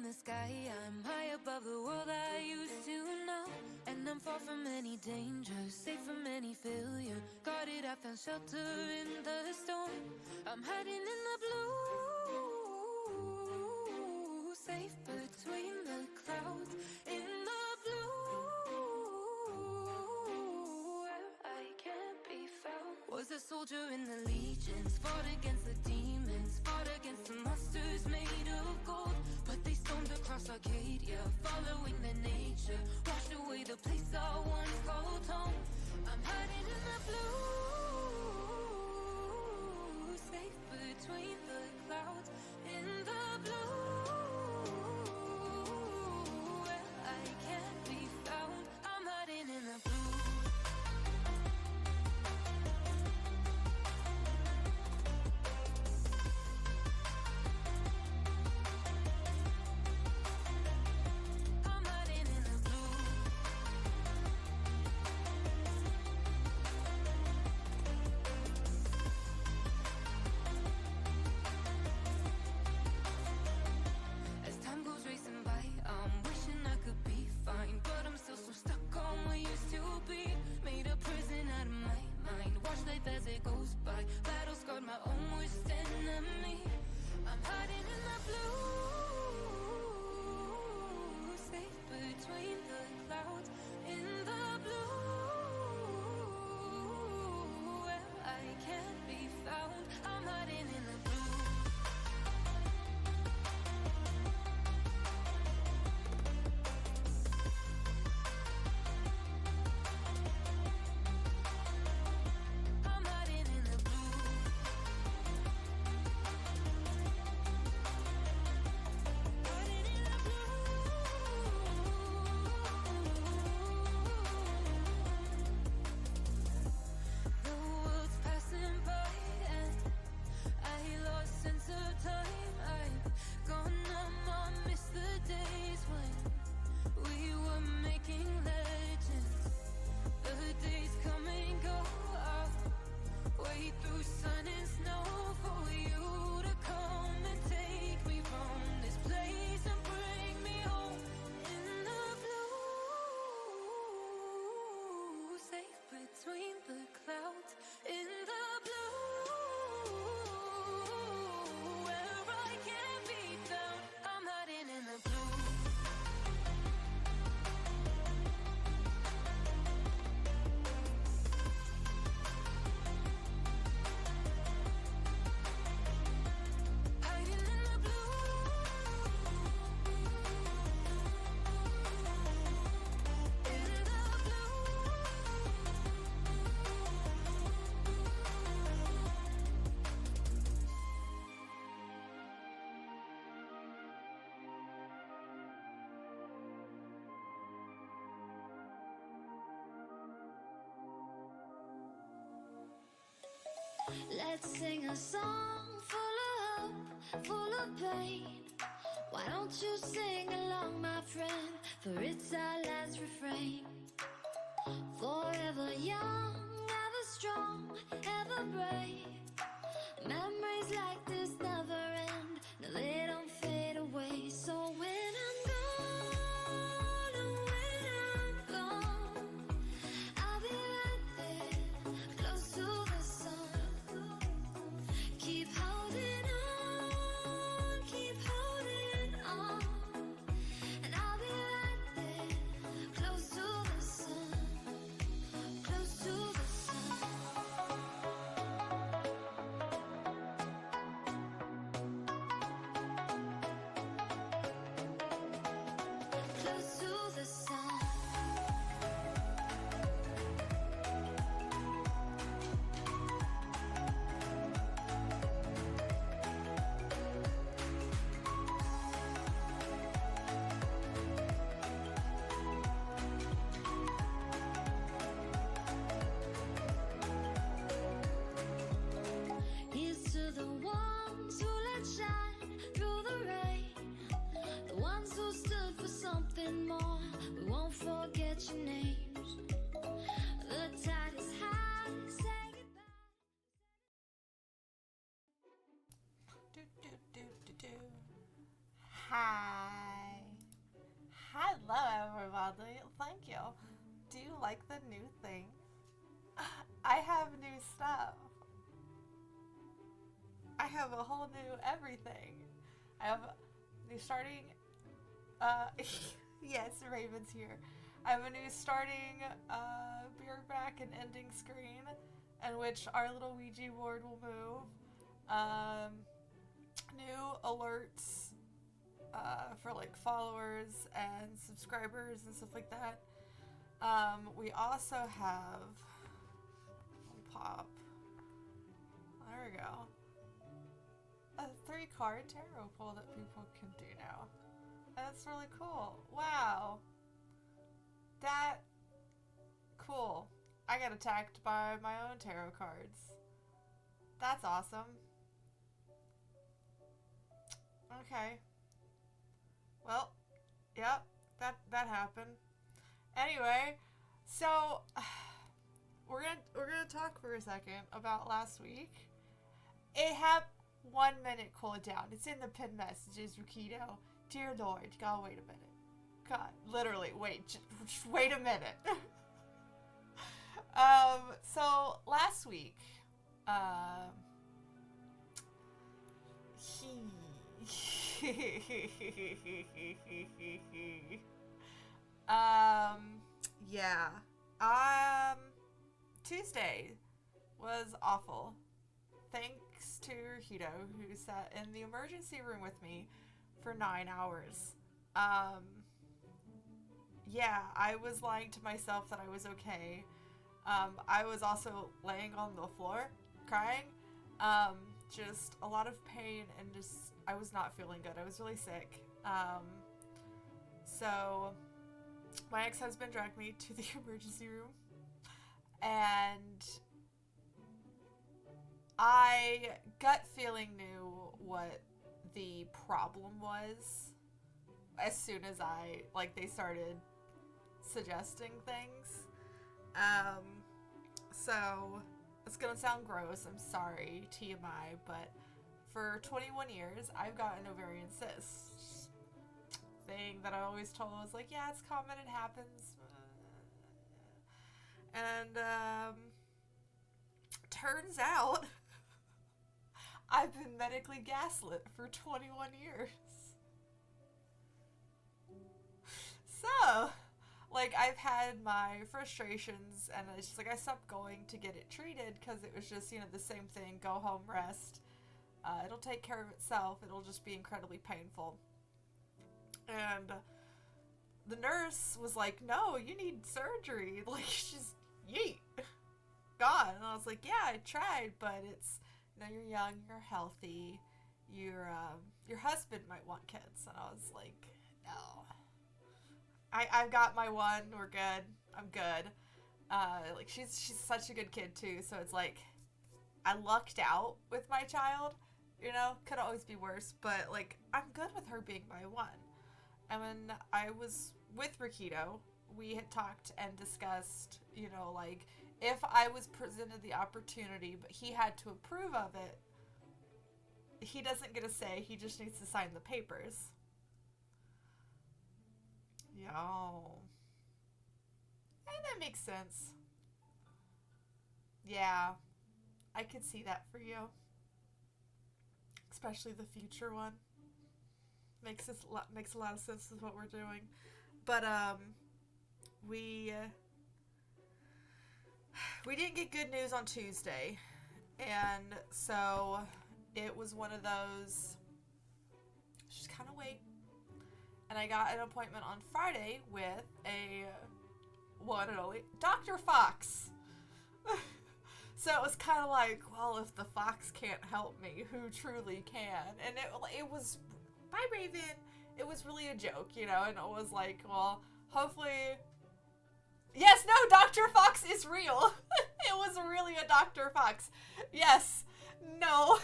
the sky, I'm high above the world I used to know. And I'm far from any danger, safe from any failure. Guarded, I found shelter in the storm. I'm hiding in the blue, safe between the clouds. In the blue, where I can't be found. Was a soldier in the legions, fought against the demons, fought against the monsters made of gold. But they stormed across Arcadia, following their nature, washed away the place I once called home. I'm hiding in the blue, safe between the clouds. In the blue, where I can't be found. I'm hiding in the blue. As it goes by, battle scarred my own worst enemy. I'm hiding in the blue, safe between the clouds. In the blue, where I can't be found. I'm hiding in the blue. Between the clouds, in the blue, where I can't be found. I'm hiding in the blue. Let's sing a song full of hope, full of pain. Why don't you sing along, my friend? For it's our last refrain. Forever young, ever strong, ever brave. Memories like this never end. No, they don't fade away. So when I'm gone, and when I'm gone, I'll be right there, close to the sun. Keep holding on, keep holding on, and I'll be right there, close to the sun, close to the sun. Close to the sun. Here's to the ones who let shine through the rain, the ones who stood for something more. We won't forget your names. The tide is high, say goodbye. Hi. Audley. Thank you. Do you like the new thing? I have new stuff. I have a whole new everything. I have new starting, yes, Raven's here. I have a new starting, back and ending screen in which our little Ouija board will move. New alerts, for like followers and subscribers and stuff like that. We also have, pop, there we go, a 3-card tarot pull that people can do now. That's really cool. Wow. That, cool. I got attacked by my own tarot cards. That's awesome. Okay. Well, yep, that happened. Anyway, so we're gonna talk for a second about last week. It had 1 minute cooldown. It's in the pinned messages, Rukito. Dear Lord, you gotta wait a minute. God, literally, just wait a minute. So last week, yeah, Tuesday was awful. Thanks to Hito, who sat in the emergency room with me for 9 hours. Yeah, I was lying to myself that I was okay. I was also laying on the floor, crying. Just a lot of pain and just, I was not feeling good. I was really sick. So my ex-husband dragged me to the emergency room, and I gut feeling knew what the problem was as soon as they started suggesting things. So it's gonna sound gross, I'm sorry, TMI, but for 21 years, I've gotten ovarian cysts. Thing that I always told was like, yeah, it's common, it happens. And, turns out, I've been medically gaslit for 21 years. So, like, I've had my frustrations, and it's just like I stopped going to get it treated because it was just, the same thing. Go home, rest. It'll take care of itself. It'll just be incredibly painful. And the nurse was like, no, you need surgery. Like, just yeet. Gone. And I was like, yeah, I tried, but it's, you're young, you're healthy, your husband might want kids. And I was like, no. I've got my one, we're good, I'm good. Like, she's such a good kid, too, so it's like, I lucked out with my child, could always be worse, but, like, I'm good with her being my one. And when I was with Rikito, we had talked and discussed, like, if I was presented the opportunity, but he had to approve of it, he doesn't get a say, he just needs to sign the papers. Yo. And that makes sense. Yeah. I could see that for you. Especially the future one. Makes a lot of sense with what we're doing. But, we didn't get good news on Tuesday. And so it was one of those, just kind of wait. And I got an appointment on Friday with a one and only Dr. Fox. So it was kind of like, well, if the fox can't help me, who truly can? And it was, bye Raven, it was really a joke, and it was like, well, hopefully, yes, no, Dr. Fox is real. It was really a Dr. Fox. Yes, no.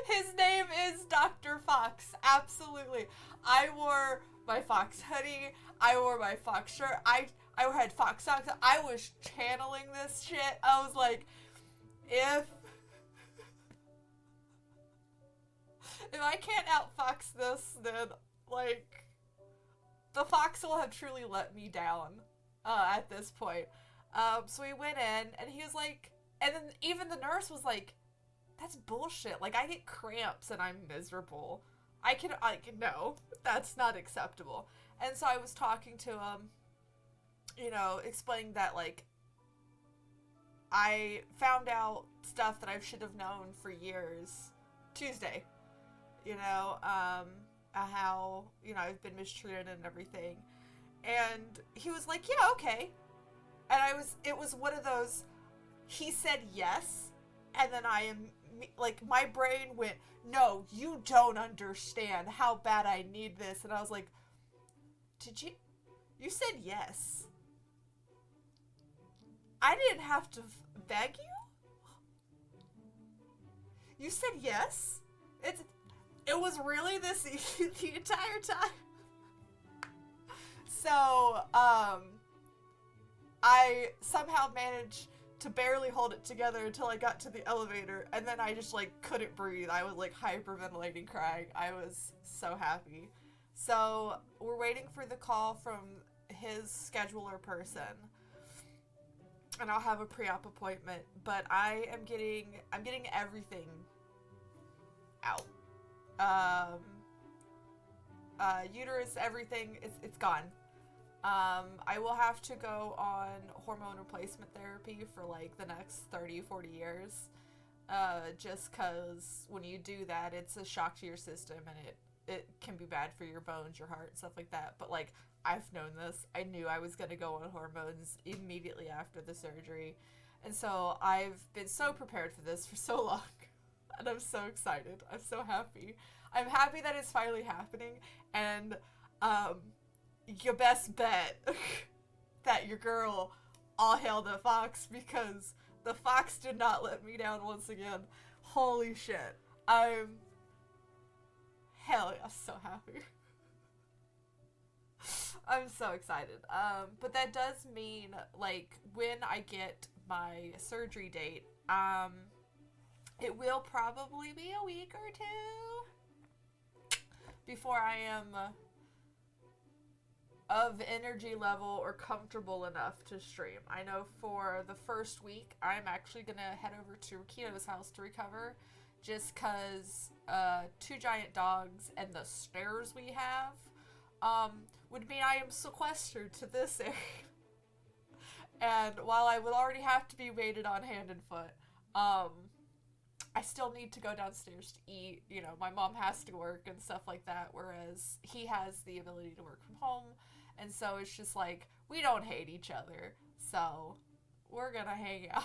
His name is Dr. Fox, absolutely. I wore my fox hoodie, I wore my fox shirt, I had fox socks, I was channeling this shit. I was like, if I can't outfox this, then, Like, the fox will have truly let me down at this point. So we went in, and he was like, and then even the nurse was like, that's bullshit. Like, I get cramps and I'm miserable. No, that's not acceptable. And so I was talking to him, you know, explaining that, like, I found out stuff that I should have known for years Tuesday. You know, how, you know, I've been mistreated and everything. And he was like, yeah, okay. And it was one of those, he said yes, and then my brain went, no, you don't understand how bad I need this. And I was like, you said yes. I didn't have to beg you? You said yes? It was really this the entire time. So, I somehow managed to barely hold it together until I got to the elevator, and then I just, like, couldn't breathe. I was, like, hyperventilating, crying. I was so happy. So, we're waiting for the call from his scheduler person, and I'll have a pre-op appointment, but I'm getting everything out. Uterus, everything, it's gone. I will have to go on hormone replacement therapy for, like, the next 30, 40 years. Just cause when you do that, it's a shock to your system, and it can be bad for your bones, your heart, stuff like that. But, like, I've known this. I knew I was gonna go on hormones immediately after the surgery. And so I've been so prepared for this for so long. And I'm so excited. I'm so happy. I'm happy that it's finally happening. And, you best bet that your girl all hail the fox, because the fox did not let me down once again. Holy shit. Hell yeah, so happy. I'm so excited. But that does mean, like, when I get my surgery date, it will probably be a week or two before I am of energy level or comfortable enough to stream. I know for the first week, I'm actually gonna head over to Rakito's house to recover, just cause 2 giant dogs and the stairs we have would mean I am sequestered to this area. And while I would already have to be weighted on hand and foot, I still need to go downstairs to eat. You know, my mom has to work and stuff like that, whereas he has the ability to work from home. And so it's just like, we don't hate each other. So we're gonna hang out.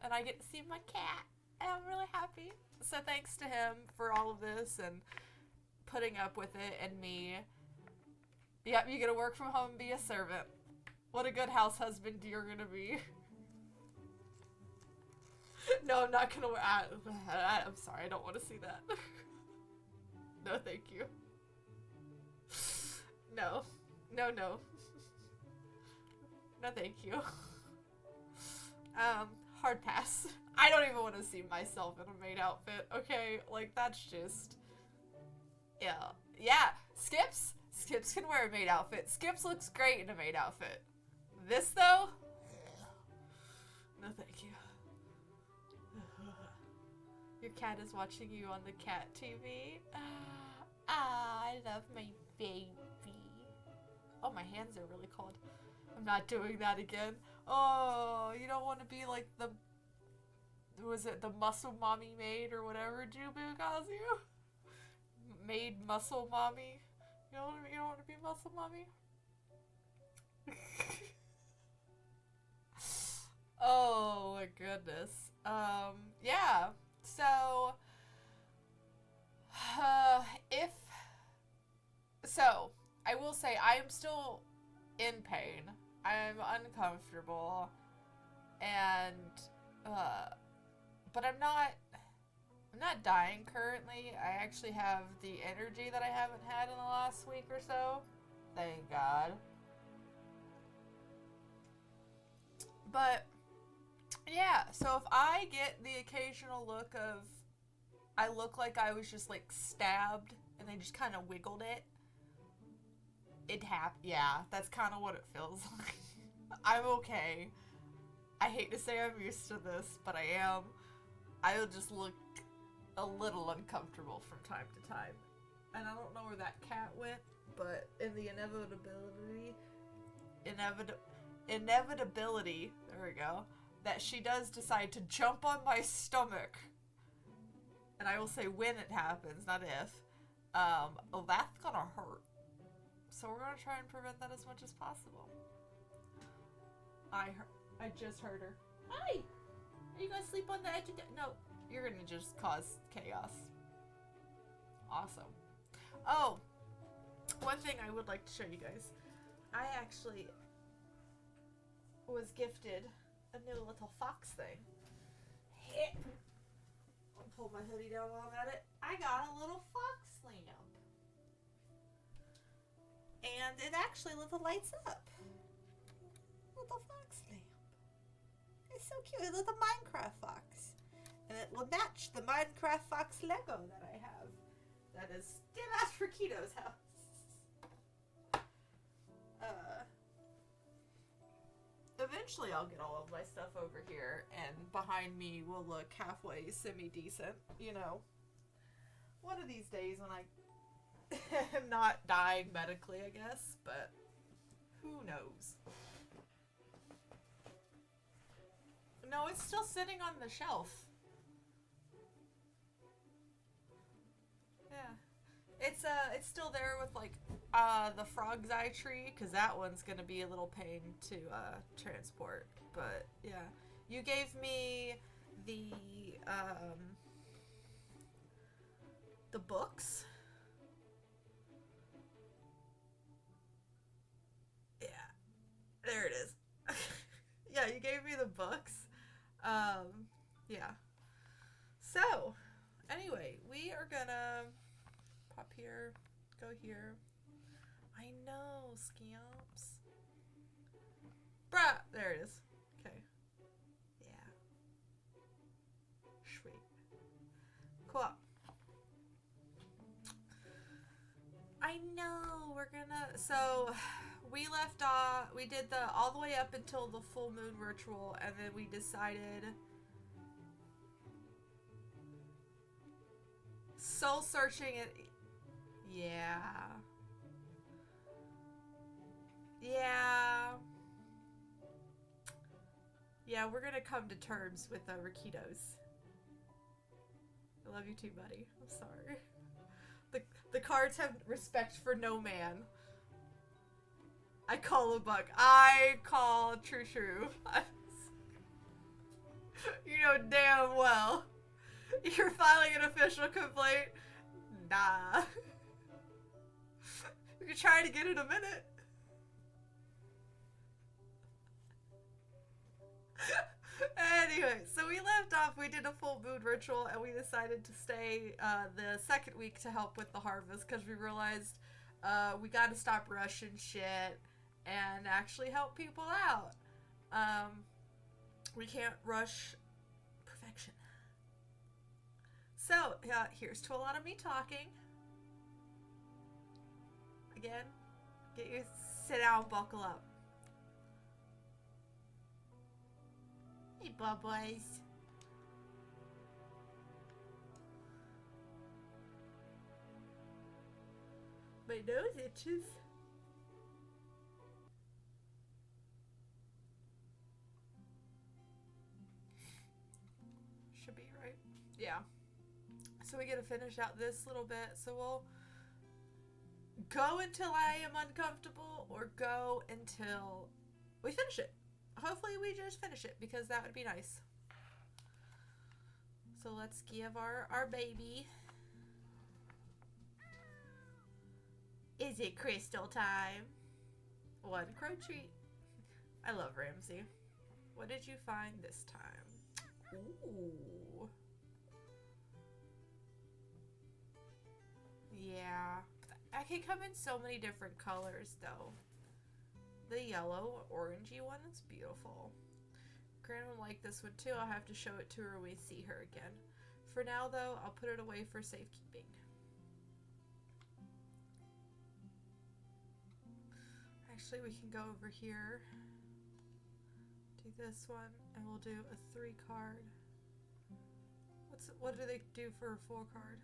And I get to see my cat. And I'm really happy. So thanks to him for all of this and putting up with it, and me. Yep, you gotta work from home and be a servant. What a good house husband you're gonna be. No, I'm not gonna. I'm sorry, I don't want to see that. No, thank you. No. No, no. No, thank you. Hard pass. I don't even want to see myself in a maid outfit, okay? Like, that's just... Yeah. Yeah, Skips can wear a maid outfit. Skips looks great in a maid outfit. This, though? No, thank you. Your cat is watching you on the cat TV. I love my baby. Oh, my hands are really cold. I'm not doing that again. Oh, you don't want to be like the... Was it the muscle mommy maid or whatever Jubu calls you? Maid muscle mommy? You don't want to be muscle mommy? Oh my goodness. Yeah. So, I will say I am still in pain. I'm uncomfortable, and, but I'm not dying currently. I actually have the energy that I haven't had in the last week or so. Thank God. But, yeah, so if I get the occasional look of, I look like I was just, like, stabbed and they just kind of wiggled it. Yeah, that's kind of what it feels like. I'm okay. I hate to say I'm used to this, but I am. I'll just look a little uncomfortable from time to time. And I don't know where that cat went, but in the inevitability, there we go, that she does decide to jump on my stomach, and I will say when it happens, not if, oh, that's gonna hurt. So we're gonna try and prevent that as much as possible. I just heard her. Hi! Are you gonna sleep on the edge of the... No, you're gonna just cause chaos. Awesome. Oh, one thing I would like to show you guys. I actually was gifted a new little fox thing. I'll pull my hoodie down while I'm at it. I got a little fox lamp. And it actually lights up. Little fox lamp. It's so cute. A little Minecraft fox. And it will match the Minecraft fox Lego that I have. That is still at Rakito's house. Eventually I'll get all of my stuff over here, and behind me will look halfway semi-decent, you know. One of these days when I am not dying medically, I guess, but who knows. No, it's still sitting on the shelf. Yeah. It's still there with, like, the frog's eye tree, because that one's gonna be a little pain to, transport. But, yeah. You gave me the books. Yeah. There it is. Yeah, you gave me the books. Yeah. So, anyway, we are gonna pop here, go here. I know, scamps. Bruh! There it is. Okay. Yeah. Sweet. Cool. I know, we're gonna... So, we left off... We did all the way up until the full moon ritual, and then we decided... Soul searching it... Yeah... Yeah. Yeah, we're gonna come to terms with the Rakitos. I love you too, buddy. I'm sorry. The cards have respect for no man. I call a buck. I call true. You know damn well. You're filing an official complaint? Nah. We can try to get it in a minute. Anyway, so we left off, we did a full moon ritual, and we decided to stay the second week to help with the harvest, because we realized we gotta stop rushing shit and actually help people out. We can't rush perfection. So, here's to a lot of me talking. Again, sit down, buckle up. Hey, boys. My nose itches. Should be right. Yeah. So we gotta finish out this little bit. So we'll go until I am uncomfortable, or go until we finish it. Hopefully we just finish it, because that would be nice. So let's give our baby. Is it crystal time? One crow treat. I love Ramsey. What did you find this time? Ooh. Yeah. I can come in so many different colors, though. The yellow, orangey one is beautiful. Gran will like this one too. I'll have to show it to her when we see her again. For now, though, I'll put it away for safekeeping. Actually, we can go over here. Do this one, and we'll do a 3 card. What do they do for a 4 card?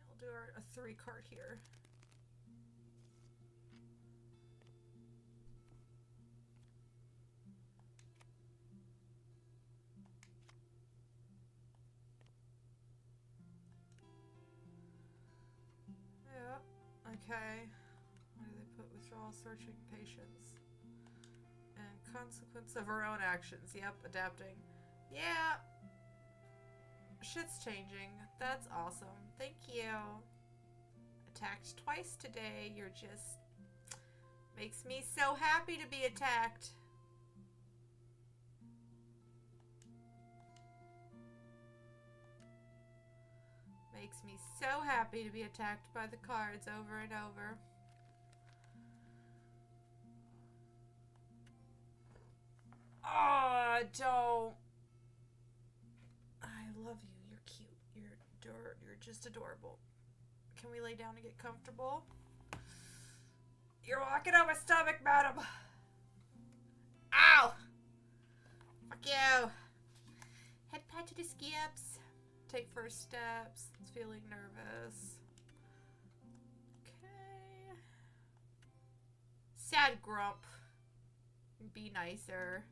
We'll do a 3 card here. Yeah. Okay. What do they put? Withdrawal, searching, patience. And consequence of our own actions. Yep, adapting. Yeah. Shit's changing. That's awesome. Thank you. Attacked twice today. You're just... Makes me so happy to be attacked. Makes me so happy to be attacked by the cards over and over. Oh, don't. I love you. You're cute. You're just adorable. Can we lay down and get comfortable? You're walking on my stomach, madam. Ow! Fuck you. Head pat to the skips. Take first steps. It's feeling nervous. Okay. Sad grump. Be nicer.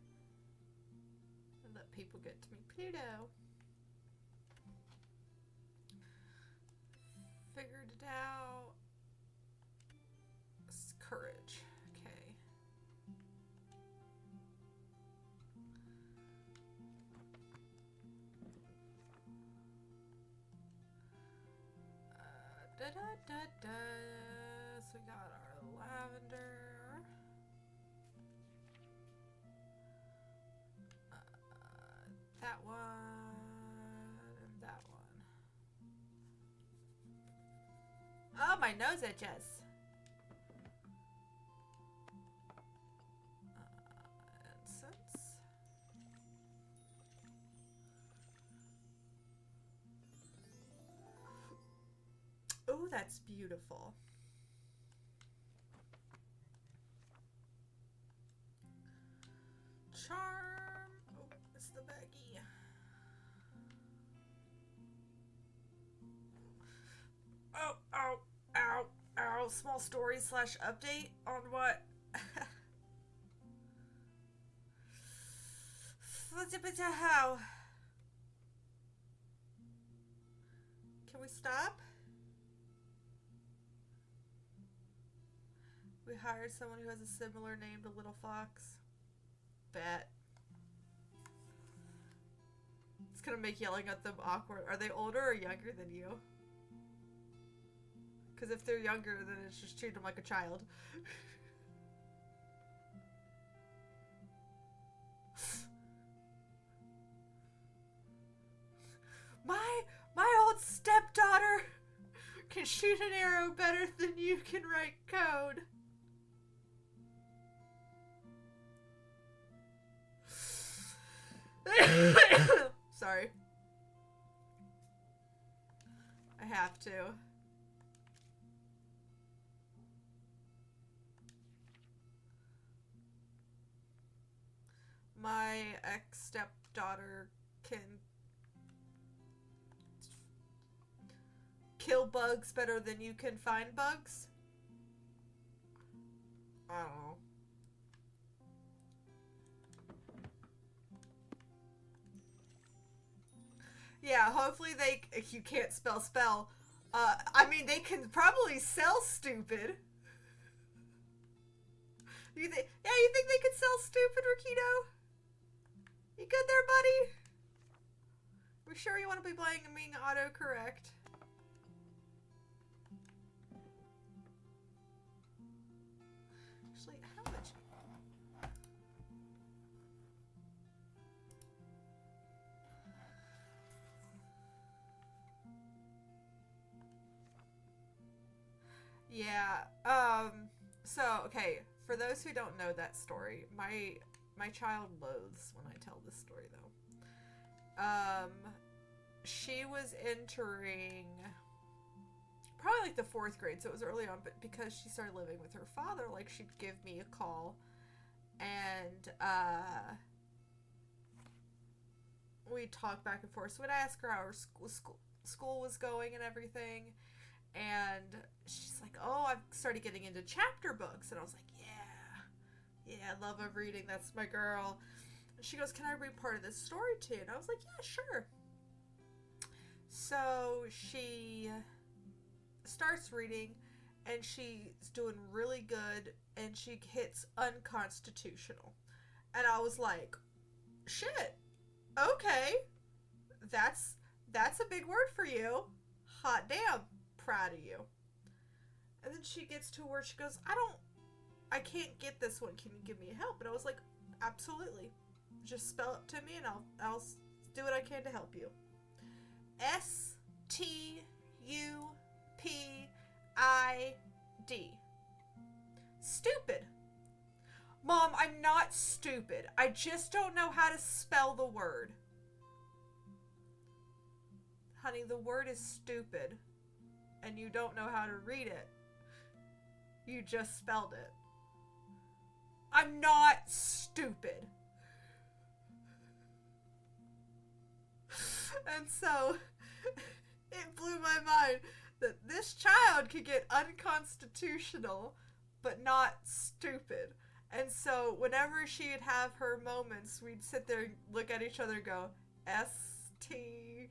And let people get to meet Pluto. Figured it out. Courage. Okay. So we got our lavender. That one. And that one. Oh, my nose itches. Incense. Oh, that's beautiful. Charm. Oh, it's the baggie. Oh, ow, ow, ow. Small story / update on what? How? Can we stop? We hired someone who has a similar name to Little Fox. Bet. It's gonna make yelling at them awkward. Are they older or younger than you? Because if they're younger, then it's just treat them like a child. My old stepdaughter can shoot an arrow better than you can write code. Sorry. I have to. My ex-stepdaughter can kill bugs better than you can find bugs? I don't know. Yeah, hopefully you can't spell. I mean, they can probably sell stupid. You think they could sell stupid, Rakito? You good there, buddy? We sure you want to be playing and being autocorrect? Actually, how much? Yeah, so, okay, for those who don't know that story, my child loathes when I tell this story, though. She was entering, probably like the 4th grade, so it was early on, but because she started living with her father, like, she'd give me a call, and, we'd talk back and forth. So we'd ask her how her school was going and everything, and she's like, oh, I've started getting into chapter books, and I was like, yeah, I love reading, that's my girl. She goes, can I read part of this story to you? And I was like, yeah, sure. So she starts reading, and she's doing really good, and she hits unconstitutional. And I was like, shit, okay, that's a big word for you. Hot damn, proud of you. And then she gets to where she goes, I can't get this one, can you give me help? And I was like, absolutely. Just spell it to me and I'll do what I can to help you. S-T-U-P-I-D. Stupid. Mom, I'm not stupid. I just don't know how to spell the word. Honey, the word is stupid. And you don't know how to read it. You just spelled it. I'm not stupid. And so, it blew my mind that this child could get unconstitutional, but not stupid. And so, whenever she'd have her moments, we'd sit there and look at each other and go, S-T-U-P-I-D.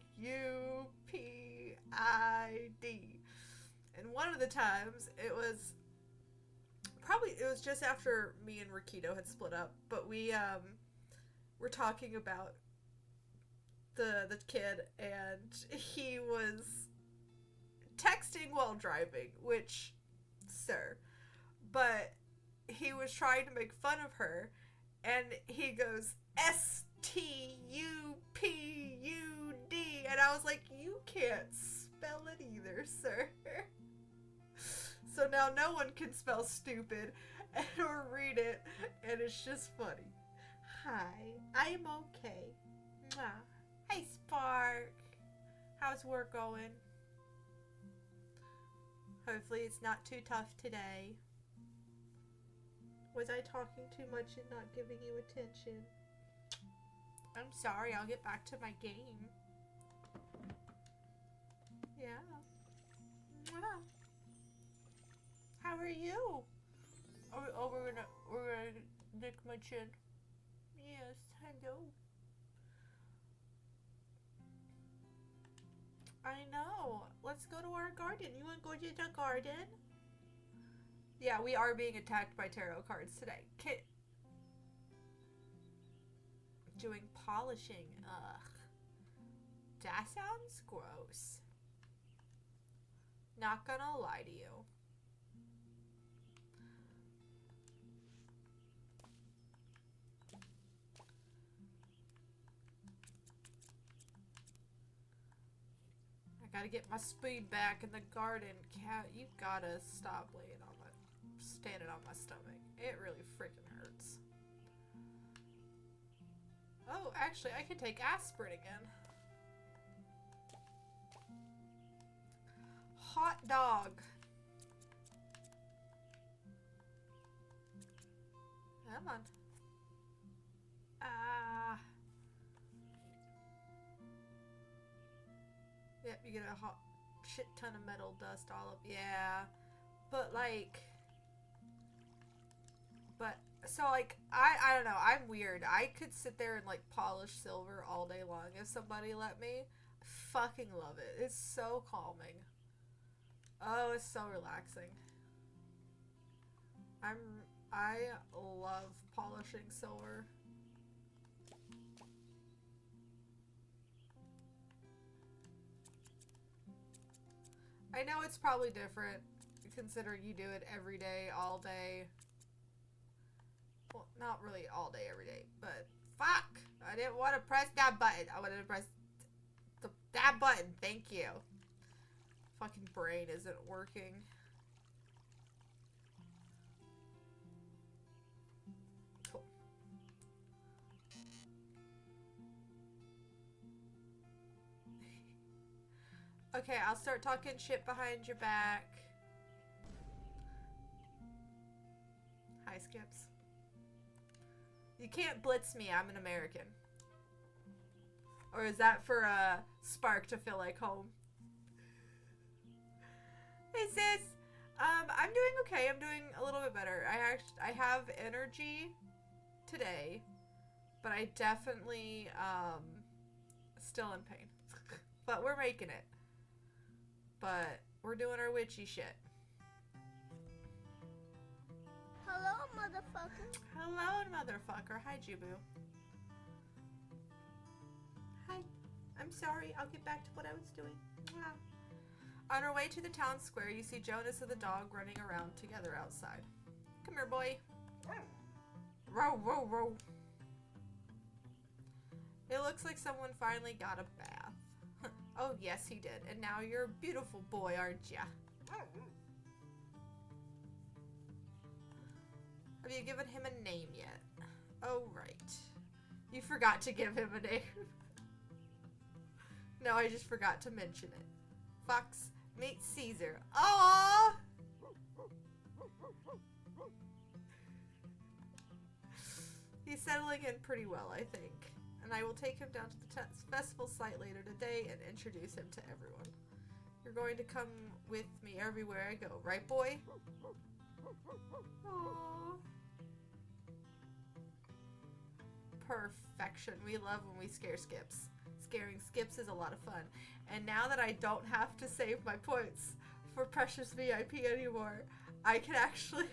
And one of the times, it was just after me and Rakito had split up, but we were talking about the kid, and he was texting while driving, which, sir, but he was trying to make fun of her, and he goes, S-T-U-P-U-D, and I was like, you can't spell it either, sir. So now no one can spell stupid or read it, and it's just funny. Hi, I'm okay. Mwah. Hey, Spark. How's work going? Hopefully it's not too tough today. Was I talking too much and not giving you attention? I'm sorry, I'll get back to my game. Yeah. Mwah. How are you? Oh, we're gonna lick my chin. Yes, hello. I know. Let's go to our garden. You want to go to the garden? Yeah, we are being attacked by tarot cards today. Doing polishing. Ugh. That sounds gross. Not gonna lie to you. Gotta get my speed back in the garden. Cat, you gotta stop standing on my stomach. It really freaking hurts. Oh, actually, I can take aspirin again. Hot dog. Come on. Ah. Yep, you get a hot shit ton of metal dust all up. Yeah. But I don't know, I'm weird. I could sit there and polish silver all day long if somebody let me. I fucking love it. It's so calming. Oh, it's so relaxing. I love polishing silver. I know it's probably different, considering you do it every day, all day. Well, not really all day, every day, but fuck! I didn't want to press that button. I wanted to press that button. Thank you. Fucking brain isn't working. Cool. Okay, I'll start talking shit behind your back. Hi, Skips. You can't blitz me, I'm an American. Or is that for Spark to feel like home? Hey sis! I'm doing okay, I'm doing a little bit better. I have energy today, but I definitely, still in pain. But we're making it. But we're doing our witchy shit. Hello, motherfucker. Hello, motherfucker. Hi, Jubu. Hi. I'm sorry. I'll get back to what I was doing. Mwah. On our way to the town square, you see Jonas and the dog running around together outside. Come here, boy. Row, row, row. It looks like someone finally got a bath. Oh, yes, he did. And now you're a beautiful boy, aren't ya? Have you given him a name yet? Oh, right. You forgot to give him a name. No, I just forgot to mention it. Fox, meet Caesar. Aww! He's settling in pretty well, I think. And I will take him down to the festival site later today and introduce him to everyone. You're going to come with me everywhere I go, right, boy? Aww. Perfection. We love when we scare Skips. Scaring Skips is a lot of fun. And now that I don't have to save my points for Precious VIP anymore, I can actually...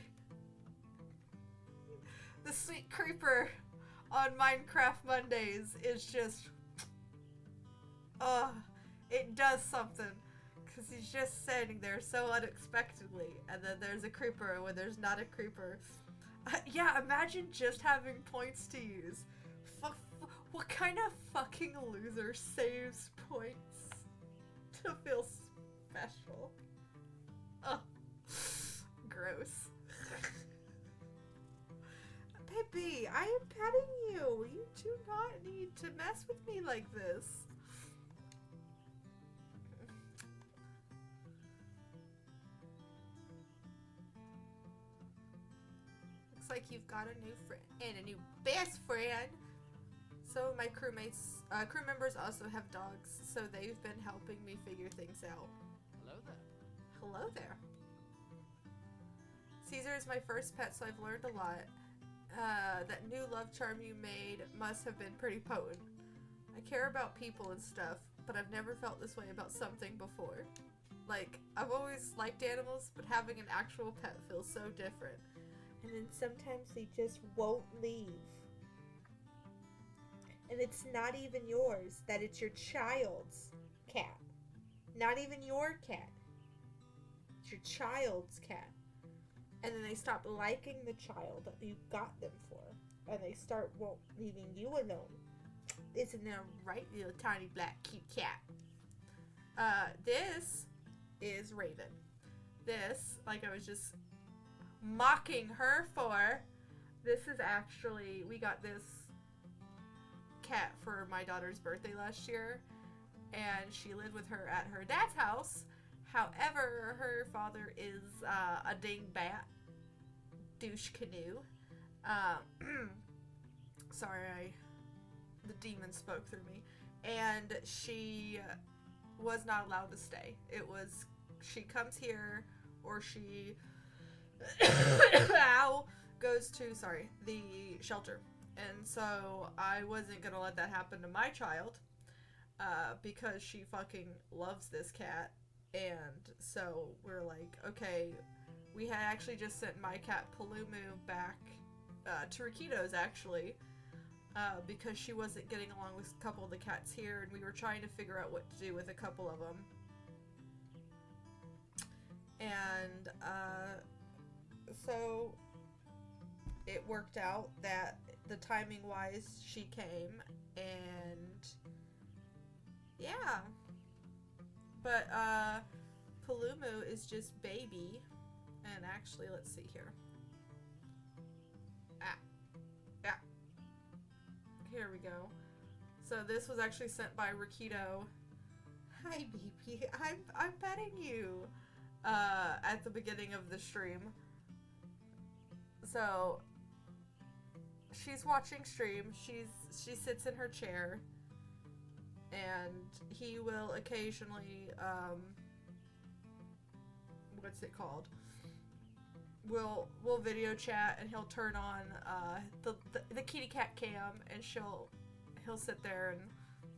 The sweet creeper on Minecraft Mondays is just... it does something. Because he's just standing there so unexpectedly. And then there's a creeper when there's not a creeper. Yeah, imagine just having points to use. What kind of fucking loser saves points to feel special? Ugh. Gross. Baby, I am petting you. You do not need to mess with me like this. Looks like you've got a new friend and a new best friend. Some of my crew members also have dogs, so they've been helping me figure things out. Hello there. Hello there. Caesar is my first pet, so I've learned a lot. That new love charm you made must have been pretty potent. I care about people and stuff, but I've never felt this way about something before. Like, I've always liked animals, but having an actual pet feels so different. And then sometimes they just won't leave. And it's not even yours, that it's your child's cat. Not even your cat. It's your child's cat. And then they stop liking the child that you got them for. And they start leaving you alone. Isn't that right, little tiny black cute cat? This is Raven. This, like I was just mocking her for, this is actually, we got this cat for my daughter's birthday last year. And she lived with her at her dad's house. However, her father is a dingbat, douche canoe. Sorry, the demon spoke through me. And she was not allowed to stay. It was, she comes here, or she goes to, the shelter. And so I wasn't going to let that happen to my child, because she fucking loves this cat. And so we're like, okay, we had actually just sent my cat Palumu back to Rikido's actually, because she wasn't getting along with a couple of the cats here, and we were trying to figure out what to do with a couple of them. And so it worked out that the timing wise she came, and yeah. But, Palumu is just baby. And actually, let's see here. Here we go. So this was actually sent by Rikido Hi, baby. I'm petting you. At the beginning of the stream. So she's watching stream. She sits in her chair, and he will occasionally what's it called? We'll video chat, and he'll turn on the kitty cat cam, and he'll sit there and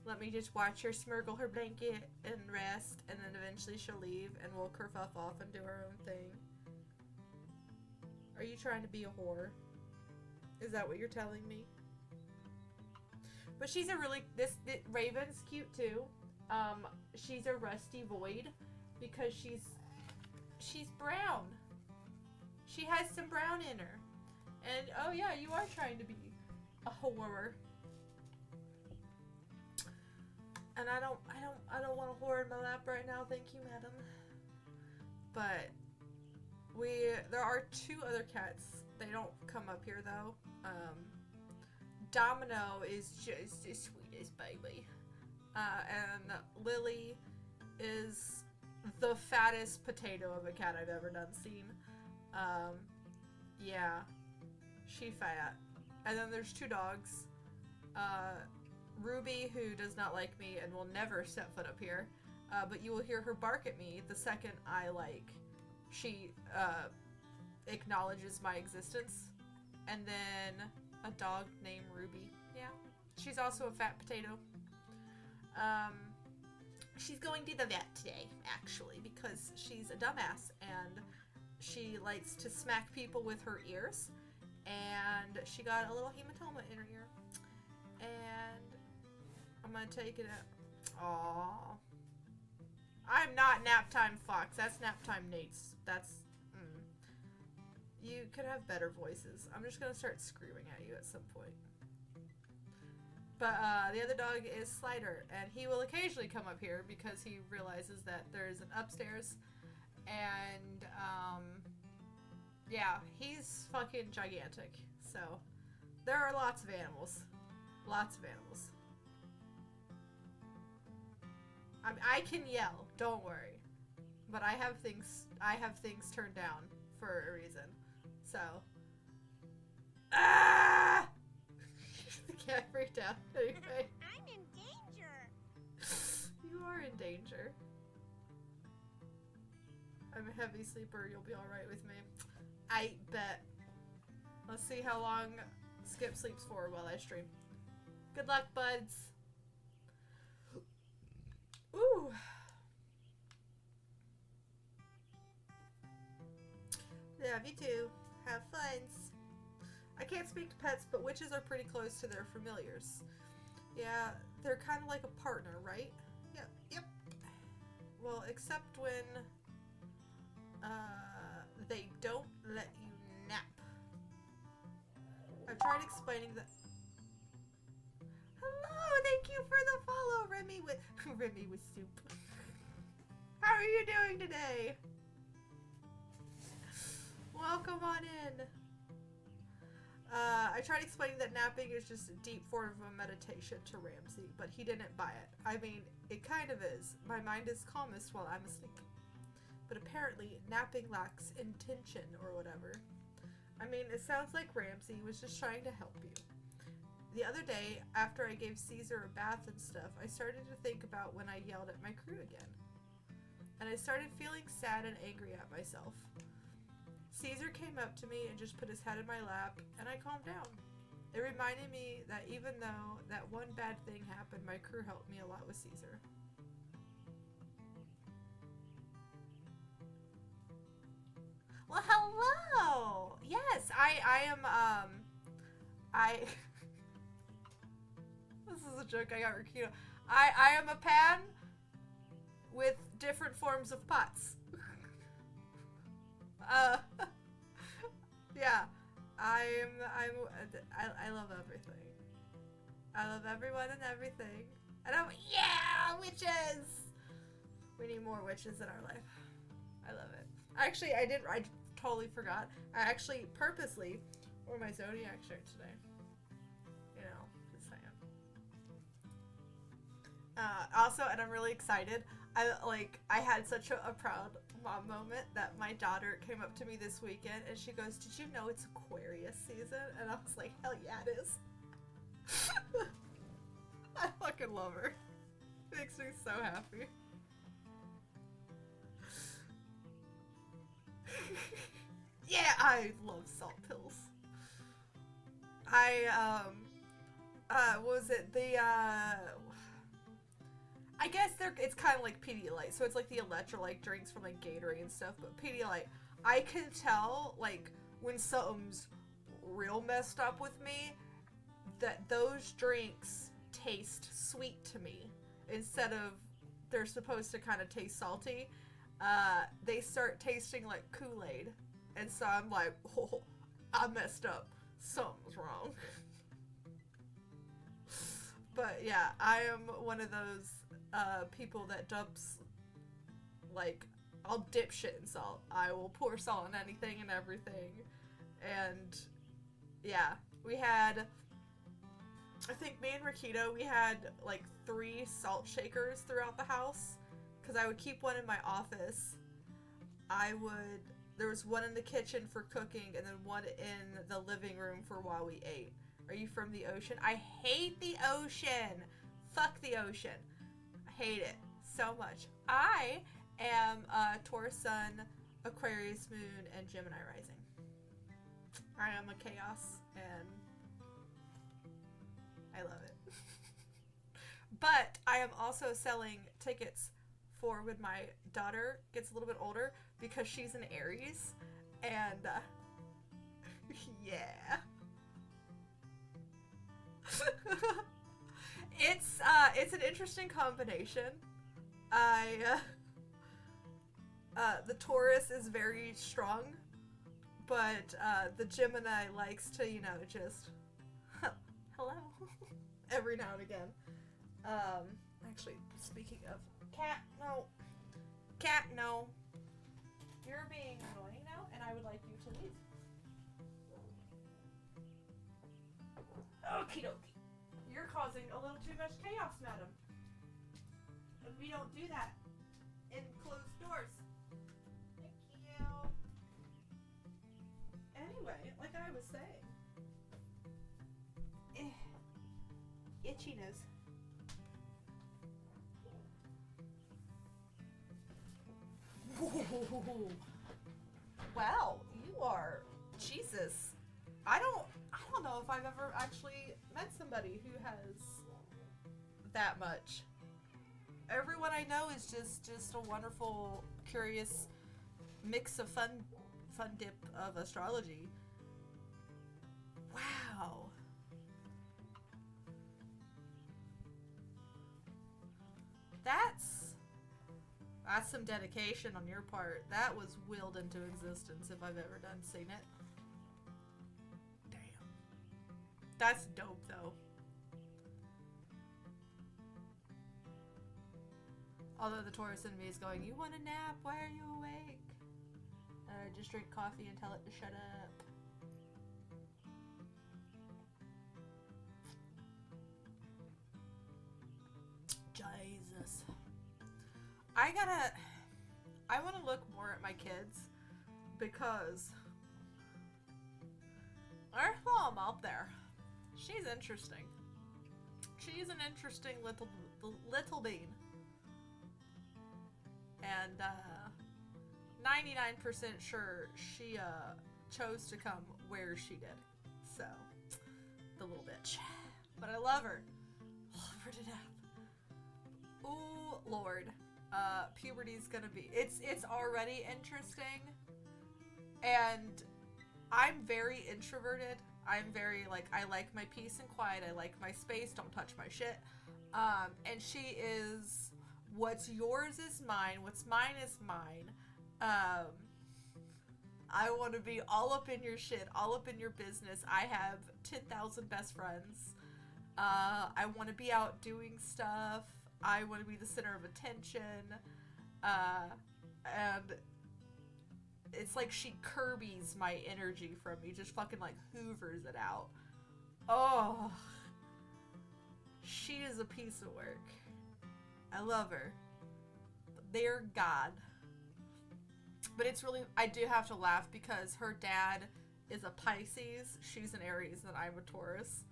let me just watch her smurgle her blanket and rest, and then eventually she'll leave, and we'll kerfuff off and do our own thing. Are you trying to be a whore? Is that what you're telling me? But she's a really Raven's cute too. She's a rusty void because she's brown. She has some brown in her. And oh yeah, you are trying to be a whore. And I don't want a whore in my lap right now, thank you, madam. But there are two other cats. They don't come up here though. Domino is just as sweet as baby. And Lily is the fattest potato of a cat I've ever seen. Yeah, she fat. And then there's two dogs. Ruby, who does not like me and will never set foot up here, but you will hear her bark at me the second she acknowledges my existence. And then a dog named Ruby. Yeah, she's also a fat potato. She's going to the vet today, actually, because she's a dumbass and she likes to smack people with her ears, and she got a little hematoma in her ear, and I'm gonna take it out. Aww. I'm not Naptime Fox. That's Naptime Nate's. That's... You could have better voices. I'm just gonna start screaming at you at some point. But the other dog is Slider, and he will occasionally come up here because he realizes that there's an upstairs, and yeah, he's fucking gigantic. So there are lots of animals. Lots of animals. I can yell, don't worry. But I have things turned down for a reason. So the cat freaked out anyway. I'm in danger. You are in danger. I'm a heavy sleeper, you'll be alright with me. I bet. Let's see how long Skip sleeps for while I stream. Good luck, buds. Ooh. Love you too. Have fun. I can't speak to pets, but witches are pretty close to their familiars. Yeah, they're kind of like a partner, right? Yep. Well, except when they don't let you nap. I've tried explaining that. Hello, thank you for the follow, Remy with soup. How are you doing today? Welcome on in. I tried explaining that napping is just a deep form of a meditation to Ramsey, but he didn't buy it. I mean, it kind of is. My mind is calmest while I'm asleep. But apparently, napping lacks intention or whatever. I mean, it sounds like Ramsey was just trying to help you. The other day, after I gave Caesar a bath and stuff, I started to think about when I yelled at my crew again. And I started feeling sad and angry at myself. Caesar came up to me and just put his head in my lap, and I calmed down. It reminded me that even though that one bad thing happened, my crew helped me a lot with Caesar. Well, hello! Yes, I am, this is a joke I got Rakito. I am a pan with different forms of pots. Yeah, I love everything. I love everyone and everything. And yeah, witches! We need more witches in our life. I love it. Actually, I totally forgot. I actually purposely wore my Zodiac shirt today. You know, just saying. Also, and I'm really excited. I had such a proud mom moment that my daughter came up to me this weekend and she goes, "Did you know it's Aquarius season?" And I was like, "Hell yeah, it is." I fucking love her. It makes me so happy. Yeah, I love salt pills. What was it? I guess it's kind of like Pedialyte, so it's like the electrolyte drinks from like Gatorade and stuff, but Pedialyte, I can tell, like, when something's real messed up with me, that those drinks taste sweet to me. Instead of, they're supposed to kind of taste salty, they start tasting like Kool-Aid. And so I'm like, oh, I messed up. Something's wrong. But yeah, I am one of those people that dumps, like, I'll dip shit in salt. I will pour salt on anything and everything. And yeah, we had, I think me and Rakita, we had like 3 salt shakers throughout the house. Because I would keep one in my office. There was one in the kitchen for cooking and then one in the living room for while we ate. Are you from the ocean? I hate the ocean. Fuck the ocean. I hate it so much. I am Taurus Sun, Aquarius Moon, and Gemini Rising. I am a chaos and I love it. But I am also selling tickets for when my daughter gets a little bit older because she's an Aries and yeah. It's an interesting combination. The Taurus is very strong, but the Gemini likes to, just hello every now and again. Actually, speaking of cat, no. You're being annoying now, and I would like you to leave. Okie dokie. You're causing a little too much chaos, madam. And we don't do that in closed doors. Thank you. Anyway, like I was saying. Itchy nose. Wow, you are Jesus. I don't know if I've ever actually met somebody who has that much. Everyone I know is just a wonderful, curious mix of fun dip of astrology. Wow. That's some dedication on your part. That was willed into existence if I've ever seen it. Damn. That's dope though. Although the Taurus in me is going, "You want a nap? Why are you awake?" Just drink coffee and tell it to shut up. Jesus. I want to look more at my kids because there's mom out there. She's interesting. She's an interesting little bean. And 99% sure she chose to come where she did. So, the little bitch. But I love her. Love her to death. Ooh, Lord. Puberty's gonna be... It's already interesting. And I'm very introverted. I'm very, I like my peace and quiet. I like my space. Don't touch my shit. And she is... What's yours is mine. What's mine is mine. I want to be all up in your shit, all up in your business. I have 10,000 best friends. I want to be out doing stuff. I want to be the center of attention. And it's like she Kirby's my energy from me. Just fucking hoovers it out. Oh. She is a piece of work. I love her. They're God. But it's really, I do have to laugh because her dad is a Pisces, she's an Aries, and I'm a Taurus.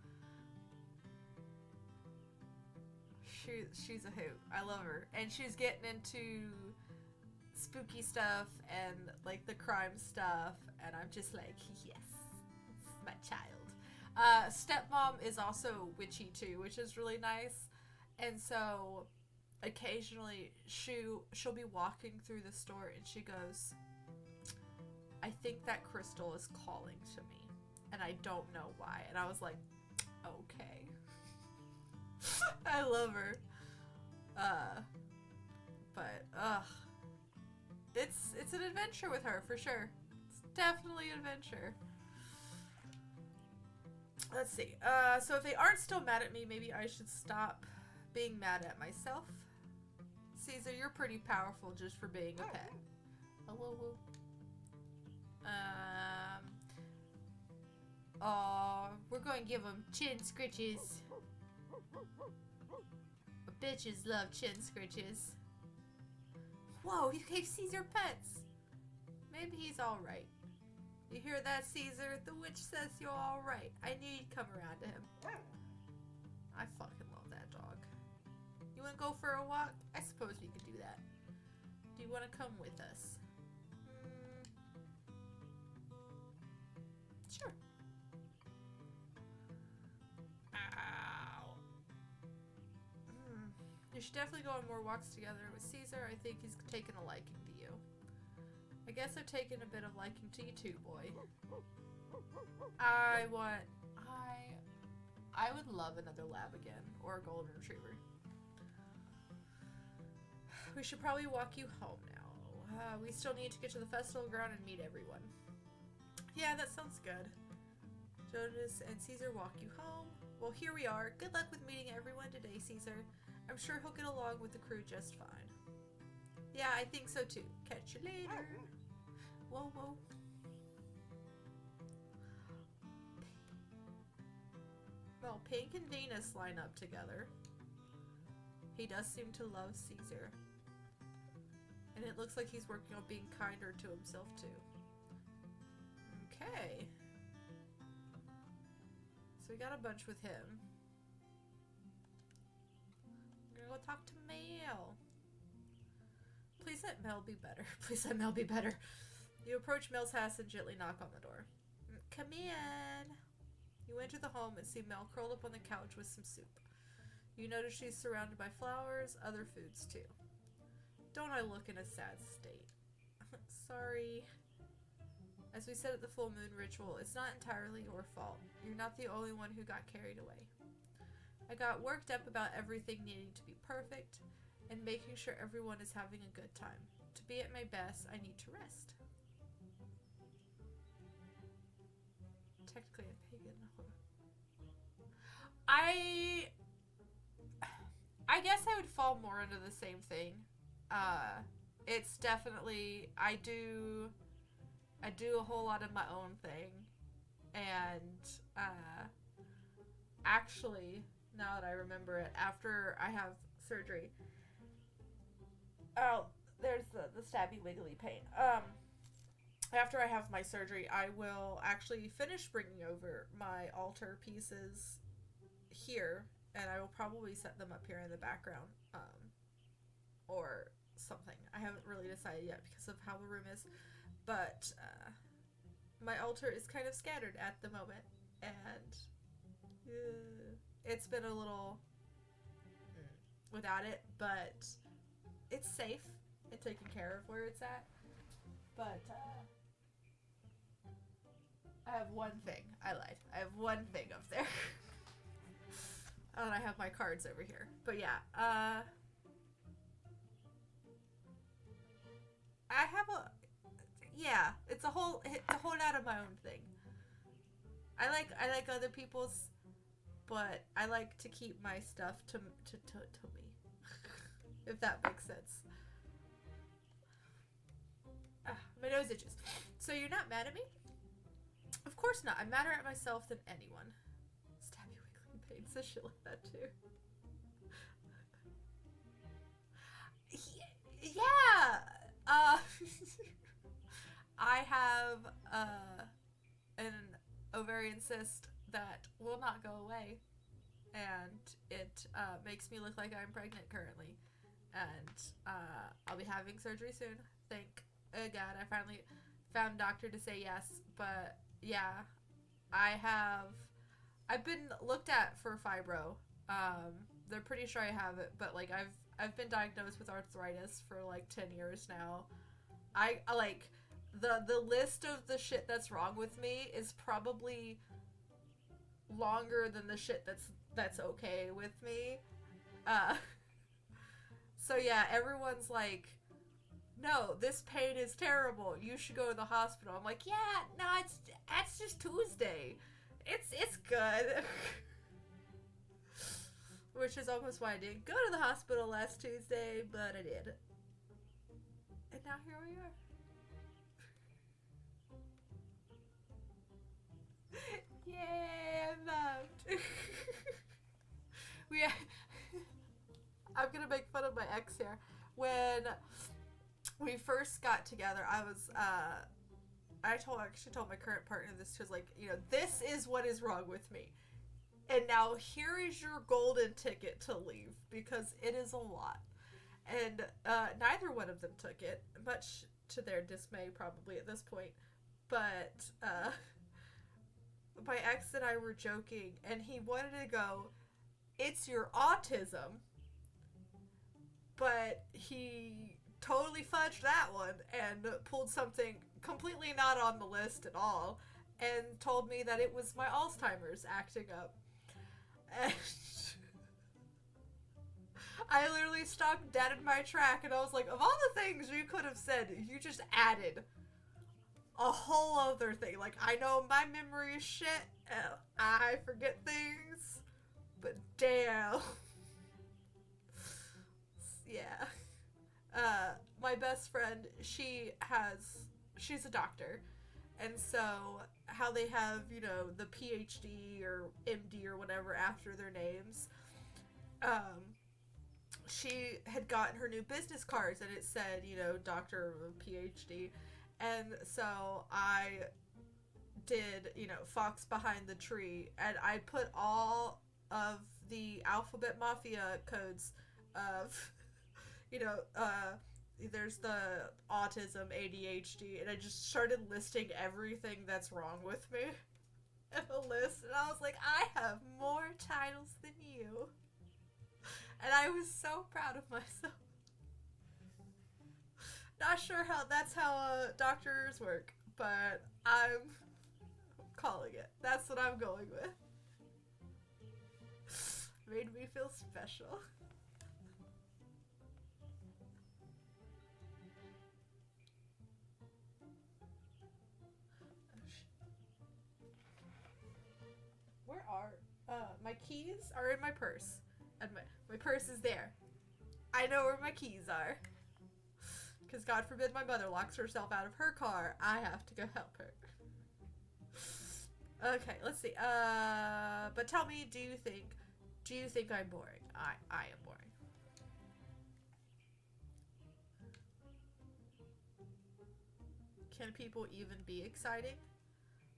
She's a hoot. I love her. And she's getting into spooky stuff and like the crime stuff, and I'm just like, yes, it's my child. Stepmom is also witchy too, which is really nice. And so occasionally she'll be walking through the store and she goes, I think that crystal is calling to me and I don't know why. And I was like, okay. I love her. But it's an adventure with her for sure. It's definitely an adventure. Let's see. So if they aren't still mad at me, maybe I should stop being mad at myself. Caesar, you're pretty powerful just for being a pet. Oh, whoa, whoa. Oh, we're going to give them chin scritches. Bitches love chin scritches. Whoa, you gave Caesar pets. Maybe he's alright. You hear that, Caesar? The witch says you're alright. I knew you'd come around to him. I fucking love that dog. You want to go for a walk? I suppose we could do that. Do you want to come with us? Sure. Ow. You should definitely go on more walks together with Caesar. I think he's taken a liking to you. I guess I've taken a bit of liking to you too, boy. I would love another lab again, or a golden retriever. We should probably walk you home now. We still need to get to the festival ground and meet everyone. Yeah, that sounds good. Jonas and Caesar walk you home. Well, here we are. Good luck with meeting everyone today, Caesar. I'm sure he'll get along with the crew just fine. Yeah, I think so too. Catch you later. Whoa, whoa. Well, Pink and Venus line up together. He does seem to love Caesar. And it looks like he's working on being kinder to himself too. Okay. So we got a bunch with him. I'm gonna go talk to Mel. Please let Mel be better. Please let Mel be better. You approach Mel's house and gently knock on the door. Come in. You enter the home and see Mel curled up on the couch with some soup. You notice she's surrounded by flowers, other foods too. Don't I look in a sad state? Sorry. As we said at the full moon ritual, it's not entirely your fault. You're not the only one who got carried away. I got worked up about everything needing to be perfect and making sure everyone is having a good time. To be at my best, I need to rest. Technically a pagan. I guess I would fall more into the same thing. It's definitely, I do a whole lot of my own thing, and actually, now that I remember it, after I have surgery, oh, there's the stabby wiggly pain. After I have my surgery, I will actually finish bringing over my altar pieces here, and I will probably set them up here in the background, or something. I haven't really decided yet because of how the room is, but my altar is kind of scattered at the moment, and it's been a little without it, but it's safe and taken care of where it's at. But I have one thing. I lied. I have one thing up there. And I have my cards over here. But yeah, I have it's a whole lot of my own thing. I like other people's, but I like to keep my stuff to me. If that makes sense. My nose itches. So you're not mad at me? Of course not. I'm madder at myself than anyone. Stabby wiggling pain says shit like that too. Yeah. I have an ovarian cyst that will not go away, and it makes me look like I'm pregnant currently, and I'll be having surgery soon. Thank God I finally found a doctor to say yes. But yeah, I've been looked at for fibro. They're pretty sure I have it, but like I've been diagnosed with arthritis for like 10 years now. I like the list of the shit that's wrong with me is probably longer than the shit that's okay with me. Uh so yeah, everyone's like, no, this pain is terrible. You should go to the hospital. I'm like, yeah, no, that's just Tuesday. It's good. Which is almost why I didn't go to the hospital last Tuesday, but I did. And now here we are. Yay, I'm loved. I'm gonna make fun of my ex here. When we first got together, I actually told my current partner this, because like, you know, this is what is wrong with me. And now here is your golden ticket to leave, because it is a lot. And neither one of them took it, much to their dismay probably at this point. But my ex and I were joking, and he wanted to go, it's your autism. But he totally fudged that one and pulled something completely not on the list at all, and told me that it was my Alzheimer's acting up. And I literally stopped dead in my track, and I was like, of all the things you could have said, you just added a whole other thing. Like, I know my memory is shit, and I forget things, but damn. Yeah. My best friend, she's a doctor. And so how they have, you know, the PhD or MD or whatever after their names, she had gotten her new business cards and it said, you know, doctor or PhD. And so I did, you know, Fox behind the tree, and I put all of the alphabet mafia codes of, you know, there's the autism, ADHD, and I just started listing everything that's wrong with me in a list, and I was like, I have more titles than you. And I was so proud of myself. Not sure how that's how doctors work, but I'm calling it. That's what I'm going with. Made me feel special. Where are my keys are in my purse, and my purse is there. I know where my keys are, because God forbid my mother locks herself out of her car. I have to go help her. Okay, let's see. But tell me, do you think I'm boring? I am boring. Can people even be exciting?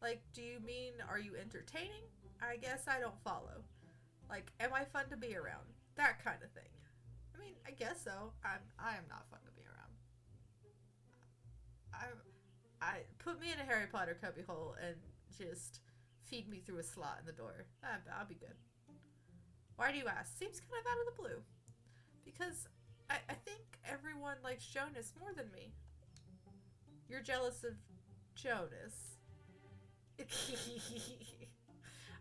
Like, do you mean, are you entertaining? I guess I don't follow. Like, am I fun to be around? That kind of thing. I mean, I guess so. I am not fun to be around. I put me in a Harry Potter cubbyhole and just feed me through a slot in the door. I'll be good. Why do you ask? Seems kind of out of the blue. Because I think everyone likes Jonas more than me. You're jealous of Jonas.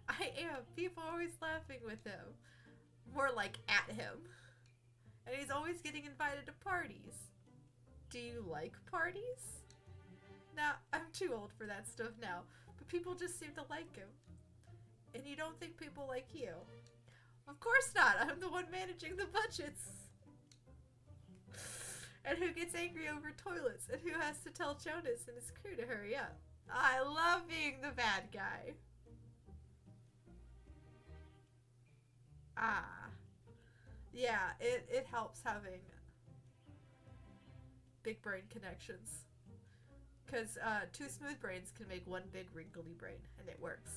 I am. People are always laughing with him. More like at him. And he's always getting invited to parties. Do you like parties? Nah, I'm too old for that stuff now. But people just seem to like him. And you don't think people like you? Of course not. I'm the one managing the budgets. And who gets angry over toilets, and who has to tell Jonas and his crew to hurry up. I love being the bad guy. Ah. Yeah, it helps having big brain connections. Because two smooth brains can make one big wrinkly brain, and it works.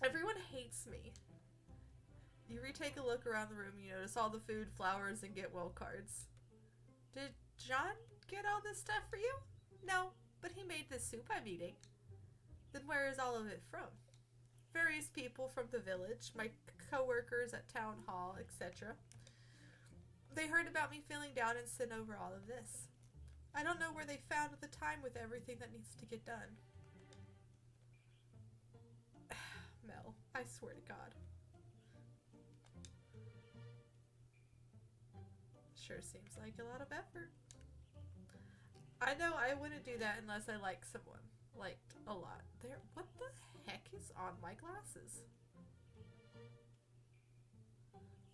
Everyone hates me. You retake a look around the room, you notice all the food, flowers, and get well cards. Did John get all this stuff for you? No, but he made this soup I'm eating. Then where is all of it from? Various people from the village, my co-workers at town hall, etc. They heard about me feeling down and sent over all of this. I don't know where they found the time with everything that needs to get done. Mel, I swear to God. Sure seems like a lot of effort. I know I wouldn't do that unless I like someone. Liked a lot. There, what the heck is on my glasses?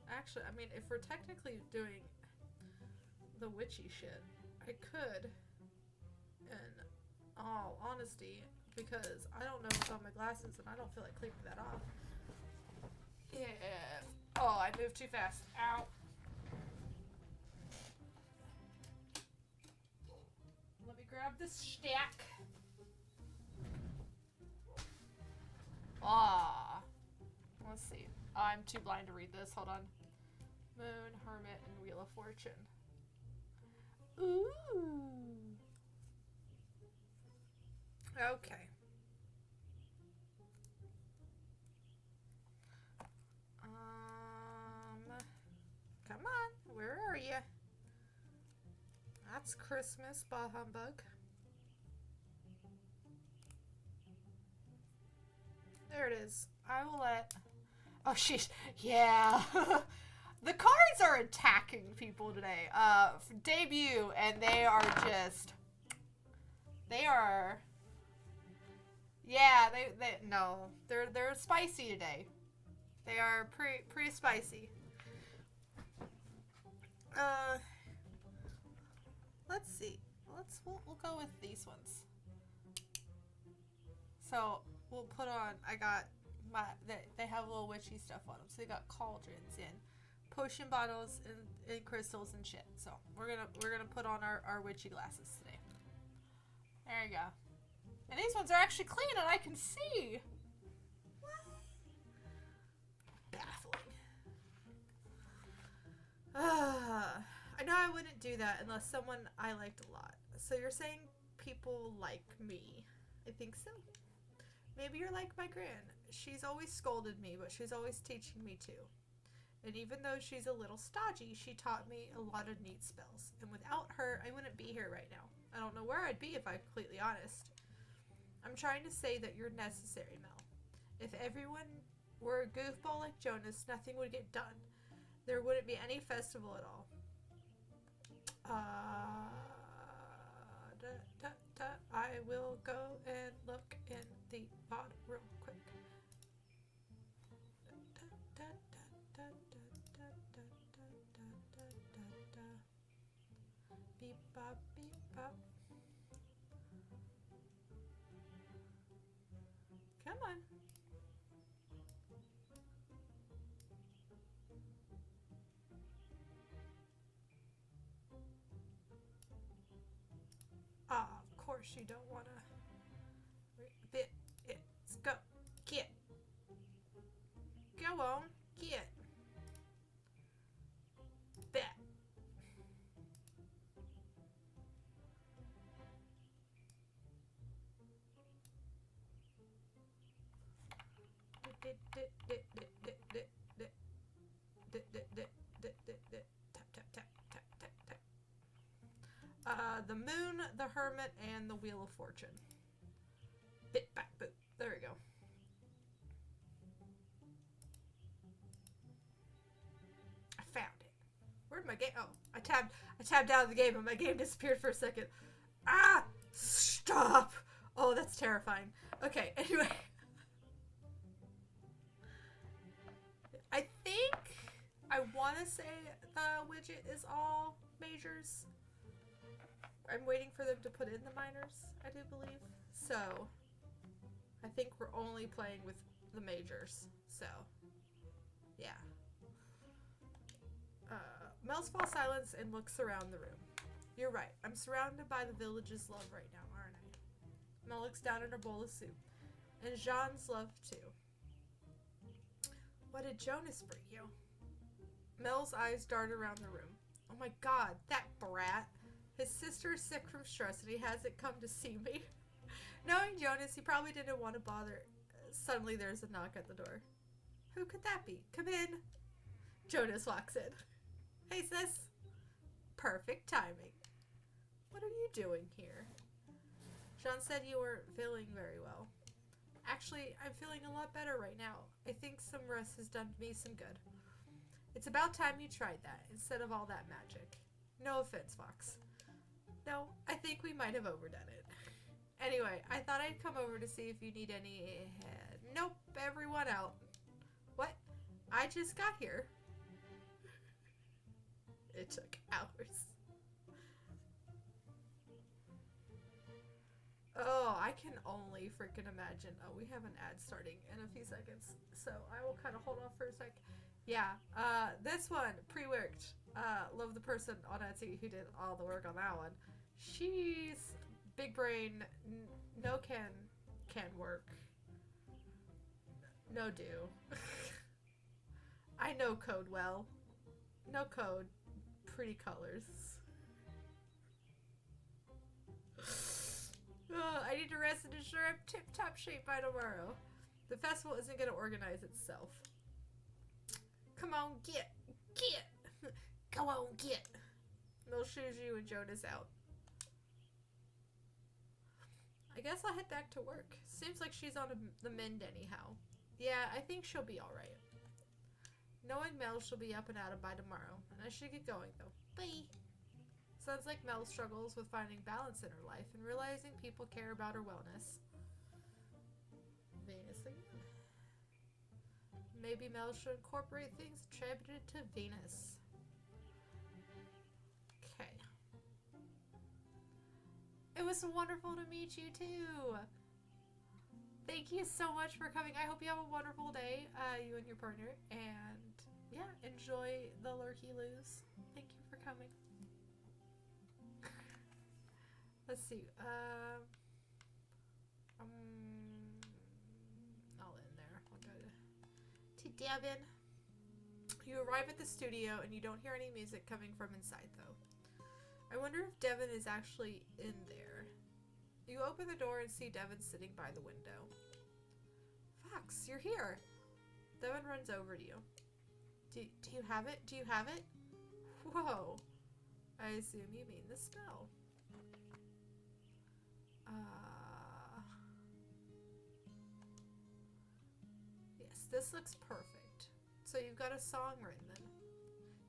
Actually, I mean, if we're technically doing the witchy shit, I could, in all honesty, because I don't know what's on my glasses and I don't feel like cleaning that off. Yeah. Oh, I moved too fast. Ow. Let me grab this stack. Ah. Let's see. I'm too blind to read this. Hold on. Moon, Hermit, and Wheel of Fortune. Ooh. Okay. Come on. Where are you? That's Christmas, bah humbug. There it is. I will let... Oh, sheesh. Yeah. The cards are attacking people today. Debut, and they are just... They are... Yeah, no. They're spicy today. They are pretty spicy. Let's see. We'll go with these ones. So we'll put on. I got they have little witchy stuff on them. So they got cauldrons and potion bottles and crystals and shit. So we're gonna put on our witchy glasses today. There you go. And these ones are actually clean and I can see. What? Baffling. I know I wouldn't do that unless someone I liked a lot. So you're saying people like me? I think so. Maybe you're like my gran. She's always scolded me, but she's always teaching me too. And even though she's a little stodgy, she taught me a lot of neat spells. And without her, I wouldn't be here right now. I don't know where I'd be if I'm completely honest. I'm trying to say that you're necessary, Mel. If everyone were a goofball like Jonas, nothing would get done. There wouldn't be any festival at all. I will go and look in the pod real quick. Beep bop, beep bop. Come on. Of course you don't want to. Let's go. Get. Go on. Get. Bet. The moon, the hermit, and the wheel of fortune. Bit back boot. There we go. I found it. Where'd my game? Oh, I tabbed out of the game and my game disappeared for a second. Ah! Stop! Oh, that's terrifying. Okay, anyway. I think I want to say the widget is all majors. I'm waiting for them to put in the minors, I do believe. So, I think we're only playing with the majors. So, yeah. Mel's falls silence and looks around the room. You're right. I'm surrounded by the village's love right now, aren't I? Mel looks down at her bowl of soup. And Jean's love, too. What did Jonas bring you? Mel's eyes dart around the room. Oh my god, that brat. His sister is sick from stress and he hasn't come to see me. Knowing Jonas, he probably didn't want to bother. Suddenly there's a knock at the door. Who could that be? Come in. Jonas walks in. Hey, sis. Perfect timing. What are you doing here? Jean said you weren't feeling very well. Actually, I'm feeling a lot better right now. I think some rest has done me some good. It's about time you tried that, instead of all that magic. No offense, Fox. No, I think we might have overdone it. Anyway, I thought I'd come over to see if you need any... Nope, everyone out. What? I just got here. It took hours. Oh, I can only freaking imagine. Oh, we have an ad starting in a few seconds, so I will kind of hold off for a sec. Yeah, this one, pre-worked. Love the person on Etsy who did all the work on that one. She's big brain, no can work. No do. I know code well. No code. Pretty colors. I need to rest and ensure I'm tip-top shape by tomorrow. The festival isn't going to organize itself. Come on, get. Come on, get. They'll shoes you and Jonas out. I guess I'll head back to work. Seems like she's on the mend anyhow. Yeah, I think she'll be alright. Knowing Mel, she'll be up and at 'em by tomorrow. And I should get going, though. Bye! Sounds like Mel struggles with finding balance in her life and realizing people care about her wellness. Venus again. Maybe Mel should incorporate things attributed to Venus. Okay. It was wonderful to meet you too. Thank you so much for coming. I hope you have a wonderful day, you and your partner. And yeah, enjoy the lurky-loos. Thank you for coming. Let's see. I'll end there. I'll go to Devin. You arrive at the studio and you don't hear any music coming from inside, though. I wonder if Devin is actually in there. You open the door and see Devin sitting by the window. Fox, you're here. Devin runs over to you. Do you have it? Do you have it? Whoa. I assume you mean the spell. Yes, this looks perfect. So you've got a song written then?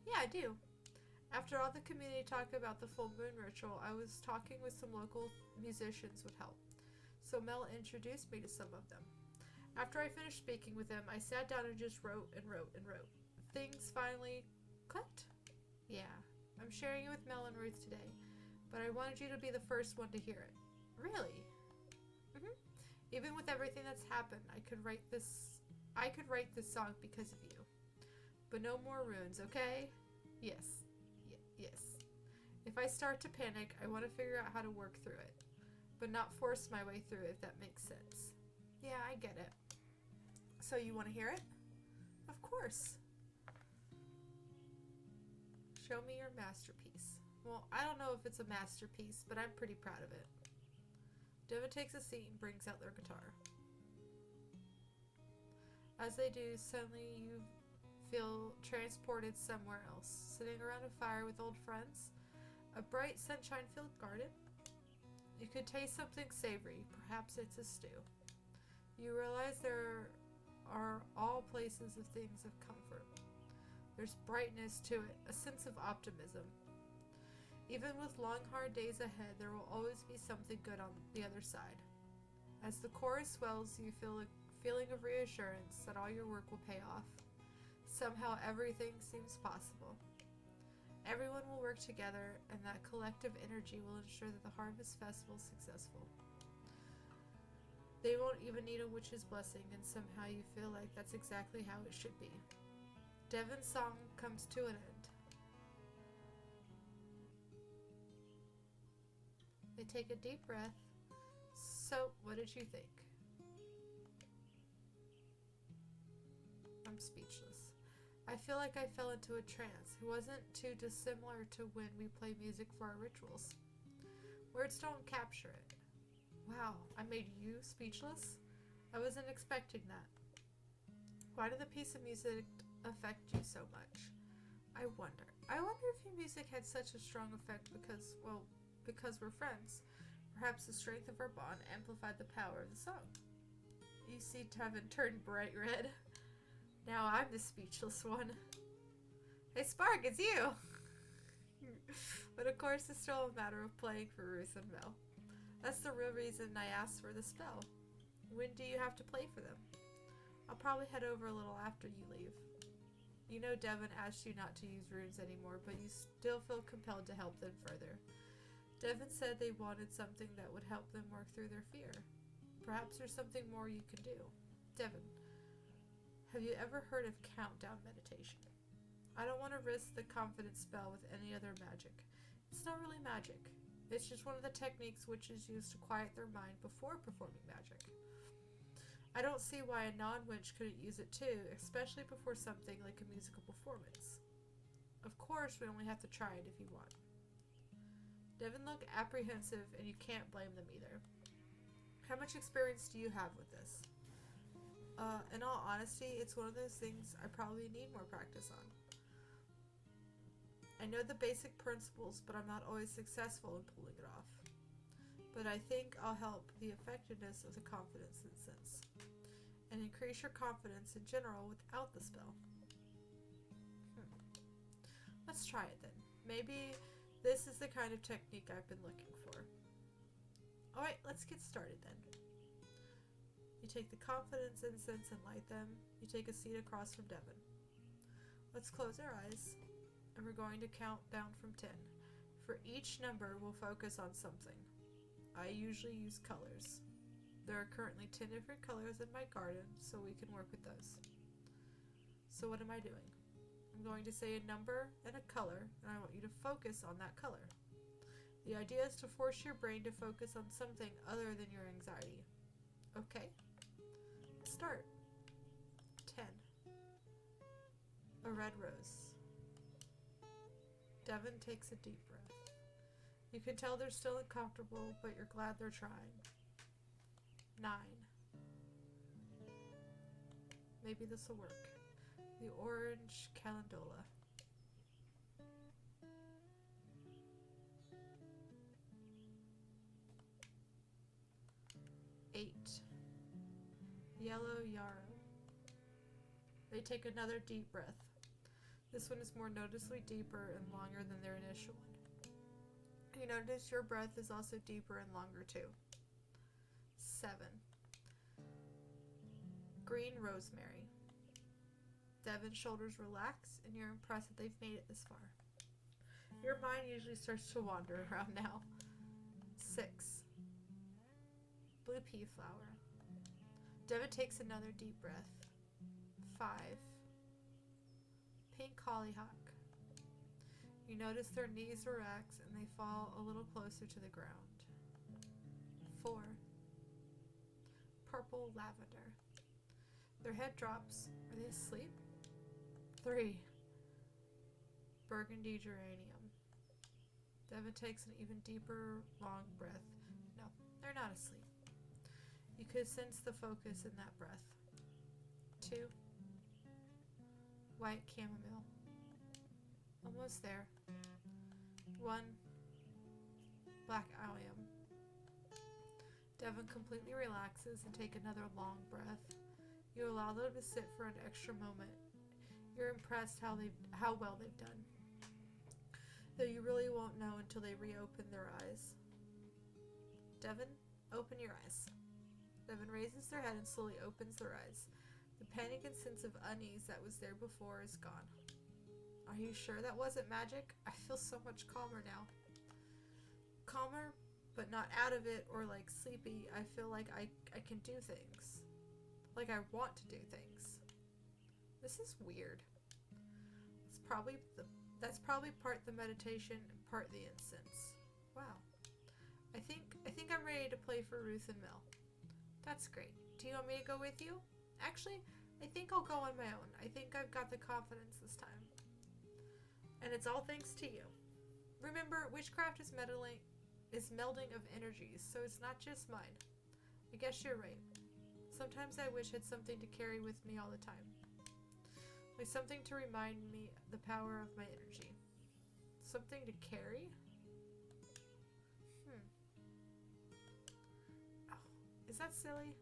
Yeah, I do. After all the community talk about the full moon ritual, I was talking with some local musicians would help. So Mel introduced me to some of them. After I finished speaking with them, I sat down and just wrote and wrote and wrote. Things finally clicked. Yeah, I'm sharing it with Mel and Ruth today, but I wanted you to be the first one to hear it. Really? Even with everything that's happened, I could write this song because of you. But no more runes, okay? Yes. Yes. If I start to panic, I want to figure out how to work through it, but not force my way through it, if that makes sense. Yeah, I get it. So you want to hear it? Of course. Show me your masterpiece. Well, I don't know if it's a masterpiece, but I'm pretty proud of it. Devin takes a seat and brings out their guitar. As they do, suddenly you feel transported somewhere else, sitting around a fire with old friends, a bright sunshine-filled garden. You could taste something savory, perhaps it's a stew. You realize there are all places of things of comfort. There's brightness to it, a sense of optimism. Even with long, hard days ahead, there will always be something good on the other side. As the chorus swells, you feel a feeling of reassurance that all your work will pay off. Somehow everything seems possible. Everyone will work together, and that collective energy will ensure that the Harvest Festival is successful. They won't even need a witch's blessing, and somehow you feel like that's exactly how it should be. Devin's song comes to an end. They take a deep breath. So, what did you think? I'm speechless. I feel like I fell into a trance. It wasn't too dissimilar to when we play music for our rituals. Words don't capture it. Wow, I made you speechless? I wasn't expecting that. Why did the piece of music affect you so much? I wonder if your music had such a strong effect because we're friends. Perhaps the strength of our bond amplified the power of the song. You see Tevin turn bright red. Now I'm the speechless one. Hey Spark, it's you! But of course it's still a matter of playing for Ruth and Mel. That's the real reason I asked for the spell. When do you have to play for them? I'll probably head over a little after you leave. You know Devin asked you not to use runes anymore, but you still feel compelled to help them further. Devin said they wanted something that would help them work through their fear. Perhaps there's something more you can do. Devin, have you ever heard of countdown meditation? I don't want to risk the confidence spell with any other magic. It's not really magic. It's just one of the techniques witches use to quiet their mind before performing magic. I don't see why a non-witch couldn't use it too, especially before something like a musical performance. Of course, we only have to try it if you want. Devin looked apprehensive, and you can't blame them either. How much experience do you have with this? In all honesty, it's one of those things I probably need more practice on. I know the basic principles, but I'm not always successful in pulling it off. But I think I'll help the effectiveness of the confidence incense, and increase your confidence in general without the spell. Let's try it then. Maybe this is the kind of technique I've been looking for. Alright, let's get started then. You take the confidence incense and light them. You take a seat across from Devin. Let's close our eyes, and we're going to count down from 10. For each number, we'll focus on something. I usually use colors. There are currently 10 different colors in my garden, so we can work with those. So what am I doing? I'm going to say a number and a color, and I want you to focus on that color. The idea is to force your brain to focus on something other than your anxiety. Okay? Start. 10. A red rose. Devin takes a deep breath. You can tell they're still uncomfortable, but you're glad they're trying. 9. Maybe this will work. The orange calendula. 8. Yellow yarrow. They take another deep breath. This one is more noticeably deeper and longer than their initial one. You notice your breath is also deeper and longer too. 7. Green rosemary. Devin's shoulders relax, and you're impressed that they've made it this far. Your mind usually starts to wander around now. 6. Blue pea flower. Devin takes another deep breath. 5. Pink hollyhock. You notice their knees relax and they fall a little closer to the ground. 4. Purple lavender. Their head drops. Are they asleep? 3. Burgundy geranium. Devin takes an even deeper, long breath. No, they're not asleep. You could sense the focus in that breath. 2. White chamomile. Almost there. 1. Black allium. Devin completely relaxes and take another long breath. You allow them to sit for an extra moment. You're impressed how well they've done. Though you really won't know until they reopen their eyes. Devin, open your eyes. Devin raises their head and slowly opens their eyes. The panic and sense of unease that was there before is gone. Are you sure that wasn't magic? I feel so much calmer now. Calmer, but not out of it or like sleepy. I feel like I can do things. Like I want to do things. This is weird. That's probably part the meditation and part the incense. Wow. I think day to play for Ruth and Mel. That's great. Do you want me to go with you? Actually, I think I'll go on my own. I think I've got the confidence this time. And it's all thanks to you. Remember, witchcraft is melding of energies, so it's not just mine. I guess you're right. Sometimes I wish I had something to carry with me all the time. Like something to remind me the power of my energy. Something to carry? Oh, is that silly?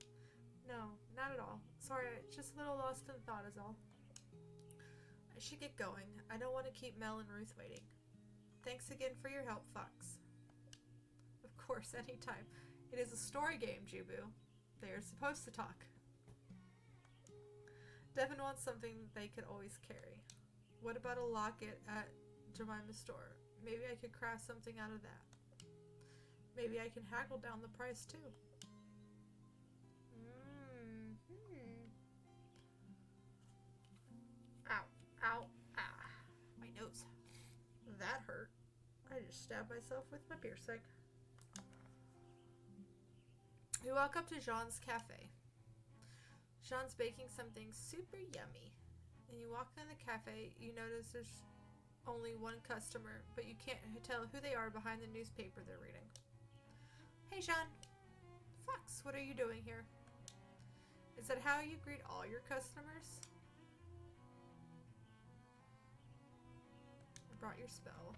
No, not at all. Sorry, just a little lost in thought is all. I should get going. I don't want to keep Mel and Ruth waiting. Thanks again for your help, Fox. Of course, anytime. It is a story game, Jubu. They are supposed to talk. Devin wants something that they could always carry. What about a locket at Jemima's store? Maybe I could craft something out of that. Maybe I can haggle down the price too. Ow, ow, ah, my nose. That hurt. I just stabbed myself with my piercing. We walk up to Jean's cafe. Jean's baking something super yummy. And you walk in the cafe, you notice there's only one customer, but you can't tell who they are behind the newspaper they're reading. Hey Jean! Fox, what are you doing here? Is that how you greet all your customers? I brought your spell.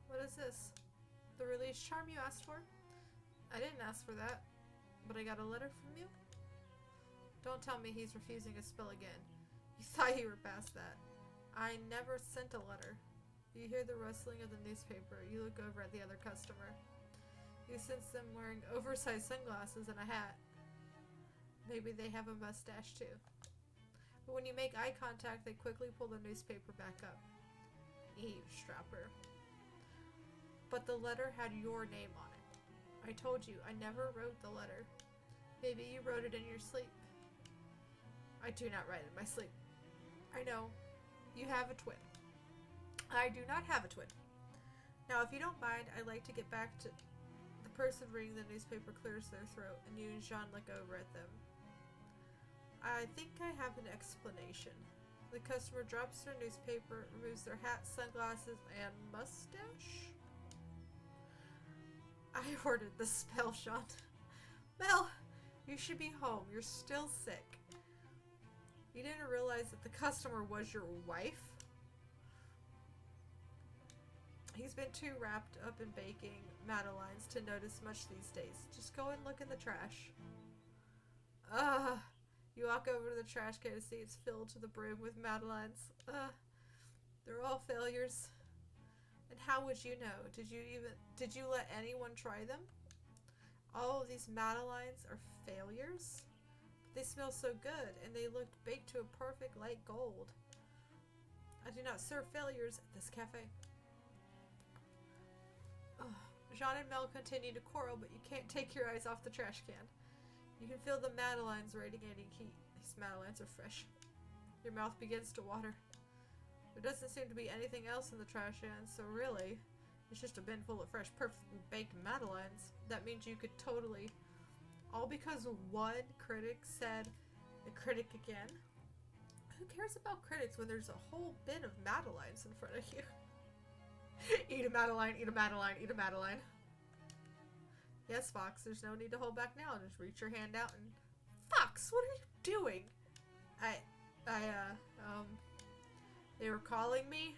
What is this? The release charm you asked for? I didn't ask for that, but I got a letter from you? Don't tell me he's refusing a spell again. You thought you were past that. I never sent a letter. You hear the rustling of the newspaper. You look over at the other customer. You sense them wearing oversized sunglasses and a hat. Maybe they have a mustache too. But when you make eye contact, they quickly pull the newspaper back up. Eavesdropper. But the letter had your name on it. I told you, I never wrote the letter. Maybe you wrote it in your sleep. I do not write in my sleep. I know. You have a twin. I do not have a twin. Now, if you don't mind, I'd like to get back to the person reading the newspaper clears their throat, and you and Jean look over at them. I think I have an explanation. The customer drops their newspaper, removes their hat, sunglasses, and mustache? I ordered the spell shot. Mel, you should be home. You're still sick. You didn't realize that the customer was your wife? He's been too wrapped up in baking madeleines to notice much these days. Just go and look in the trash. You walk over to the trash can to see it's filled to the brim with madeleines. They're all failures. And how would you know? Did you let anyone try them? All of these madeleines are failures? But they smell so good, and they looked baked to a perfect light gold. I do not serve failures at this cafe. Jean and Mel continue to quarrel, but you can't take your eyes off the trash can. You can feel the madeleines radiating heat. These madeleines are fresh. Your mouth begins to water. There doesn't seem to be anything else in the trash can, so really, it's just a bin full of fresh, perfectly baked madeleines. That means you could totally... All because one critic said the critic again? Who cares about critics when there's a whole bin of madeleines in front of you? Eat a madeleine, eat a madeleine, eat a madeleine. Yes, Fox, there's no need to hold back now. Just reach your hand out and... Fox, what are you doing? They were calling me?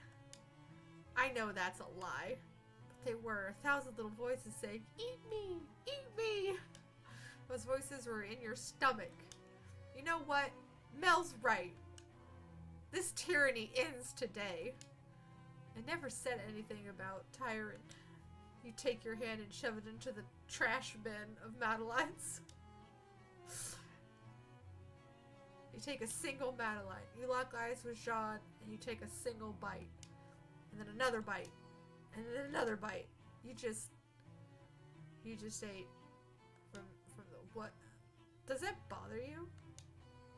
I know that's a lie. But they were 1,000 little voices saying, eat me! Eat me! Those voices were in your stomach. You know what? Mel's right. This tyranny ends today. I never said anything about tyrant. You take your hand and shove it into the trash bin of madeleines. You take a single madeleine. You lock eyes with Jean, and you take a single bite. And then another bite. And then another bite. You just ate from the what? Does that bother you?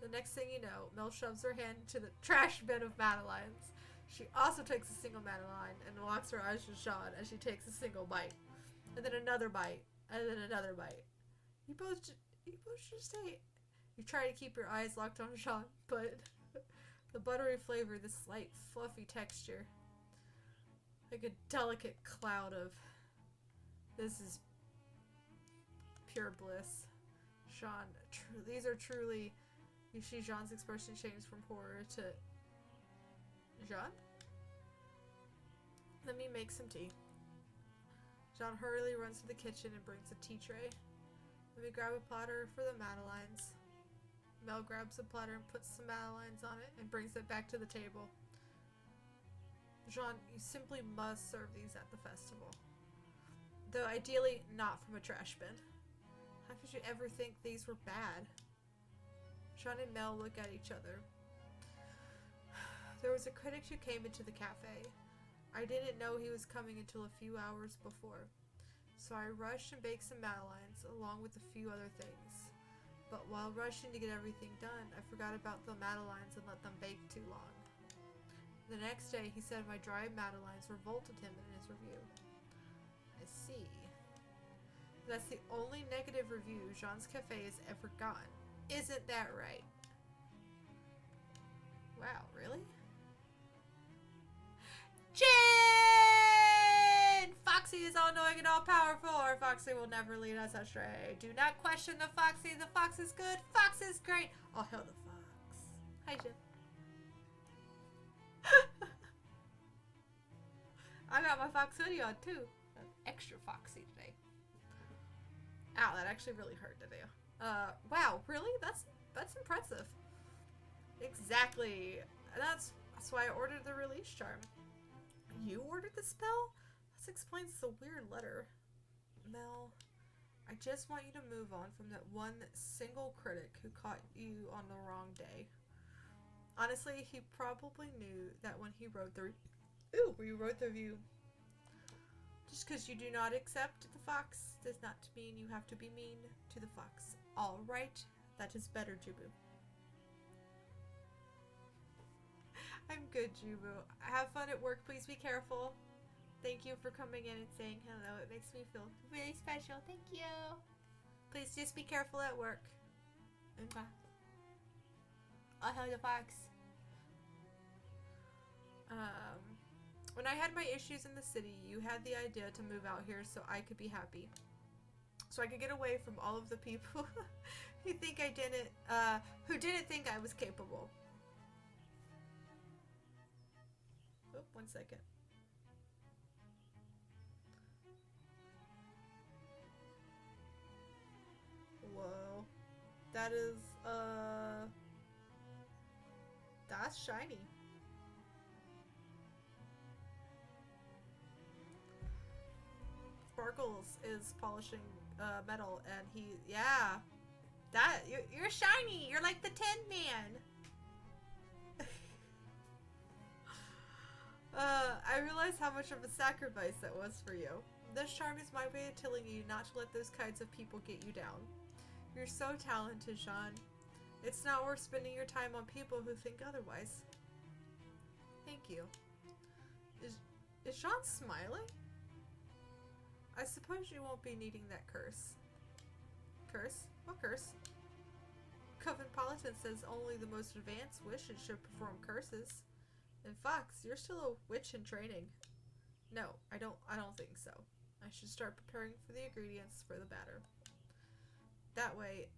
The next thing you know, Mel shoves her hand into the trash bin of madeleines. She also takes a single Madeline and locks her eyes to Jean as she takes a single bite. And then another bite. And then another bite. You both just say... You try to keep your eyes locked on Jean, but the buttery flavor, the slight fluffy texture, like a delicate cloud of this is pure bliss. Jean, these are truly... You see Jean's expression change from horror to... Jean? Let me make some tea. Jean hurriedly runs to the kitchen and brings a tea tray. Let me grab a platter for the Madelines. Mel grabs a platter and puts some Madelines on it and brings it back to the table. Jean, you simply must serve these at the festival. Though ideally not from a trash bin. How could you ever think these were bad? Jean and Mel look at each other. There was a critic who came into the cafe. I didn't know he was coming until a few hours before. So I rushed and baked some Madelines along with a few other things. But while rushing to get everything done, I forgot about the Madelines and let them bake too long. The next day, he said my dried Madelines revolted him in his review. I see. That's the only negative review Jean's Cafe has ever gotten. Isn't that right? Wow, really? Jin! Foxy is all-knowing and all-powerful. Our Foxy will never lead us astray. Do not question the Foxy. The Fox is good. Fox is great. All hail the Fox. Hi, Jin. I got my Fox hoodie on, too. I'm extra foxy today. Ow, that actually really hurt today. Wow, really? That's impressive. Exactly. That's why I ordered the release charm. You ordered the spell? This explains the weird letter. Mel, I just want you to move on from that one single critic who caught you on the wrong day. Honestly, he probably knew that when he wrote the review. Just because you do not accept the fox does not mean you have to be mean to the fox. Alright, that is better, Jubu. I'm good, Jubu. Have fun at work. Please be careful. Thank you for coming in and saying hello. It makes me feel really special. Thank you. Please just be careful at work. And bye. I'll help the fox. When I had my issues in the city, you had the idea to move out here so I could be happy. So I could get away from all of the people who didn't think I was capable. Oh, 1 second. Whoa. That is, that's shiny. Sparkles is polishing metal, and you're shiny. You're like the Tin Man. I realize how much of a sacrifice that was for you. This charm is my way of telling you not to let those kinds of people get you down. You're so talented, Jean. It's not worth spending your time on people who think otherwise. Thank you. Is Jean smiling? I suppose you won't be needing that curse. Curse? What curse? Coven Politan says only the most advanced witches should perform curses. And Fox, you're still a witch in training. No, I don't think so. I should start preparing for the ingredients for the batter. That way,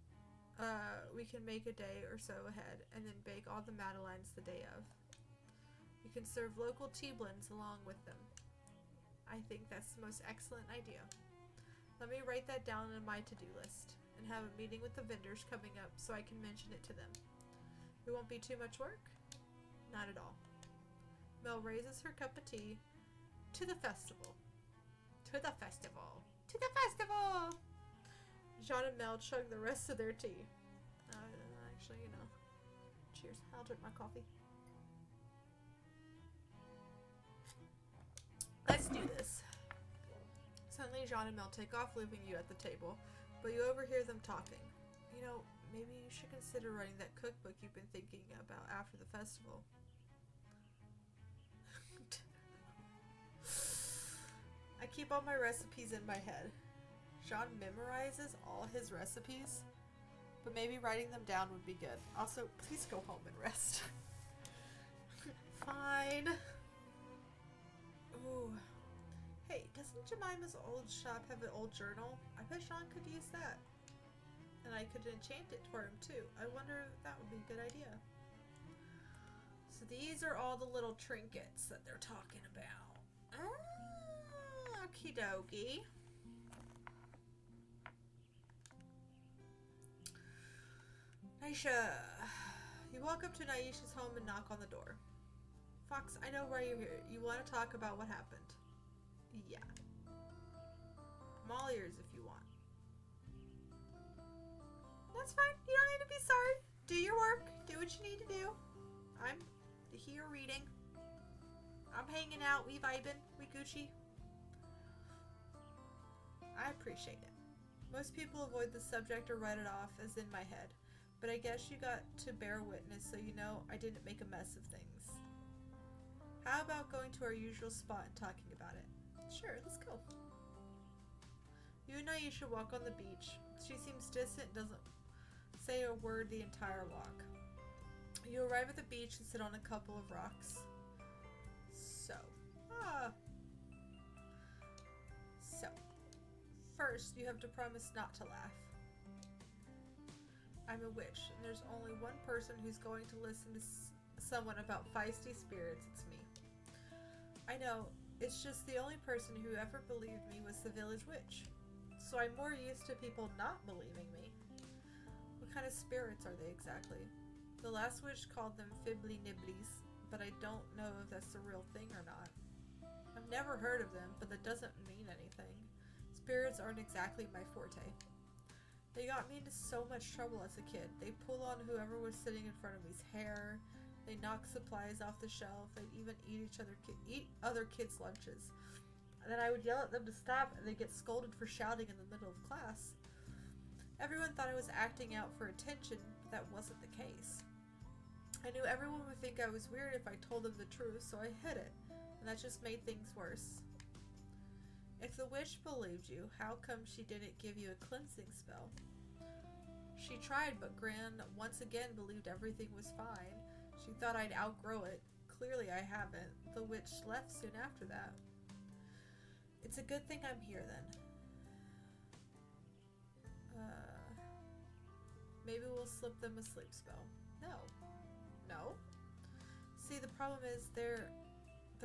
we can make a day or so ahead and then bake all the Madelines the day of. You can serve local tea blends along with them. I think that's the most excellent idea. Let me write that down on my to-do list and have a meeting with the vendors coming up so I can mention it to them. It won't be too much work? Not at all. Mel raises her cup of tea. To the festival. To the festival. To the festival! Jean and Mel chug the rest of their tea. Actually, cheers. I'll drink my coffee. Let's do this. Suddenly, Jean and Mel take off, leaving you at the table, but you overhear them talking. Maybe you should consider writing that cookbook you've been thinking about after the festival. keep all my recipes in my head. John memorizes all his recipes, but maybe writing them down would be good. Also, please go home and rest. Fine. Ooh. Hey, doesn't Jemima's old shop have an old journal? I bet Sean could use that. And I could enchant it for him too. I wonder if that would be a good idea. So these are all the little trinkets that they're talking about. Okie dokie. Naisha. You walk up to Naisha's home and knock on the door. Fox, I know why you're here. You want to talk about what happened. Yeah. I'm all ears if you want. That's fine. You don't need to be sorry. Do your work. Do what you need to do. I'm here reading. I'm hanging out. We vibing. We Gucci. I appreciate it. Most people avoid the subject or write it off as in my head. But I guess you got to bear witness so you know I didn't make a mess of things. How about going to our usual spot and talking about it? Sure, let's go. You and Naisha walk on the beach. She seems distant and doesn't say a word the entire walk. You arrive at the beach and sit on a couple of rocks. So, first you have to promise not to laugh. I'm a witch, and there's only one person who's going to listen to someone about feisty spirits. It's me. I know, it's just the only person who ever believed me was the village witch. So I'm more used to people not believing me. What kind of spirits are they exactly? The last witch called them fibbly nibblies, but I don't know if that's the real thing or not. I've never heard of them, but that doesn't mean anything. Spirits aren't exactly my forte. They got me into so much trouble as a kid. They pull on whoever was sitting in front of me's hair. They knock supplies off the shelf. They'd even eat other kids' lunches. And then I would yell at them to stop, and they'd get scolded for shouting in the middle of class. Everyone thought I was acting out for attention, but that wasn't the case. I knew everyone would think I was weird if I told them the truth, so I hid it, and that just made things worse. If the witch believed you, how come she didn't give you a cleansing spell? She tried, but Gran once again believed everything was fine. She thought I'd outgrow it. Clearly I haven't. The witch left soon after that. It's a good thing I'm here then. Maybe we'll slip them a sleep spell. No. See, the problem is they're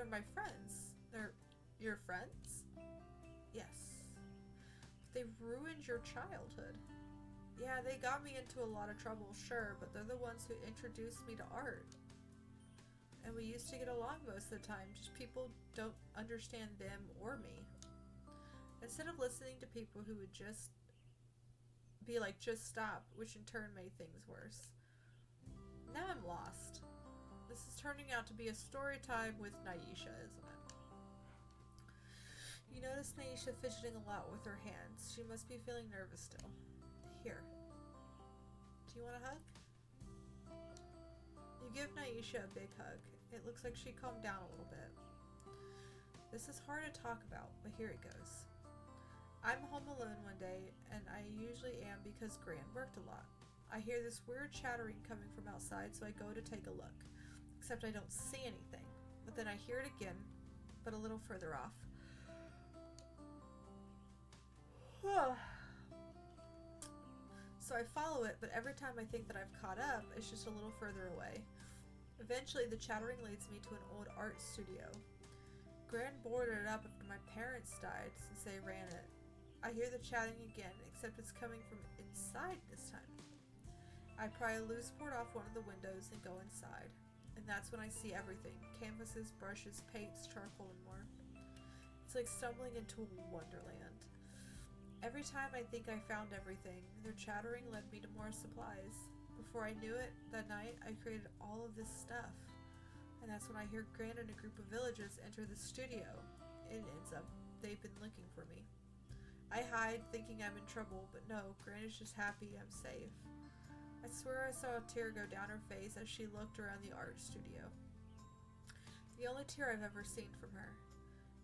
my friends. They're your friends? Yes. They ruined your childhood. Yeah, they got me into a lot of trouble, sure, but they're the ones who introduced me to art. And we used to get along most of the time, just people don't understand them or me. Instead of listening to people who would just be like, just stop, which in turn made things worse. Now I'm lost. This is turning out to be a story time with Naisha, isn't it? You notice Naisha fidgeting a lot with her hands. She must be feeling nervous still. Here. Do you want a hug? You give Naisha a big hug. It looks like she calmed down a little bit. This is hard to talk about, but here it goes. I'm home alone one day, and I usually am because Gran worked a lot. I hear this weird chattering coming from outside, so I go to take a look. Except I don't see anything. But then I hear it again, but a little further off. So I follow it, but every time I think that I've caught up, it's just a little further away. Eventually, the chattering leads me to an old art studio. Gran boarded it up after my parents died since they ran it. I hear the chatting again, except it's coming from inside this time. I pry a loose board off one of the windows and go inside. And that's when I see everything. Canvases, brushes, paints, charcoal, and more. It's like stumbling into a wonderland. Every time I think I found everything, their chattering led me to more supplies. Before I knew it, that night, I created all of this stuff. And that's when I hear Gran and a group of villagers enter the studio. It ends up they've been looking for me. I hide, thinking I'm in trouble, but no, Gran is just happy I'm safe. I swear I saw a tear go down her face as she looked around the art studio. The only tear I've ever seen from her.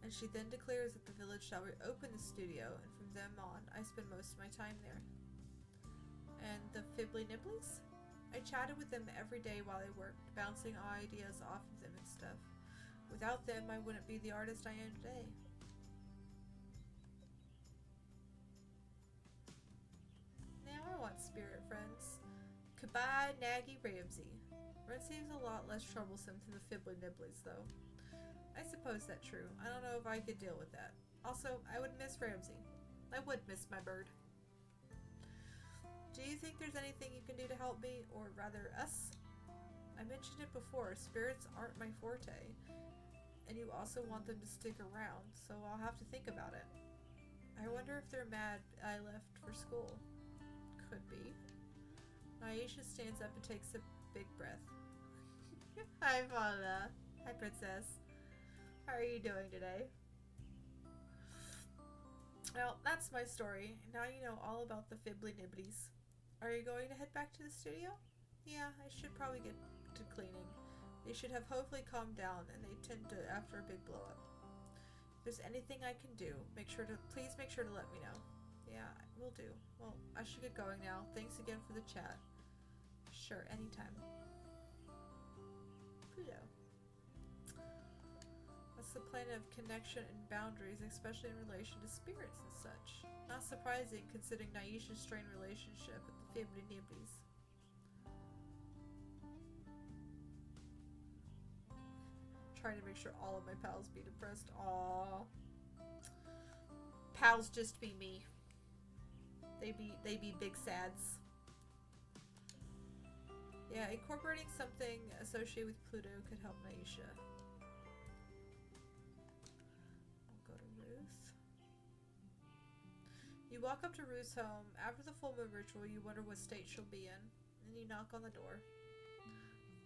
And she then declares that the village shall reopen the studio, and from then on, I spend most of my time there. And the Fibbly Nibblies? I chatted with them every day while I worked, bouncing ideas off of them and stuff. Without them, I wouldn't be the artist I am today. Now I want spirit friends. Goodbye, Naggy Ramsey. Red seems a lot less troublesome than the Fibbly Nibblies, though. I suppose that's true. I don't know if I could deal with that. Also, I would miss Ramsey. I would miss my bird. Do you think there's anything you can do to help me, or rather us? I mentioned it before, spirits aren't my forte, and you also want them to stick around, so I'll have to think about it. I wonder if they're mad I left for school. Could be. Naisha stands up and takes a big breath. Hi, Paula. Hi, Princess. How are you doing today? Well, that's my story. Now you know all about the Fibbly Nibblies. Are you going to head back to the studio? Yeah, I should probably get to cleaning. They should have hopefully calmed down, and they tend to after a big blow up. If there's anything I can do, please make sure to let me know. Yeah, will do. Well, I should get going now. Thanks again for the chat. Sure, anytime. Pluto. That's the planet of connection and boundaries, especially in relation to spirits and such. Not surprising, considering Naisha's strained relationship with the Fibbly Nibblies. Trying to make sure all of my pals be depressed. Aww. Pals just be me. They be big sads. Yeah, incorporating something associated with Pluto could help Naisha. I'll go to Ruth. You walk up to Ruth's home. After the full moon ritual, you wonder what state she'll be in. And you knock on the door.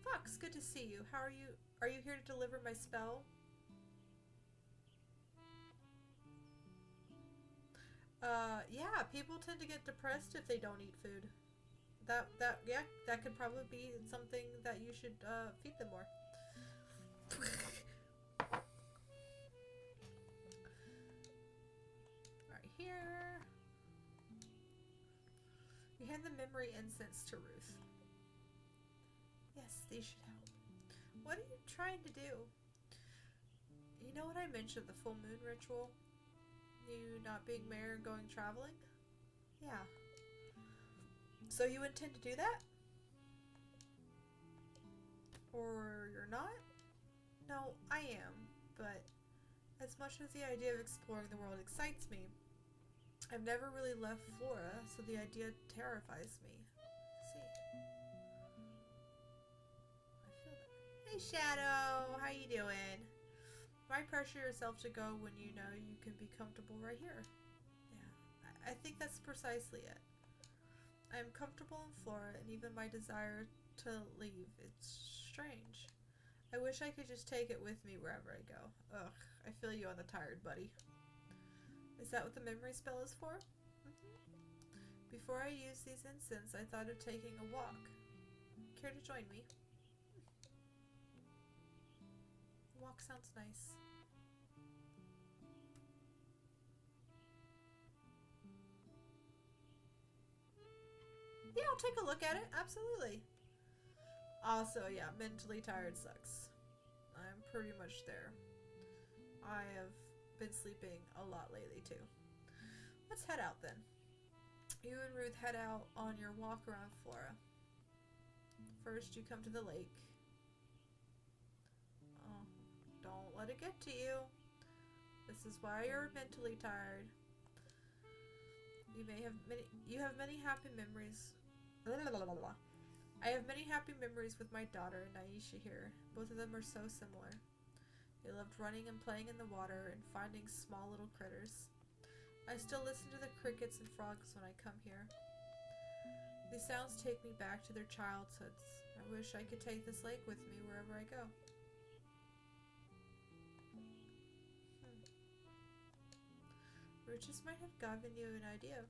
Fox, good to see you. How are you? Are you here to deliver my spell? Yeah, people tend to get depressed if they don't eat food. Yeah, that could probably be something that you should, feed them more. Right here. You hand the memory incense to Ruth. Yes, these should help. What are you trying to do? You know what I mentioned, the full moon ritual? You not being mayor and going traveling? Yeah. So you intend to do that? Or you're not? No, I am, but as much as the idea of exploring the world excites me, I've never really left Flora, so the idea terrifies me. Let's see. I feel that. Hey Shadow, how you doing? Why pressure yourself to go when you know you can be comfortable right here? Yeah, I think that's precisely it. I am comfortable in Flora, and even my desire to leave, it's strange. I wish I could just take it with me wherever I go. Ugh, I feel you on the tired, buddy. Is that what the memory spell is for? Before I use these incense, I thought of taking a walk. Care to join me? Walk sounds nice. Yeah, I'll take a look at it. Absolutely. Also, yeah, mentally tired sucks. I'm pretty much there. I have been sleeping a lot lately, too. Let's head out, then. You and Ruth head out on your walk around Flora. First, you come to the lake. Oh, don't let it get to you. This is why you're mentally tired. You have many happy memories. I have many happy memories with my daughter and Naisha here. Both of them are so similar. They loved running and playing in the water and finding small little critters. I still listen to the crickets and frogs when I come here. These sounds take me back to their childhoods. I wish I could take this lake with me wherever I go. Riches might have given you an idea.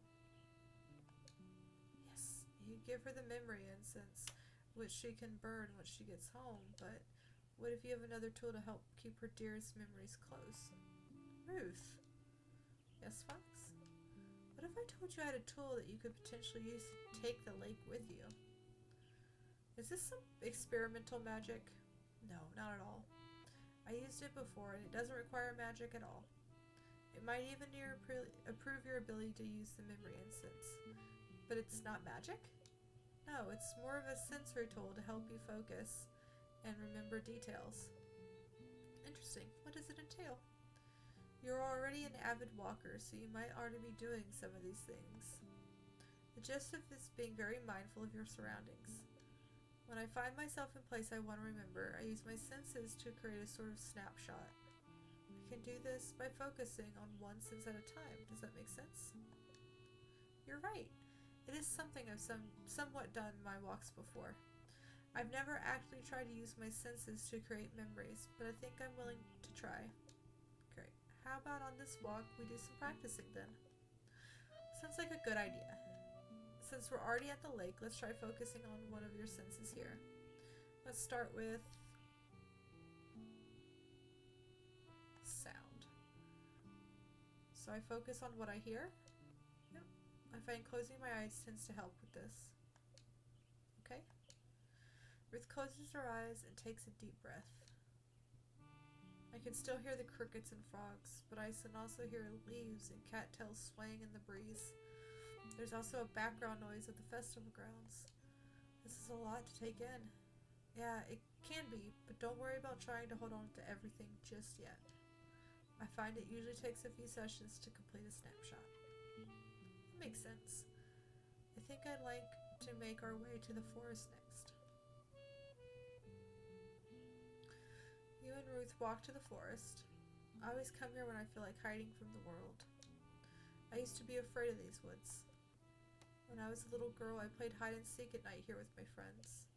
Yes, you give her the memory incense, which she can burn when she gets home, but what if you have another tool to help keep her dearest memories close? Ruth. Yes, Fox? What if I told you I had a tool that you could potentially use to take the lake with you? Is this some experimental magic? No, not at all. I used it before and it doesn't require magic at all. It might even improve your ability to use the memory instance. But it's not magic? No, it's more of a sensory tool to help you focus and remember details. Interesting. What does it entail? You're already an avid walker, so you might already be doing some of these things. The gist of this is being very mindful of your surroundings. When I find myself in place I want to remember, I use my senses to create a sort of snapshot. I can do this by focusing on one sense at a time. Does that make sense? You're right. It is something I've somewhat done in my walks before. I've never actually tried to use my senses to create memories, but I think I'm willing to try. Great. How about on this walk we do some practicing then? Sounds like a good idea. Since we're already at the lake, let's try focusing on one of your senses here. Let's start with sound. So I focus on what I hear. Yep. I find closing my eyes tends to help with this. Okay. Ruth closes her eyes and takes a deep breath. I can still hear the crickets and frogs, but I can also hear leaves and cattails swaying in the breeze. There's also a background noise at the festival grounds. This is a lot to take in. Yeah, it can be, but don't worry about trying to hold on to everything just yet. I find it usually takes a few sessions to complete a snapshot. That makes sense. I think I'd like to make our way to the forest next. You and Ruth walk to the forest. I always come here when I feel like hiding from the world. I used to be afraid of these woods. When I was a little girl, I played hide and seek at night here with my friends.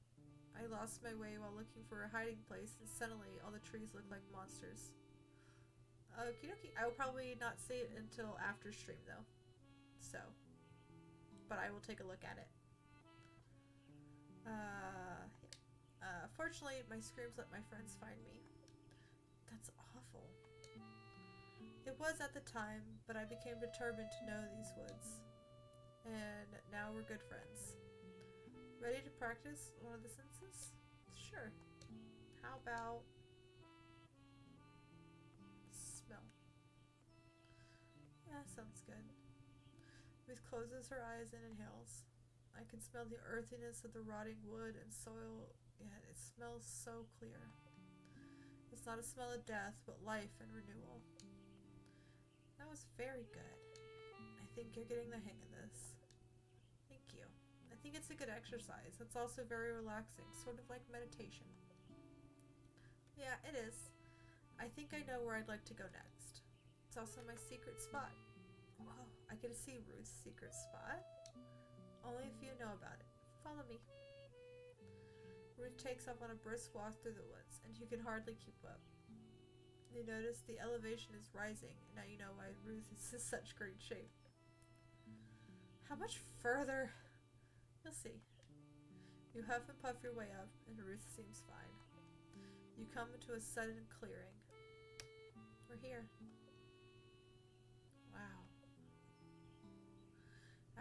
I lost my way while looking for a hiding place, and suddenly all the trees looked like monsters. Okie dokie. I will probably not see it until after stream though. So. But I will take a look at it. Fortunately, my screams let my friends find me. That's awful. It was at the time, but I became determined to know these woods. And now we're good friends. Ready to practice one of the senses? Sure. How about smell? Yeah, sounds good. Ruth closes her eyes and inhales. I can smell the earthiness of the rotting wood and soil, yet it smells so clear. It's not a smell of death, but life and renewal. That was very good. I think you're getting the hang of this. Thank you. I think it's a good exercise. It's also very relaxing, sort of like meditation. Yeah, it is. I think I know where I'd like to go next. It's also my secret spot. Whoa, I get to see Ruth's secret spot? Only if you know about it. Follow me. Ruth takes off on a brisk walk through the woods, and you can hardly keep up. You notice the elevation is rising, and now you know why Ruth is in such great shape. How much further? You'll see. You huff and puff your way up, and Ruth seems fine. You come into a sudden clearing. We're here. Wow.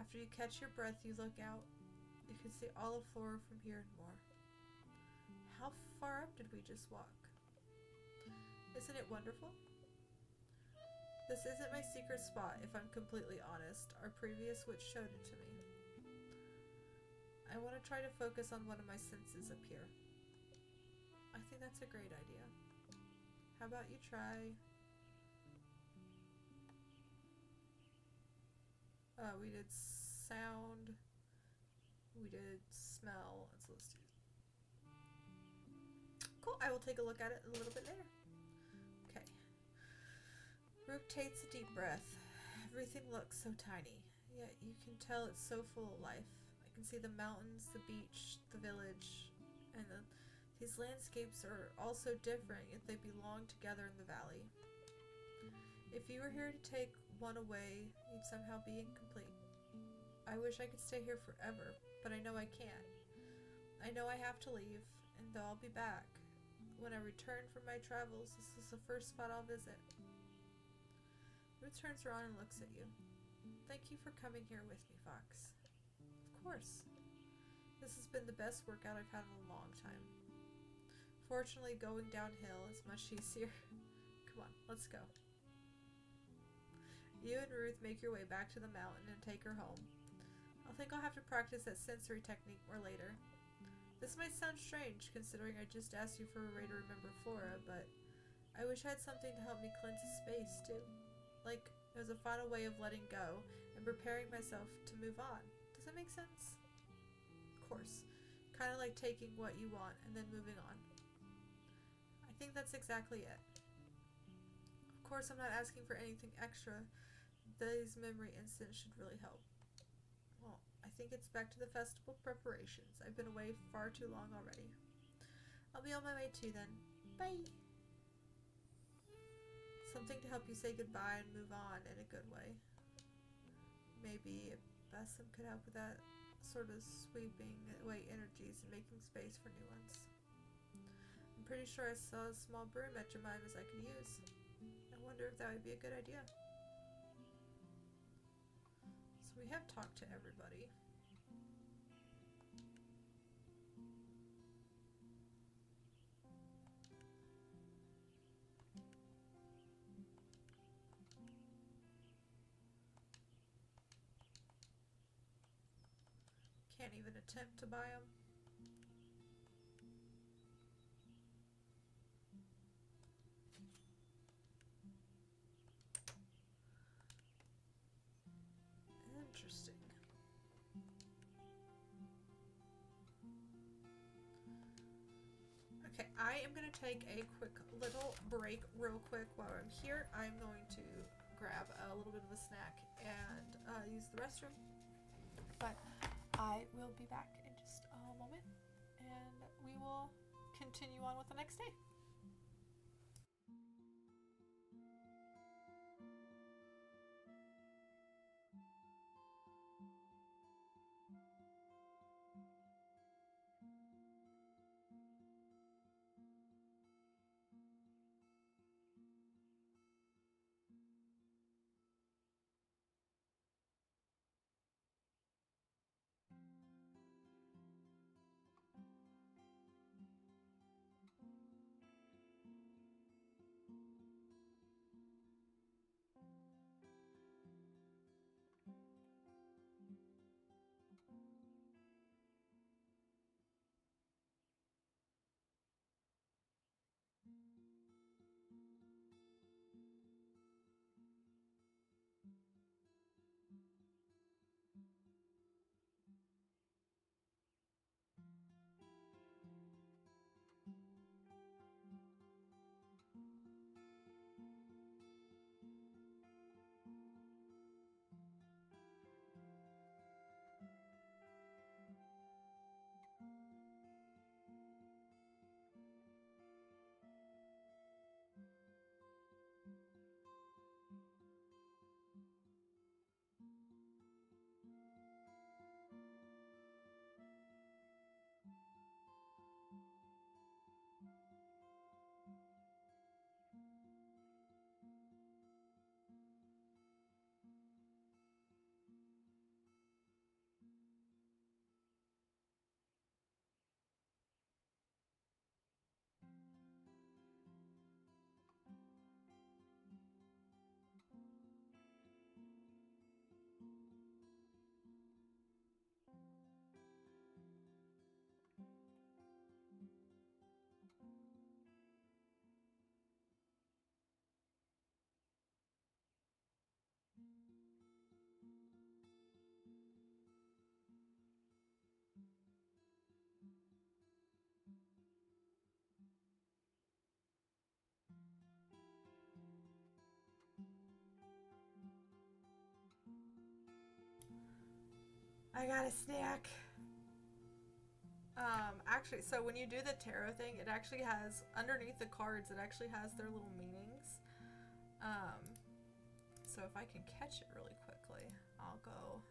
After you catch your breath, you look out. You can see all of Flora from here and more. How far up did we just walk? Isn't it wonderful? This isn't my secret spot, if I'm completely honest. Our previous witch showed it to me. I want to try to focus on one of my senses up here. I think that's a great idea. How about you try... we did sound, we did smell, and so let's do... Cool, I will take a look at it a little bit later. Okay. Rook takes a deep breath. Everything looks so tiny, yet you can tell it's so full of life. I can see the mountains, the beach, the village, and these landscapes are all so different, yet they belong together in the valley. If you were here to take one away, you'd somehow be incomplete. I wish I could stay here forever, but I know I can't. I know I have to leave, and though I'll be back. When I return from my travels, this is the first spot I'll visit. Ruth turns around and looks at you. Thank you for coming here with me, Fox. Of course. This has been the best workout I've had in a long time. Fortunately, going downhill is much easier. Come on, let's go. You and Ruth make your way back to the mountain and take her home. I think I'll have to practice that sensory technique more later. This might sound strange, considering I just asked you for a way to remember Flora, but I wish I had something to help me cleanse the space, too. Like, it was a final way of letting go and preparing myself to move on. Does that make sense? Of course. Kind of like taking what you want and then moving on. I think that's exactly it. Of course, I'm not asking for anything extra. These memory instants should really help. Well, I think it's back to the festival preparations. I've been away far too long already. I'll be on my way too then. Bye! Something to help you say goodbye and move on in a good way. Maybe Basim could help with that sort of sweeping away energies and making space for new ones. I'm pretty sure I saw a small broom at Jemima's I could use. I wonder if that would be a good idea. So we have talked to everybody. Can't even attempt to buy them. Interesting. Okay, I am going to take a quick little break real quick while I'm here. I'm going to grab a little bit of a snack and use the restroom. But I will be back in just a moment and we will continue on with the next day. I got a snack. Actually, so when you do the tarot thing, it actually has, underneath the cards, it actually has their little meanings. So if I can catch it really quickly, I'll go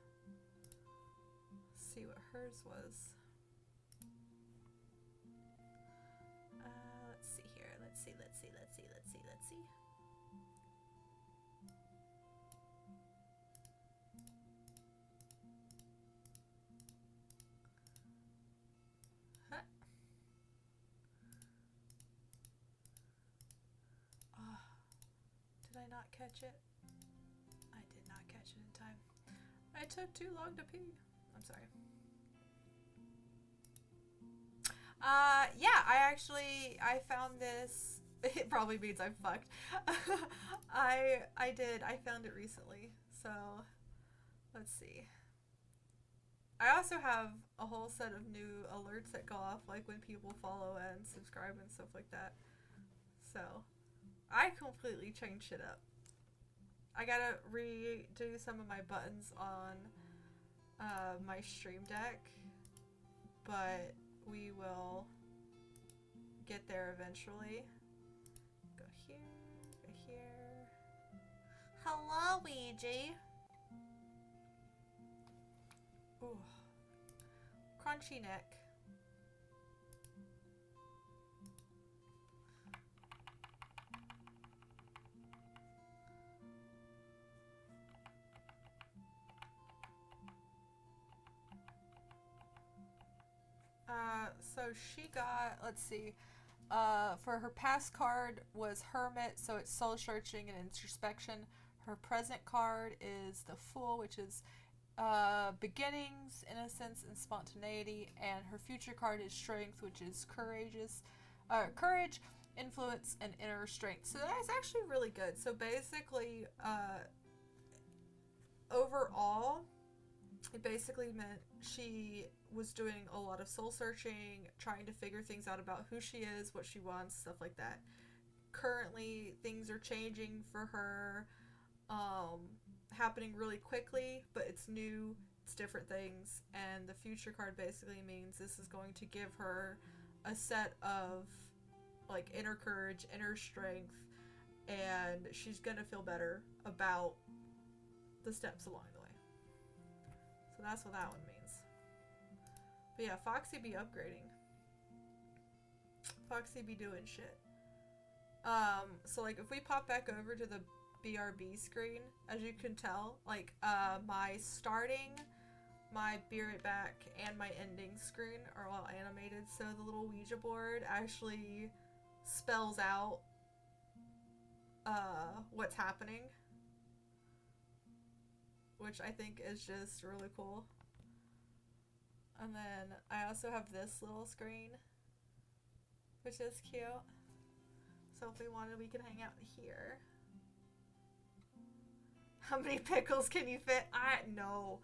see what hers was. Let's see here. Let's see. not catch it? I did not catch it in time. I took too long to pee. I'm sorry. Yeah, I found this. It probably means I'm fucked. I found it recently. So, let's see. I also have a whole set of new alerts that go off, like when people follow and subscribe and stuff like that. So, I completely changed shit up. I gotta redo some of my buttons on my Stream Deck, but we will get there eventually. Go here, go here. Hello, Ouija. Ooh. Crunchy neck. So she got, let's see, for her past card was Hermit, so it's soul searching and introspection. Her present card is the Fool, which is beginnings, innocence, and spontaneity. And her future card is Strength, which is courage, influence, and inner strength. So that's actually really good. So basically, overall, it basically meant she was doing a lot of soul searching, trying to figure things out about who she is, what she wants, stuff like that. Currently, things are changing for her, happening really quickly, but it's new, it's different things, and the future card basically means this is going to give her a set of, like, inner courage, inner strength, and she's gonna feel better about the steps along the way. So that's what that one means. But yeah, Foxy be upgrading. Foxy be doing shit. So like if we pop back over to the BRB screen, as you can tell, like my starting, my Be Right Back, and my ending screen are all animated, so the little Ouija board actually spells out what's happening, which I think is just really cool. And then I also have this little screen, which is cute. So if we wanted, we could hang out here. How many pickles can you fit? No.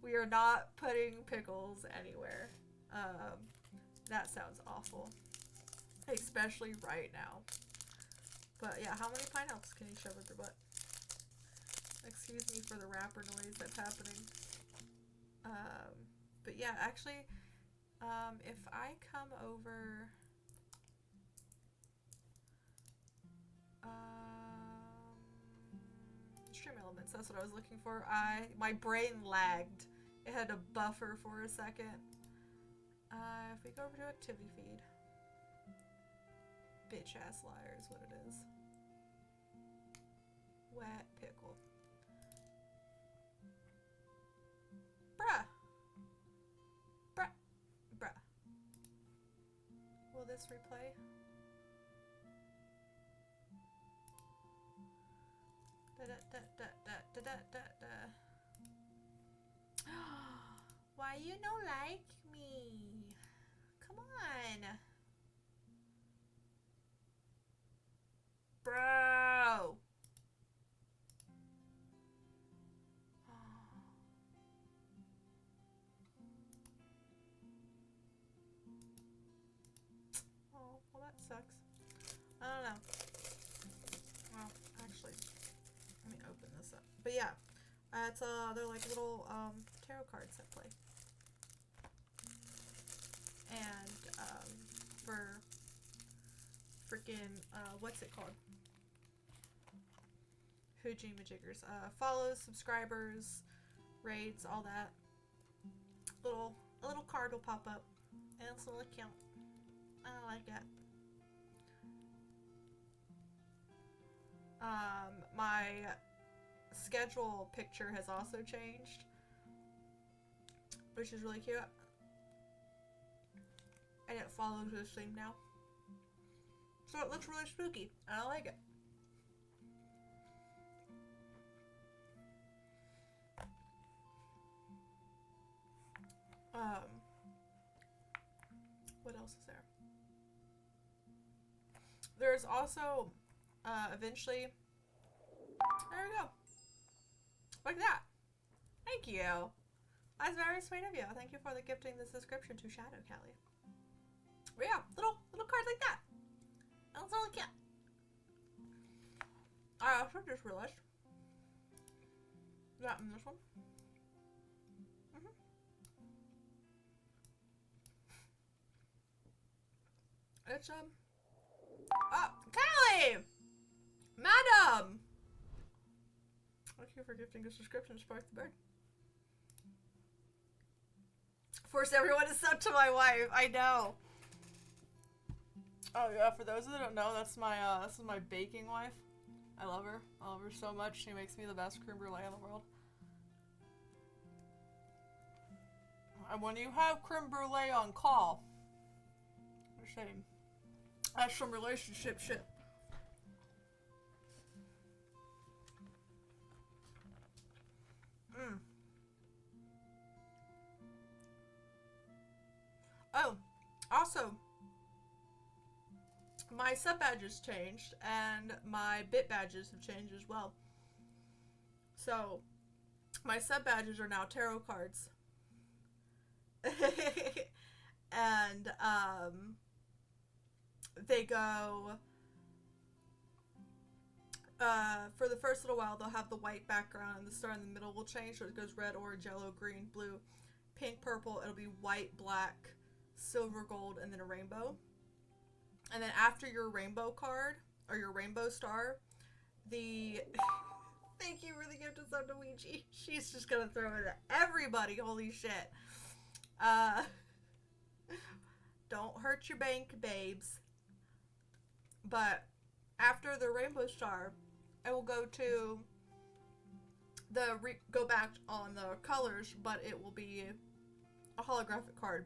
We are not putting pickles anywhere. That sounds awful. Especially right now. But yeah, how many pineapples can you shove with your butt? Excuse me for the rapper noise that's happening. But yeah, actually, if I come over, Stream Elements, that's what I was looking for. My brain lagged. It had to buffer for a second. If we go over to Activity Feed, bitch ass liar is what it is. Wet pickle. Bruh. Will this replay? Why you don't like me? Come on. Bro. Oh, well that sucks. I don't know. Well, actually, let me open this up. But yeah, they're like little tarot cards that play. And for freaking what's it called? Hoojie-majiggers. Follows, subscribers, raids, all that. A little card will pop up, and it's a little account. I like that. My schedule picture has also changed, which is really cute. And it follows this thing now. So it looks really spooky. And I like it. What else is there? There's also, eventually, there we go. Like that. Thank you. That's very sweet of you. Thank you for the gifting the subscription to Shadow Callie. But yeah, little card like that. That's really cute. I also just realized that in this one. It's Callie! Madam! Thank you for gifting a subscription to Spark the Bird. Force everyone to sub to my wife. I know. Oh yeah, for those that don't know, that's my this is my baking wife. I love her. I love her so much. She makes me the best creme brulee in the world. And when you have creme brulee on call, you're saying that's some relationship shit. Oh, also, my sub badges changed, and my bit badges have changed as well. So, my sub badges are now tarot cards. And, they go, for the first little while, they'll have the white background, and the star in the middle will change, so it goes red, orange, yellow, green, blue, pink, purple. It'll be white, black, silver, gold, and then a rainbow. And then after your rainbow card, or your rainbow star, the... Thank you for the gift of sub to Ouija. She's just gonna throw it at everybody, holy shit. Don't hurt your bank, babes. But after the rainbow star, I will go to the go back on the colors, but it will be a holographic card.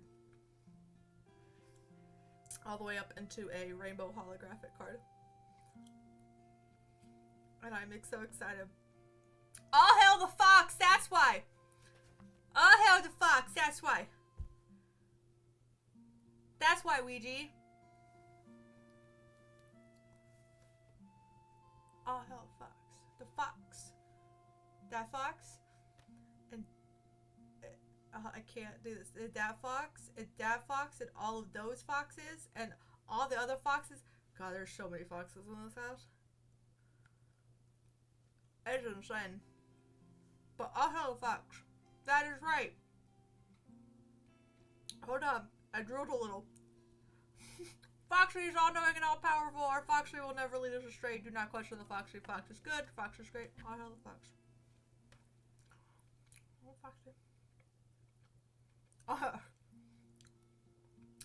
All the way up into a rainbow holographic card. And I'm so excited. All hail the fox, that's why! All hail the fox, that's why. That's why, Ouija. All hail the fox. The fox. That fox. And I can't do this. That fox, and all of those foxes, and all the other foxes. God, there's so many foxes in this house. It's insane. But all hail the fox. That is right. Hold on. I drooled a little. Foxy is all-knowing and all-powerful. Our Foxy will never lead us astray. Do not question the Foxy. Fox is good. Fox is great. All hail the fox. Oh, Foxy.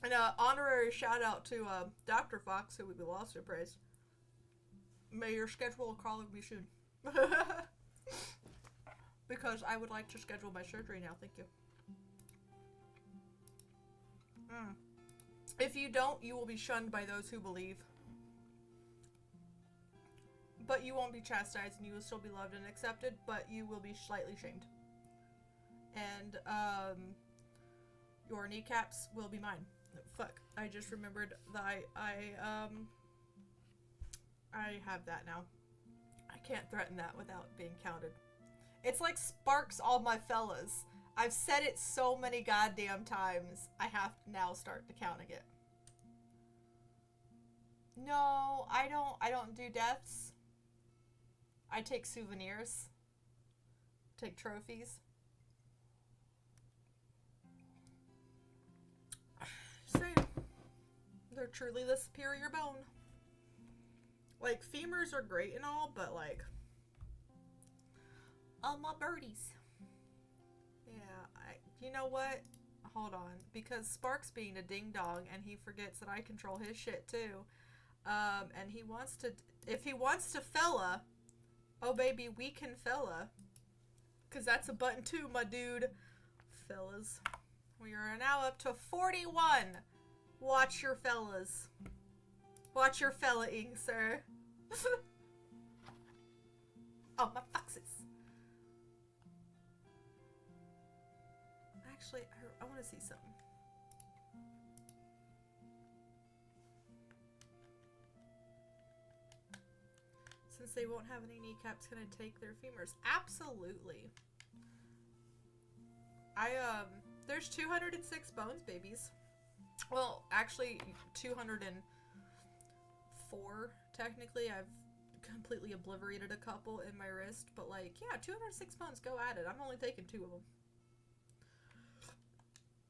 And honorary shout out to Dr. Fox, who would be lost in praise. May your schedule call me soon. Because I would like to schedule my surgery now. Thank you. If you don't, you will be shunned by those who believe. But you won't be chastised, and you will still be loved and accepted, but you will be slightly shamed. And, your kneecaps will be mine. Fuck. I just remembered that I have that now. I can't threaten that without being counted. It's like Sparks all my fellas. I've said it so many goddamn times. I have to now start to counting it. No, I don't do deaths. I take souvenirs. Take trophies. Same. They're truly the superior bone. Like, femurs are great and all, but like, all my birdies. Yeah, you know what? Hold on. Because Sparks being a ding dong, and he forgets that I control his shit too. And he wants to, if he wants to fella, oh baby, we can fella. Because that's a button too, my dude. Fellas. We are now up to 41. Watch your fellas. Watch your fella-ing, sir. Oh, my foxes. Actually, I want to see something. Since they won't have any kneecaps, can I take their femurs? Absolutely. There's 206 bones, babies. Well, actually, 204, technically. I've completely obliterated a couple in my wrist, but like, yeah, 206 bones, go at it. I'm only taking 2 of them.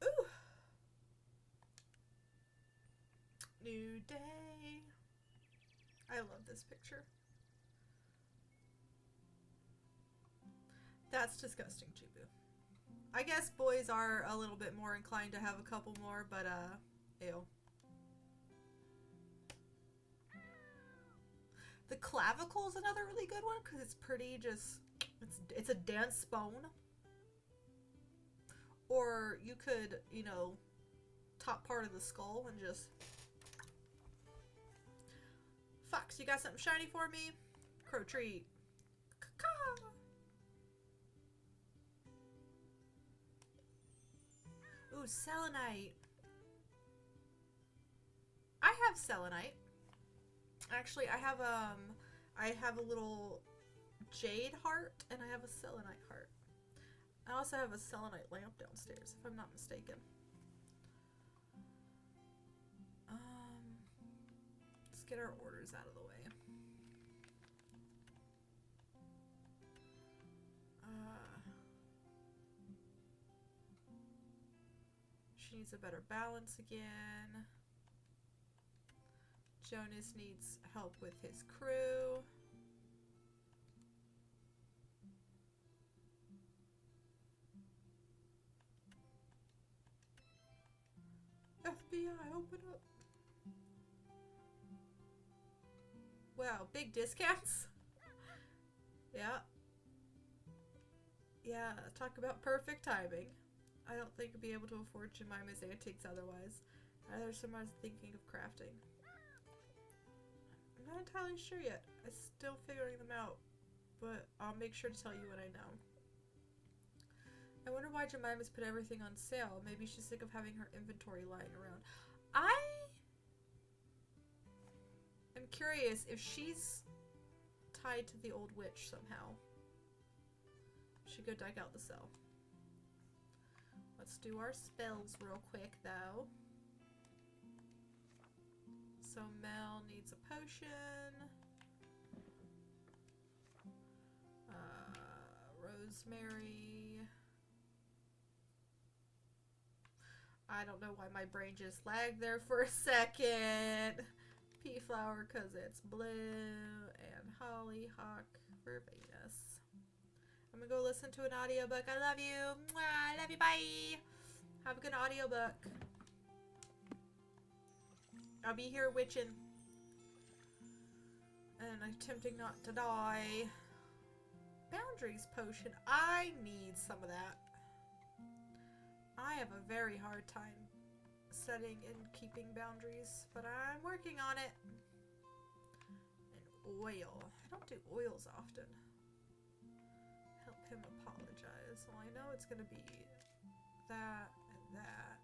Ooh. New day. I love this picture. That's disgusting, Chibu. I guess boys are a little bit more inclined to have a couple more, but ew. The clavicle is another really good one because it's pretty just, it's a dense bone. Or you could, you know, top part of the skull and just... Fox, you got something shiny for me? Crow treat. Caw-caw. Ooh, selenite. I have selenite. Actually, I have a little jade heart and I have a selenite heart. I also have a selenite lamp downstairs, if I'm not mistaken. Let's get our orders out of the way. She needs a better balance again. Jonas needs help with his crew. FBI, open up. Wow, big discounts. Yeah. Yeah, talk about perfect timing. I don't think I'd be able to afford Jemima's antiques otherwise. There's some I was thinking of crafting. I'm not entirely sure yet. I'm still figuring them out, but I'll make sure to tell you when I know. I wonder why Jemima's put everything on sale. Maybe she's sick of having her inventory lying around. I am curious if she's tied to the old witch somehow. Should go dig out the cell. Let's do our spells real quick, though. So Mel needs a potion. Rosemary. I don't know why my brain just lagged there for a second. Pea flower because it's blue. And hollyhock for Venus. I'm gonna go listen to an audiobook. I love you. Mwah, I love you. Bye. Have a good audiobook. I'll be here witching. And attempting not to die. Boundaries potion. I need some of that. I have a very hard time setting and keeping boundaries, but I'm working on it. And oil. I don't do oils often. Help him apologize. Well, I know it's gonna be that and that.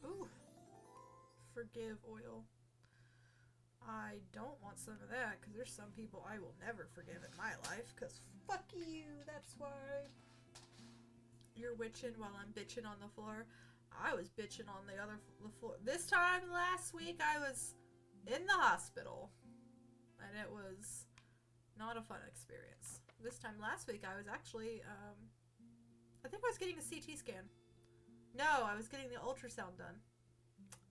Ooh. Forgive oil. I don't want some of that because there's some people I will never forgive in my life because fuck you, that's why. You're witching while I'm bitching on the floor. I was bitching on the floor. This time last week I was in the hospital and it was not a fun experience. This time last week I was actually, I think I was getting a CT scan. No, I was getting the ultrasound done.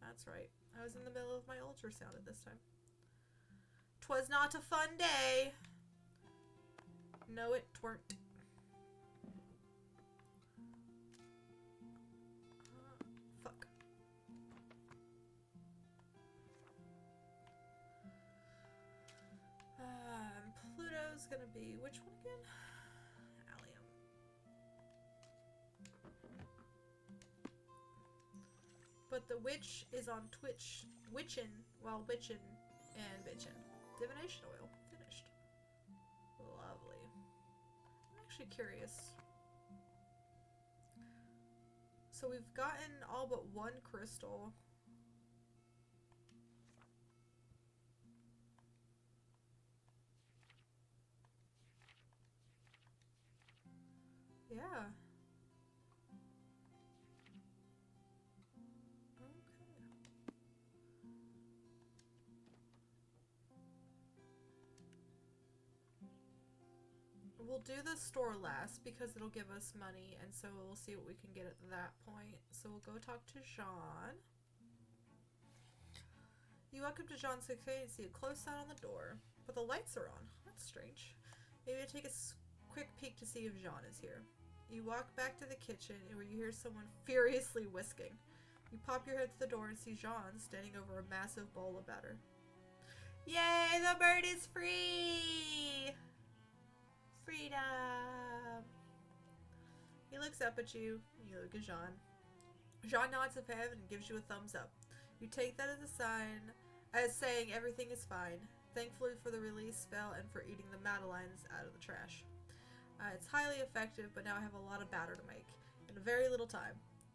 That's right. I was in the middle of my ultrasound at this time. 'Twas not a fun day. No, it tweren't. Fuck. Pluto's gonna be which one again? Allium. But the witch is on Twitch witchin' while witchin' and bitchin'. Divination oil. Finished. Lovely. I'm actually curious. So we've gotten all but one crystal. Yeah. Okay. We'll do the store last because it'll give us money, and so we'll see what we can get at that point. So we'll go talk to Jean. You walk up to Jean's cafe and see a closed sign on the door, but the lights are on. That's strange. Maybe take a quick peek to see if Jean is here. You walk back to the kitchen where you hear someone furiously whisking. You pop your head to the door and see Jean standing over a massive bowl of batter. Yay, the bird is free! Freedom! He looks up at you. You look at Jean. Jean nods of head and gives you a thumbs up. You take that as a sign, as saying everything is fine. Thankfully for the release spell and for eating the Madelines out of the trash. It's highly effective, but now I have a lot of batter to make in a very little time.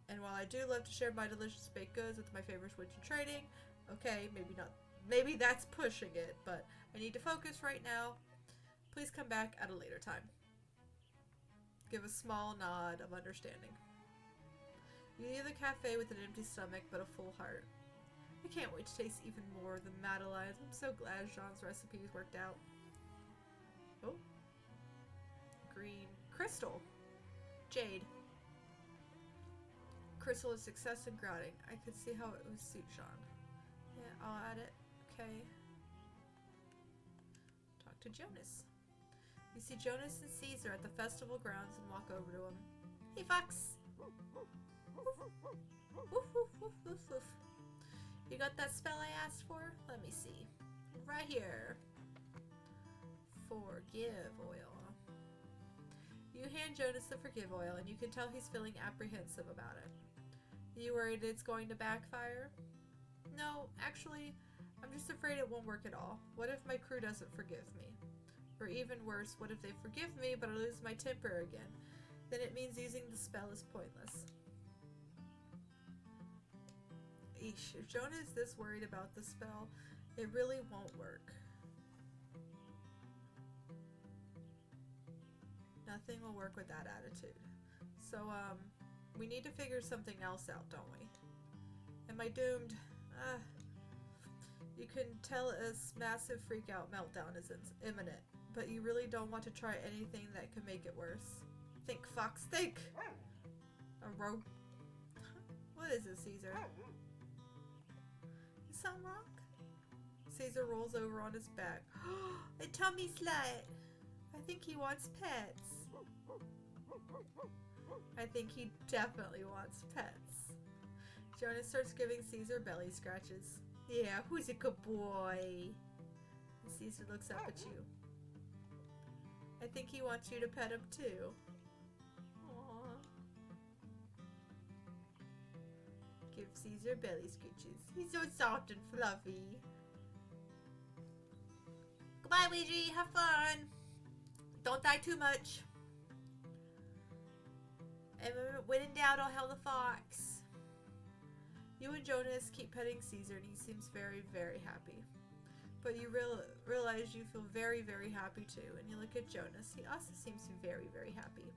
And while I do love to share my delicious baked goods with my favorite witch in trading, okay, maybe not, maybe that's pushing it, but I need to focus right now. Please come back at a later time. Give a small nod of understanding. You leave the cafe with an empty stomach, but a full heart. I can't wait to taste even more of the Madelines. I'm so glad Jean's recipes worked out. Oh. Green. Crystal. Jade. Crystal is success in grouting. I could see how it would suit Jean. Yeah, I'll add it. Okay. Talk to Jonas. You see Jonas and Caesar at the festival grounds and walk over to him. Hey, Fox! Woof, woof, woof, woof, woof. You got that spell I asked for? Let me see. Right here. Forgive oil. You hand Jonas the forgive oil, and you can tell he's feeling apprehensive about it. You worried it's going to backfire? No, actually, I'm just afraid it won't work at all. What if my crew doesn't forgive me? Or even worse, what if they forgive me but I lose my temper again? Then it means using the spell is pointless. Eesh, if Jonah is this worried about the spell, it really won't work. Nothing will work with that attitude. So, we need to figure something else out, don't we? Am I doomed? You can tell a massive freak-out meltdown is imminent, but you really don't want to try anything that could make it worse. Think, Fox, think! A rope? What is it, Caesar? Is something wrong? Caesar rolls over on his back. A tummy slut! I think he wants pets. I think he definitely wants pets. Jonas starts giving Caesar belly scratches. Yeah, who's a good boy? And Caesar looks up at you. I think he wants you to pet him too. Aww. Give Caesar belly scratches. He's so soft and fluffy. Goodbye, Ouija. Have fun. Don't die too much. And when in doubt, I'll help the fox. You and Jonas keep petting Caesar, and he seems very, very happy. But you realize you feel very, very happy too, and you look at Jonas. He also seems very, very happy.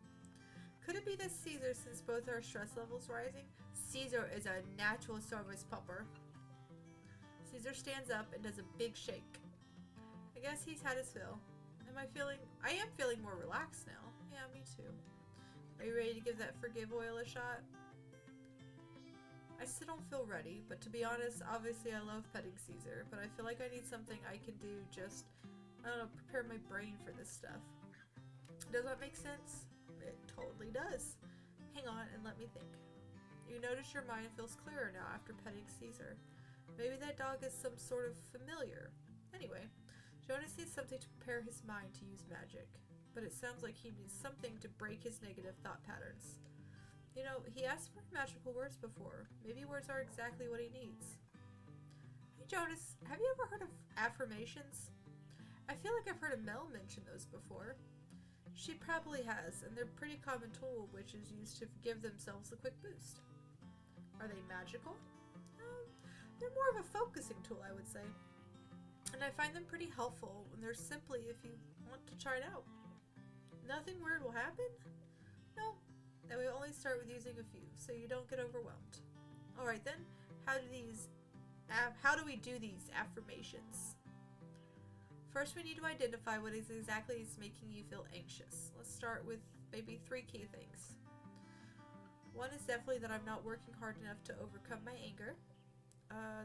Could it be that Caesar, since both our stress levels rising? Caesar is a natural service pupper. Caesar stands up and does a big shake. I guess he's had his fill. I am feeling more relaxed now. Yeah, me too. Are you ready to give that forgive oil a shot? I still don't feel ready, but to be honest, obviously I love petting Caesar, but I feel like I need something I can do just, I don't know, prepare my brain for this stuff. Does that make sense? It totally does. Hang on and let me think. You notice your mind feels clearer now after petting Caesar. Maybe that dog is some sort of familiar. Anyway, Jonas needs something to prepare his mind to use magic, but it sounds like he needs something to break his negative thought patterns. You know, he asked for magical words before. Maybe words are exactly what he needs. Hey Jonas, have you ever heard of affirmations? I feel like I've heard Mel mention those before. She probably has, and they're a pretty common tool which is used to give themselves a quick boost. Are they magical? They're more of a focusing tool, I would say. And I find them pretty helpful when they're simply if you want to try it out. Nothing weird will happen? No. And we only start with using a few, so you don't get overwhelmed. Alright then, how do we do these affirmations? First, we need to identify what is exactly is making you feel anxious. Let's start with maybe 3 key things. One is definitely that I'm not working hard enough to overcome my anger.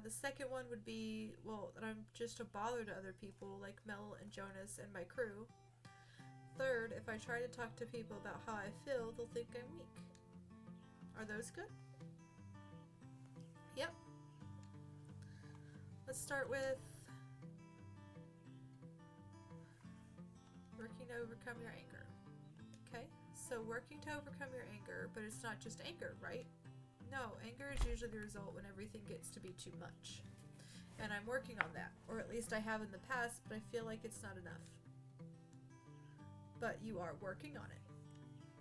The second one would be, well, that I'm just a bother to other people like Mel and Jonas and my crew. Third, if I try to talk to people about how I feel, they'll think I'm weak. Are those good? Yep. Let's start with working to overcome your anger. Okay, so working to overcome your anger, but it's not just anger, right? No, anger is usually the result when everything gets to be too much. And I'm working on that, or at least I have in the past, but I feel like it's not enough. But you are working on it.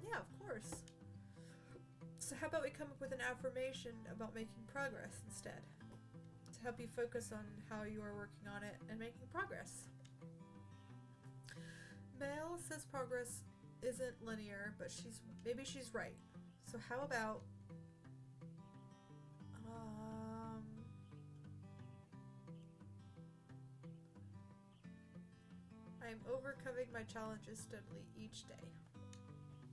Yeah, of course. So how about we come up with an affirmation about making progress instead? To help you focus on how you are working on it and making progress. Mel says progress isn't linear, but maybe she's right. So how about I am overcoming my challenges steadily each day.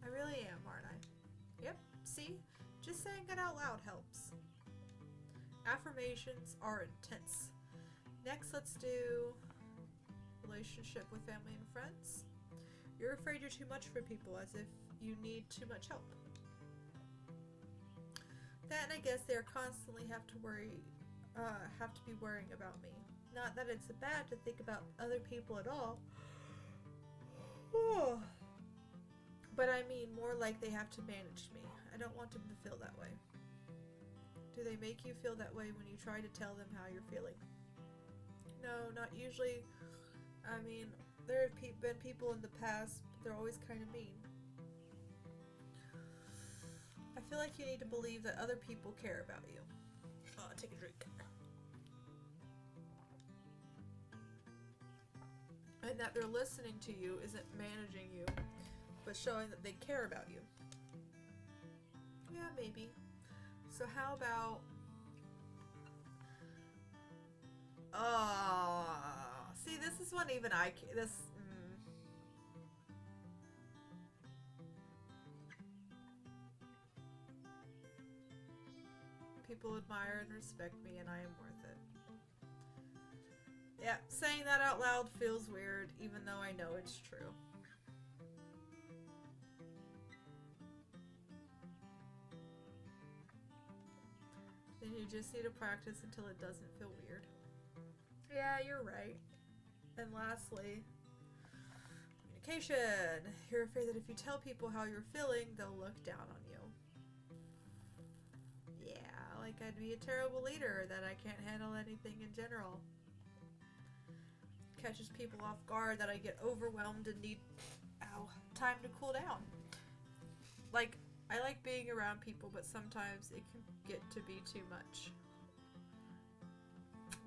I really am, aren't I? Yep, see? Just saying it out loud helps. Affirmations are intense. Next, let's do relationship with family and friends. You're afraid you're too much for people, as if you need too much help. That, and I guess they constantly have to be worrying about me. Not that it's bad to think about other people at all. But I mean more like they have to manage me. I don't want them to feel that way. Do they make you feel that way when you try to tell them how you're feeling? No, not usually. I mean, there have been people in the past, but they're always kind of mean. I feel like you need to believe that other people care about you. Take a drink. And that they're listening to you isn't managing you, but showing that they care about you. Yeah, maybe. So how about... see, this is one even I can... People admire and respect me, and I am worth it. Yeah, saying that out loud feels weird, even though I know it's true. Then you just need to practice until it doesn't feel weird. Yeah, you're right. And lastly, communication. You're afraid that if you tell people how you're feeling, they'll look down on you. Yeah, like I'd be a terrible leader, that I can't handle anything in general. Catches people off guard, that I get overwhelmed and need time to cool down. Like, I like being around people, but sometimes it can get to be too much.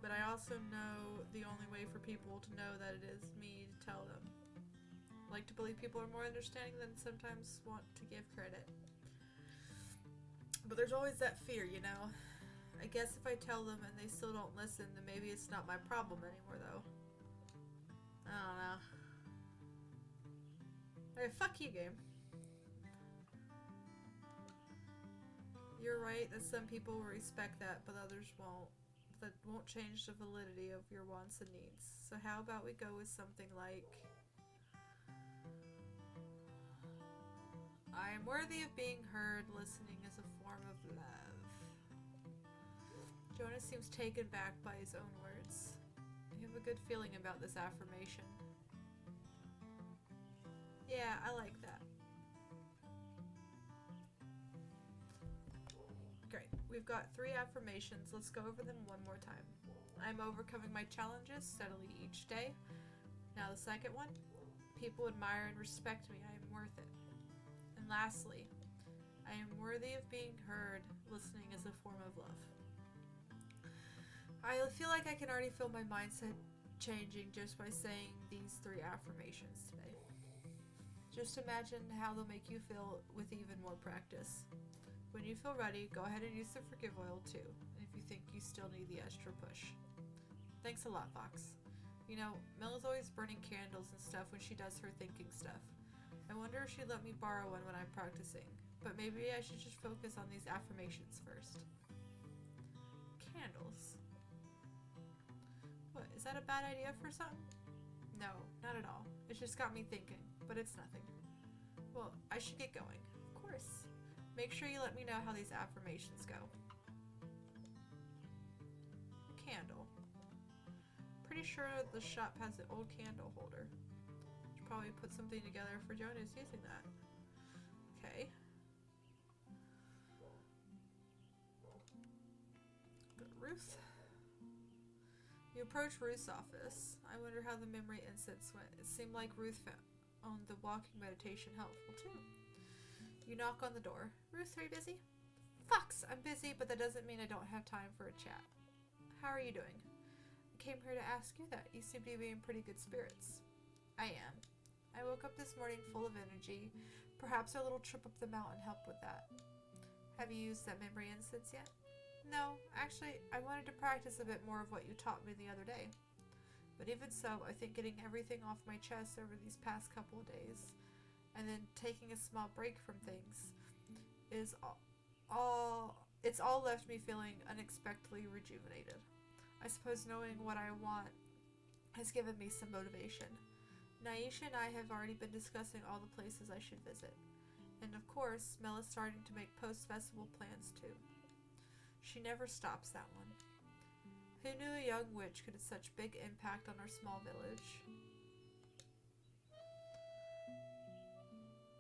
But I also know the only way for people to know that it is me to tell them. I like to believe people are more understanding than sometimes want to give credit. But there's always that fear, you know? I guess if I tell them and they still don't listen, then maybe it's not my problem anymore, though. I don't know. Alright, fuck you, game. You're right that some people will respect that, but others won't. That won't change the validity of your wants and needs. So how about we go with something like... I am worthy of being heard. Listening is a form of love. Jonas seems taken back by his own words. I have a good feeling about this affirmation. Yeah, I like that. Great. we've got 3 affirmations. Let's go over them one more time. I'm overcoming my challenges steadily each day. Now the second one, people admire and respect me. I am worth it. And lastly, I am worthy of being heard. Listening is a form of love. I feel like I can already feel my mindset changing just by saying these 3 affirmations today. Just imagine how they'll make you feel with even more practice. When you feel ready, go ahead and use the forgive oil too, if you think you still need the extra push. Thanks a lot, Fox. You know, Mel is always burning candles and stuff when she does her thinking stuff. I wonder if she'd let me borrow one when I'm practicing, but maybe I should just focus on these affirmations first. Candles. What, is that a bad idea for something? No, not at all. It's just got me thinking, but it's nothing. Well, I should get going. Of course. Make sure you let me know how these affirmations go. Candle. Pretty sure the shop has an old candle holder. Should probably put something together for Jonas using that. Okay. Ruth. You approach Ruth's office. I wonder how the memory incense went. It seemed like Ruth found the walking meditation helpful too. You knock on the door. Ruth, are you busy? Fox, I'm busy, but that doesn't mean I don't have time for a chat. How are you doing? I came here to ask you that. You seem to be in pretty good spirits. I am. I woke up this morning full of energy. Perhaps a little trip up the mountain helped with that. Have you used that memory incense yet? No, actually, I wanted to practice a bit more of what you taught me the other day. But even so, I think getting everything off my chest over these past couple of days, and then taking a small break from things, is it's all left me feeling unexpectedly rejuvenated. I suppose knowing what I want has given me some motivation. Naisha and I have already been discussing all the places I should visit. And of course, Mel is starting to make post-festival plans too. She never stops, that one. Who knew a young witch could have such big impact on our small village?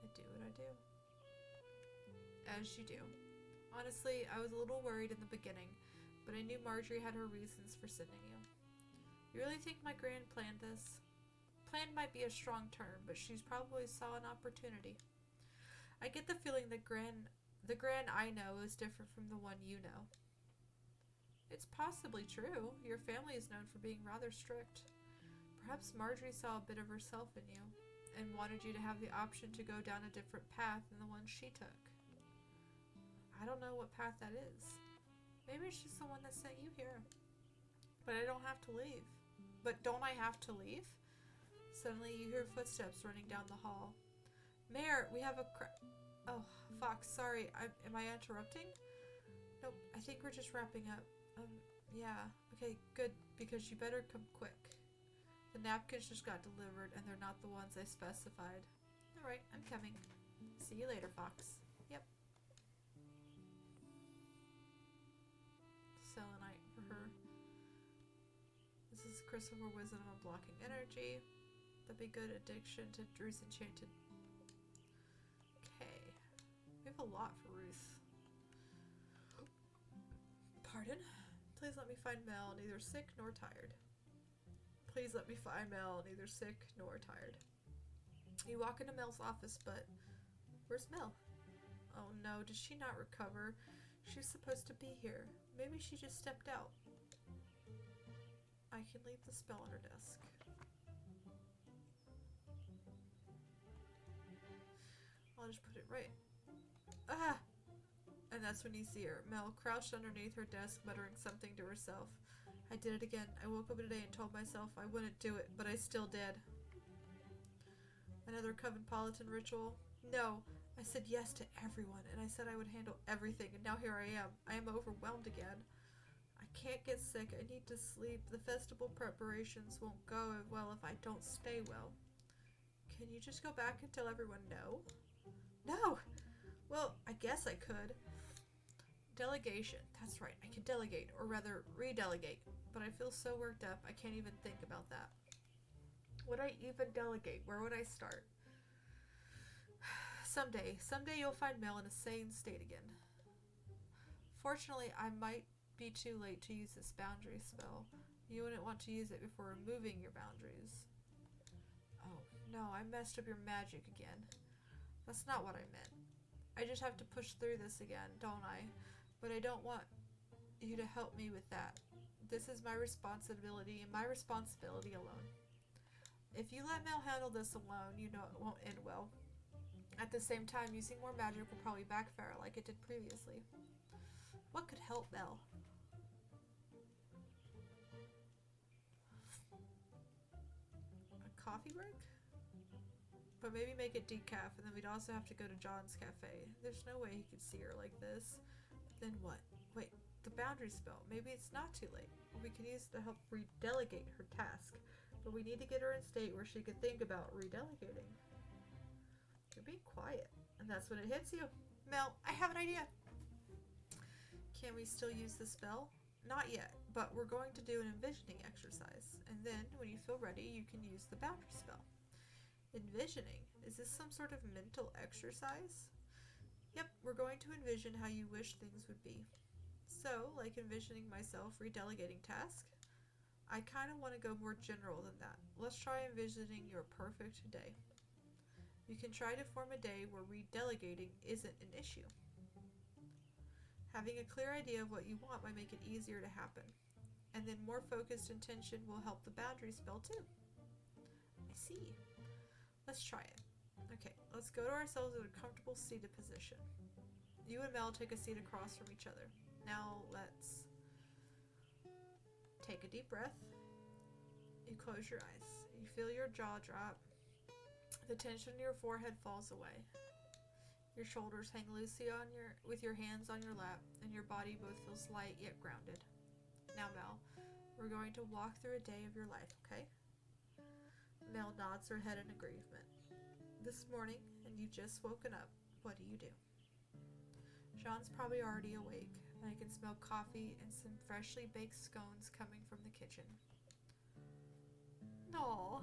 I do what I do. As you do. Honestly, I was a little worried in the beginning, but I knew Marjorie had her reasons for sending you. You really think my Gran planned this? Planned might be a strong term, but she's probably saw an opportunity. I get the feeling that the Gran I know is different from the one you know. It's possibly true. Your family is known for being rather strict. Perhaps Marjorie saw a bit of herself in you, and wanted you to have the option to go down a different path than the one she took. I don't know what path that is. Maybe she's the one that sent you here. But I don't have to leave. But don't I have to leave? Suddenly you hear footsteps running down the hall. Mayor, we have a Oh, Fox, sorry. Am I interrupting? Nope, I think we're just wrapping up. Yeah. Okay, good, because you better come quick. The napkins just got delivered, and they're not the ones I specified. Alright, I'm coming. See you later, Fox. Yep. Selenite for her. This is Christopher Wisdom on blocking energy. That'd be good addiction to Drew's Enchanted. Okay. We have a lot for Ruth. Pardon? Please let me find Mel, neither sick nor tired. Please let me find Mel, neither sick nor tired. You walk into Mel's office, but where's Mel? Oh no, did she not recover? She's supposed to be here. Maybe she just stepped out. I can leave the spell on her desk. I'll just put it right. Ah! And that's when you see her. Mel crouched underneath her desk, muttering something to herself. I did it again. I woke up today and told myself I wouldn't do it, but I still did. Another Covenpolitan ritual? No. I said yes to everyone, and I said I would handle everything, and now here I am. I am overwhelmed again. I can't get sick. I need to sleep. The festival preparations won't go well if I don't stay well. Can you just go back and tell everyone no? No! Well, I guess I could. Delegation. That's right. I can delegate, or rather, redelegate. But I feel so worked up, I can't even think about that. Would I even delegate? Where would I start? Someday you'll find Mel in a sane state again. Fortunately, I might be too late to use this boundary spell. You wouldn't want to use it before removing your boundaries. Oh, no, I messed up your magic again. That's not what I meant. I just have to push through this again, don't I? But I don't want you to help me with that. This is my responsibility and my responsibility alone. If you let Mel handle this alone, you know it won't end well. At the same time, using more magic will probably backfire like it did previously. What could help Mel? A coffee break? But maybe make it decaf, and then we'd also have to go to John's cafe. There's no way he could see her like this. But then what? Wait, the boundary spell. Maybe it's not too late. We can use it to help redelegate her task. But we need to get her in a state where she could think about redelegating. You're being quiet. And that's when it hits you. Mel, I have an idea. Can we still use the spell? Not yet, but we're going to do an envisioning exercise. And then, when you feel ready, you can use the boundary spell. Envisioning? Is this some sort of mental exercise? Yep, we're going to envision how you wish things would be. So, like envisioning myself redelegating task, I kind of want to go more general than that. Let's try envisioning your perfect day. You can try to form a day where redelegating isn't an issue. Having a clear idea of what you want might make it easier to happen. And then more focused intention will help the boundary spell too. I see. Let's try it. Okay, let's go to ourselves in a comfortable seated position. You and Mel take a seat across from each other. Now let's take a deep breath. You close your eyes. You feel your jaw drop. The tension in your forehead falls away. Your shoulders hang loosely with your hands on your lap, and your body both feels light yet grounded. Now, Mel, we're going to walk through a day of your life, okay? Mel nods her head in agreement. This morning, and you've just woken up, what do? John's probably already awake, and I can smell coffee and some freshly baked scones coming from the kitchen. No.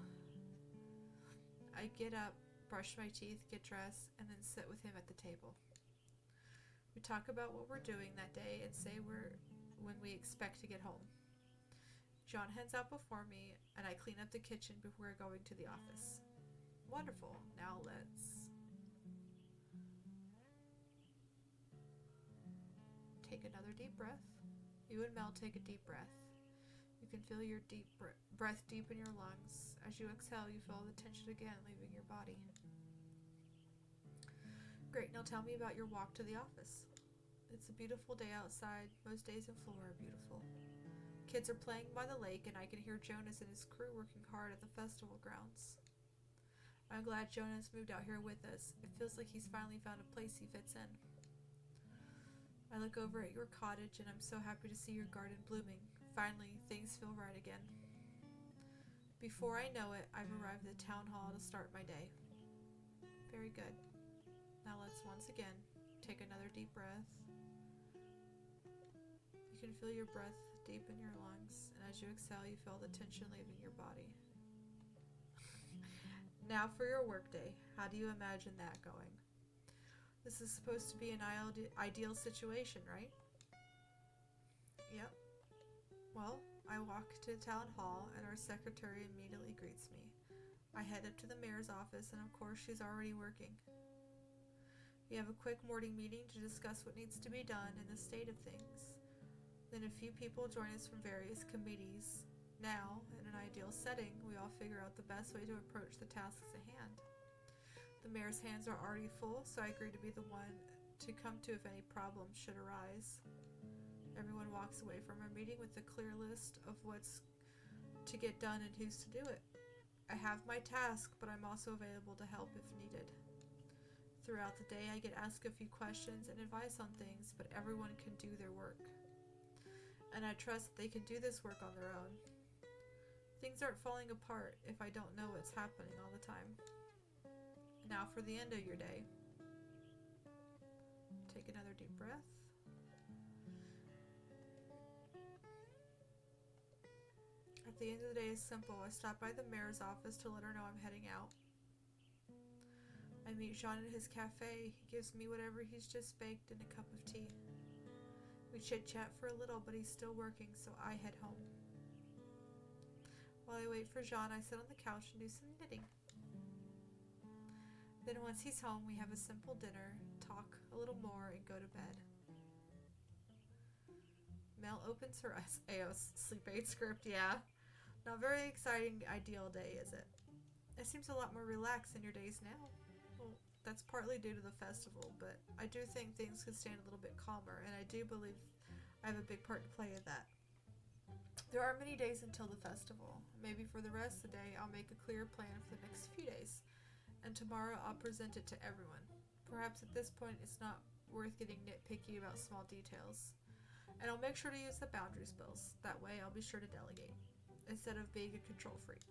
I get up, brush my teeth, get dressed, and then sit with him at the table. We talk about what we're doing that day and say when we expect to get home. John heads out before me, and I clean up the kitchen before going to the office. Wonderful. Now let's take another deep breath. You and Mel take a deep breath. You can feel your deep breath deep in your lungs. As you exhale, you feel the tension again leaving your body. Great, now tell me about your walk to the office. It's a beautiful day outside. Most days in Florida are beautiful. Kids are playing by the lake, and I can hear Jonas and his crew working hard at the festival grounds. I'm glad Jonas moved out here with us. It feels like he's finally found a place he fits in. I look over at your cottage, and I'm so happy to see your garden blooming. Finally, things feel right again. Before I know it, I've arrived at the town hall to start my day. Very good. Now let's once again take another deep breath. You can feel your breath deep in your lungs, and as you exhale, you feel the tension leaving your body. Now for your workday. How do you imagine that going? This is supposed to be an ideal situation, right? Yep. Well, I walk to the town hall, and our secretary immediately greets me. I head up to the mayor's office, and of course she's already working. We have a quick morning meeting to discuss what needs to be done and the state of things. Then a few people join us from various committees. Now, in an ideal setting, we all figure out the best way to approach the tasks at hand. The mayor's hands are already full, so I agree to be the one to come to if any problems should arise. Everyone walks away from our meeting with a clear list of what's to get done and who's to do it. I have my task, but I'm also available to help if needed. Throughout the day, I get asked a few questions and advice on things, but everyone can do their work. And I trust that they can do this work on their own. Things aren't falling apart if I don't know what's happening all the time. Now for the end of your day. Take another deep breath. At the end of the day is simple. I stop by the mayor's office to let her know I'm heading out. I meet Jean at his cafe. He gives me whatever he's just baked and a cup of tea. We chit-chat for a little, but he's still working, so I head home. While I wait for Jean, I sit on the couch and do some knitting. Then once he's home, we have a simple dinner, talk a little more, and go to bed. Mel opens her AO's sleep aid script, yeah. Not very exciting ideal day, is it? It seems a lot more relaxed than your days now. Well, that's partly due to the festival, but I do think things could stand a little bit calmer, and I do believe I have a big part to play in that. There are many days until the festival. Maybe for the rest of the day, I'll make a clear plan for the next few days, and tomorrow I'll present it to everyone. Perhaps at this point it's not worth getting nitpicky about small details. And I'll make sure to use the boundary spells. That way I'll be sure to delegate, instead of being a control freak.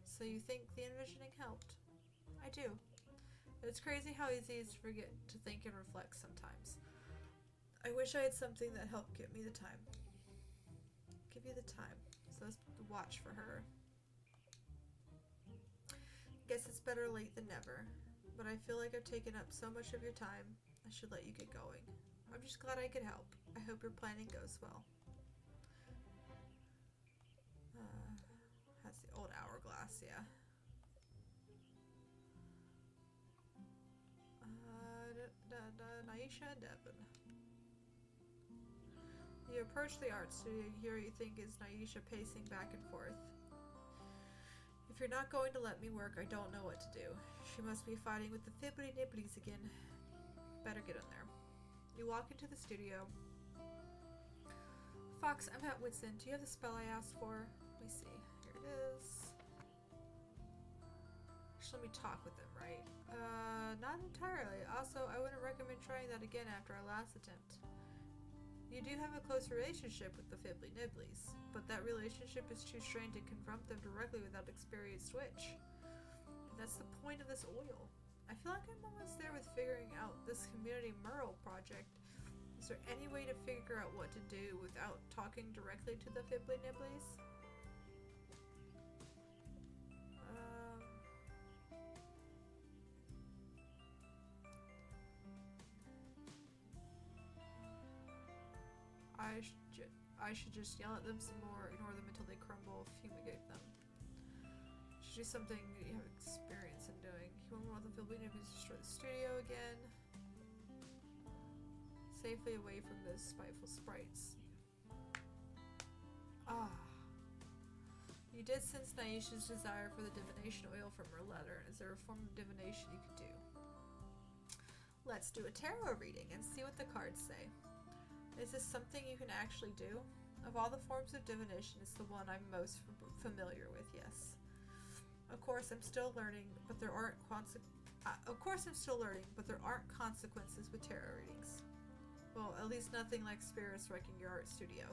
So you think the envisioning helped? I do. It's crazy how easy it is to forget to think and reflect sometimes. I wish I had something that helped give me the time. Give you the time. So let's watch for her. Guess it's better late than never. But I feel like I've taken up so much of your time, I should let you get going. I'm just glad I could help. I hope your planning goes well. That's the old hourglass, yeah. Naisha and Devin. You approach the art studio and hear what you think is Naisha pacing back and forth. If you're not going to let me work, I don't know what to do. She must be fighting with the fibbly nibblies again. Better get in there. You walk into the studio. Fox, I'm at wit's end. Do you have the spell I asked for? Let me see. Here it is. Just let me talk with them, right? Not entirely. Also, I wouldn't recommend trying that again after our last attempt. You do have a close relationship with the Fibbly Nibblies, but that relationship is too strained to confront them directly without experienced witch. But that's the point of this oil. I feel like I'm almost there with figuring out this community mural project. Is there any way to figure out what to do without talking directly to the Fibbly Nibblies? I should just yell at them some more, ignore them until they crumble, fumigate them. Should do something you have experience in doing. You want the Fibbly Nibblies to destroy the studio again. Safely away from those spiteful sprites. Ah. You did sense Naisha's desire for the divination oil from her letter. Is there a form of divination you could do? Let's do a tarot reading and see what the cards say. Is this something you can actually do? Of all the forms of divination, it's the one I'm most familiar with, yes. Of course, I'm still learning, but there aren't consequences with tarot readings. Well, at least nothing like spirits wrecking your art studio.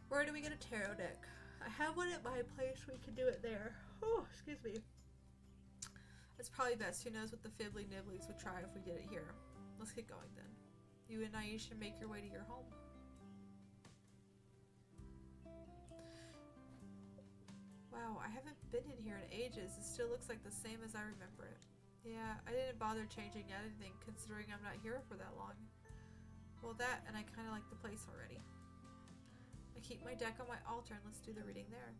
Where do we get a tarot deck? I have one at my place, we can do it there. Oh, excuse me. It's probably best. Who knows what the Fibbly Nibblies would try if we did it here. Let's get going then. You and Naisha make your way to your home. Wow, I haven't been in here in ages. It still looks like the same as I remember it. Yeah, I didn't bother changing anything considering I'm not here for that long. Well, that, and I kind of like the place already. I keep my deck on my altar and let's do the reading there.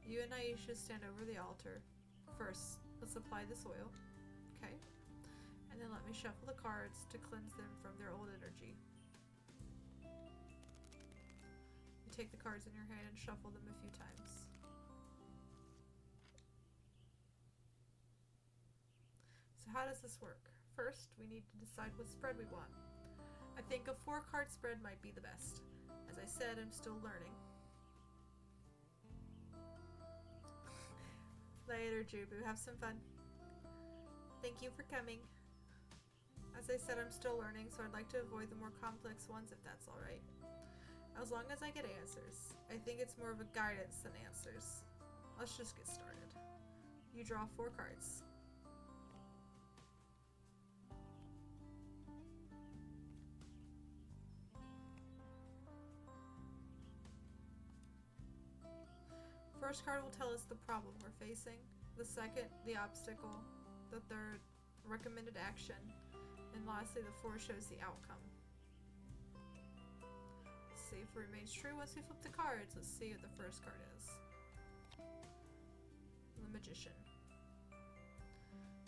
You and Naisha stand over the altar. First, let's apply this oil. Okay. And then let me shuffle the cards to cleanse them from their old energy. You take the cards in your hand and shuffle them a few times. So how does this work? First, we need to decide what spread we want. I think a 4-card spread might be the best. As I said, I'm still learning. Later, Jubu. Have some fun. Thank you for coming. As I said, I'm still learning, so I'd like to avoid the more complex ones if that's alright. As long as I get answers. I think it's more of a guidance than answers. Let's just get started. You draw 4 cards. First card will tell us the problem we're facing. The second, the obstacle. The third, recommended action. And lastly, the 4 shows the outcome. Let's see if it remains true once we flip the cards. Let's see what the first card is. The Magician.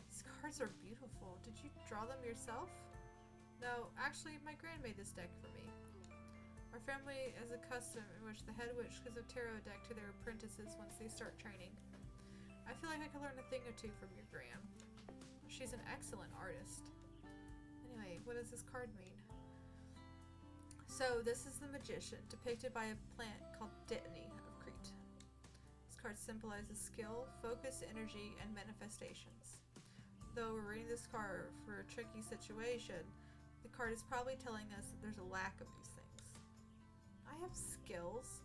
These cards are beautiful. Did you draw them yourself? No, actually, my grand made this deck for me. Our family has a custom in which the head witch gives a tarot deck to their apprentices once they start training. I feel like I could learn a thing or two from your gran. She's an excellent artist. Anyway, what does this card mean? So, this is the Magician, depicted by a plant called Dittany of Crete. This card symbolizes skill, focus, energy, and manifestations. Though we're reading this card for a tricky situation, the card is probably telling us that there's a lack of these things. I have skills.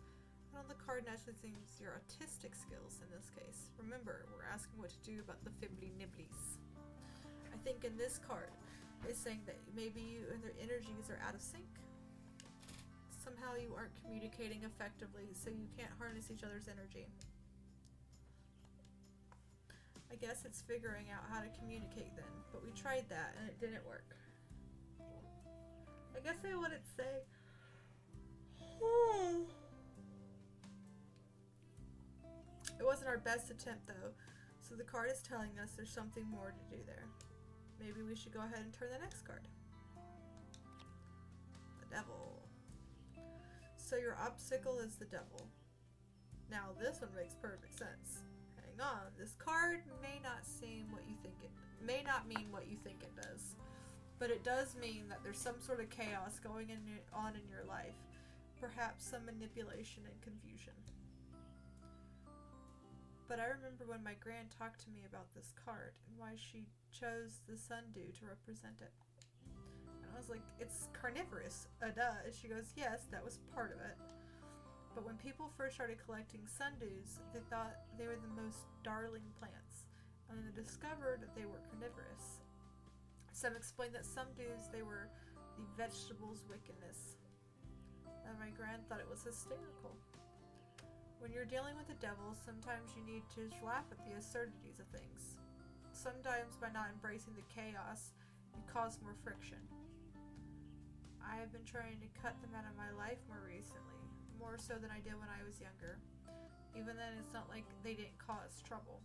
And on the card naturally seems your artistic skills in this case. Remember, we're asking what to do about the fibbly nibblies. I think in this card, it's saying that maybe you and their energies are out of sync. Somehow you aren't communicating effectively, so you can't harness each other's energy. I guess it's figuring out how to communicate then, but we tried that and it didn't work. I guess I wouldn't say it wasn't our best attempt though, so the card is telling us there's something more to do there. Maybe we should go ahead and turn the next card. The Devil. So your obstacle is the devil. Now this one makes perfect sense. Hang on, this card may not mean what you think it does. But it does mean that there's some sort of chaos going on in your life. Perhaps some manipulation and confusion. But I remember when my gran talked to me about this card and why she chose the sundew to represent it. And I was like, it's carnivorous, duh. And she goes, yes, that was part of it. But when people first started collecting sundews, they thought they were the most darling plants. And then they discovered that they were carnivorous. Some explained that some dews, they were the vegetable's wickedness. And my gran thought it was hysterical. When you're dealing with the devil, sometimes you need to laugh at the absurdities of things. Sometimes by not embracing the chaos, you cause more friction. I have been trying to cut them out of my life more recently, more so than I did when I was younger. Even then, it's not like they didn't cause trouble.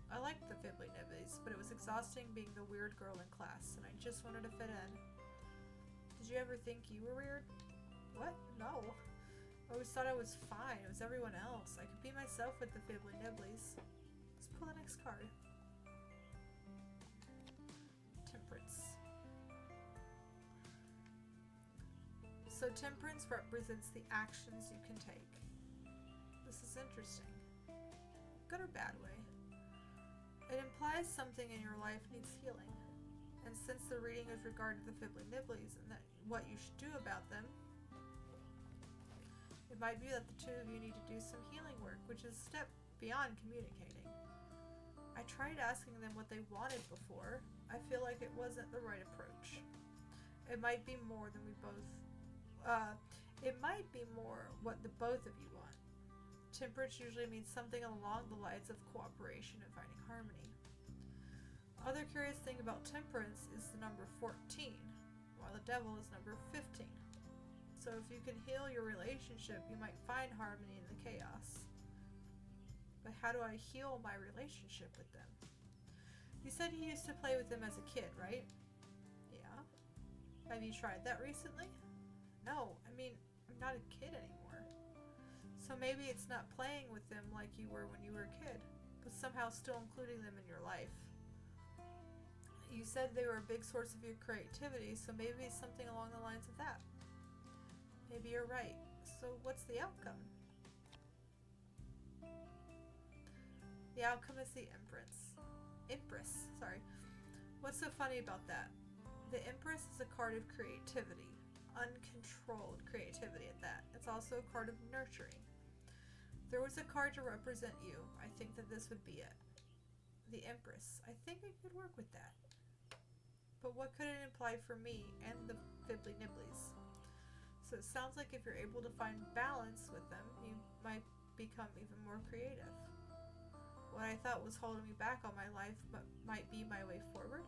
I liked the fibbly nibblies, but it was exhausting being the weird girl in class, and I just wanted to fit in. Did you ever think you were weird? What? No. I always thought I was fine. It was everyone else. I could be myself with the fibbly nibblies. Let's pull the next card. Temperance. So temperance represents the actions you can take. This is interesting. Good or bad way. It implies something in your life needs healing. And since the reading is regarding the fibbly nibblies and that what you should do about them, it might be that the two of you need to do some healing work, which is a step beyond communicating. I tried asking them what they wanted before. I feel like it wasn't the right approach. It might be more than we both... it might be more what the both of you want. Temperance usually means something along the lines of cooperation and finding harmony. Other curious thing about temperance is the number 14, while the devil is number 15. So if you can heal your relationship, you might find harmony in the chaos. But how do I heal my relationship with them? You said you used to play with them as a kid, right? Yeah. Have you tried that recently? No, I mean, I'm not a kid anymore. So maybe it's not playing with them like you were when you were a kid, but somehow still including them in your life. You said they were a big source of your creativity, so maybe it's something along the lines of that. Maybe you're right. So what's the outcome? The outcome is the Empress. What's so funny about that? The Empress is a card of creativity. Uncontrolled creativity at that. It's also a card of nurturing. If there was a card to represent you, I think that this would be it. The Empress. I think I could work with that. But what could it imply for me and the fibbly nibblies? So it sounds like if you're able to find balance with them, you might become even more creative. What I thought was holding me back all my life but might be my way forward.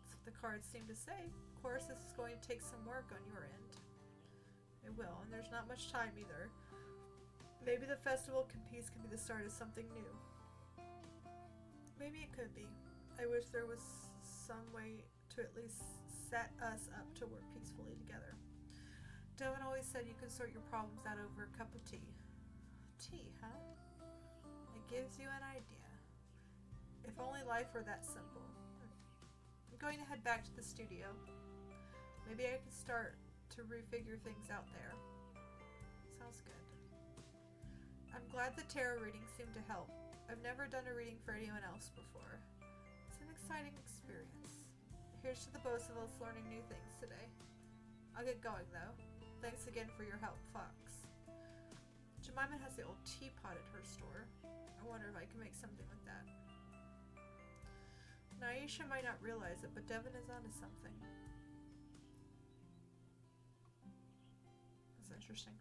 So the cards seem to say. Of course, this is going to take some work on your end. It will, and there's not much time either. Maybe the festival piece can be the start of something new. Maybe it could be. I wish there was some way to at least set us up to work peacefully together. Devin always said you can sort your problems out over a cup of tea. Tea, huh? It gives you an idea. If only life were that simple. I'm going to head back to the studio. Maybe I can start to refigure things out there. Sounds good. I'm glad the tarot readings seem to help. I've never done a reading for anyone else before. It's an exciting experience. Here's to the both of us learning new things today. I'll get going though. Thanks again for your help, Fox. Jemima has the old teapot at her store. I wonder if I can make something with that. Naisha might not realize it, but Devin is onto something. That's interesting.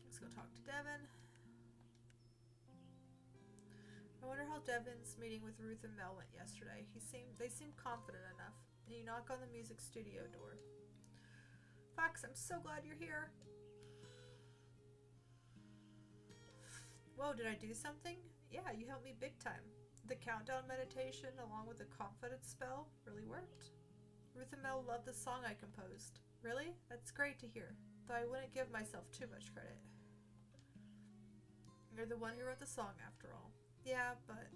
Let's go talk to Devin. I wonder how Devin's meeting with Ruth and Mel went yesterday. They seemed confident enough. And you knock on the music studio door. Fox, I'm so glad you're here. Whoa, did I do something? Yeah, you helped me big time. The countdown meditation along with the confidence spell really worked. Ruth and Mel loved the song I composed. Really? That's great to hear. Though I wouldn't give myself too much credit. You're the one who wrote the song after all. Yeah, but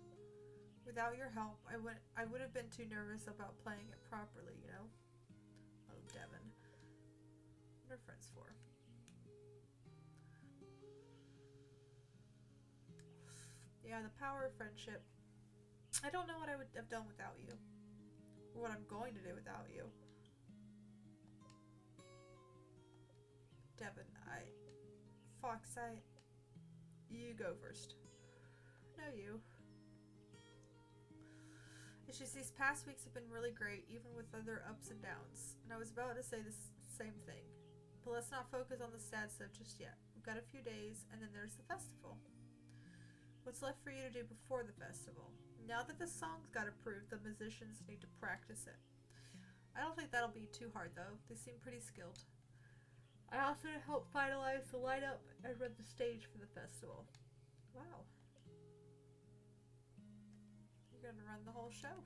without your help, I would have been too nervous about playing it properly, you know? Oh, Devin. What are friends for? Yeah, the power of friendship. I don't know what I would have done without you. Or what I'm going to do without you. Devin, Fox, you go first. No, you. It's just these past weeks have been really great, even with other ups and downs. And I was about to say the same thing. But let's not focus on the sad stuff just yet. We've got a few days, and then there's the festival. What's left for you to do before the festival? Now that the song's got approved, the musicians need to practice it. I don't think that'll be too hard, though. They seem pretty skilled. I also help finalize the lineup and run the stage for the festival. Wow. You're gonna run the whole show.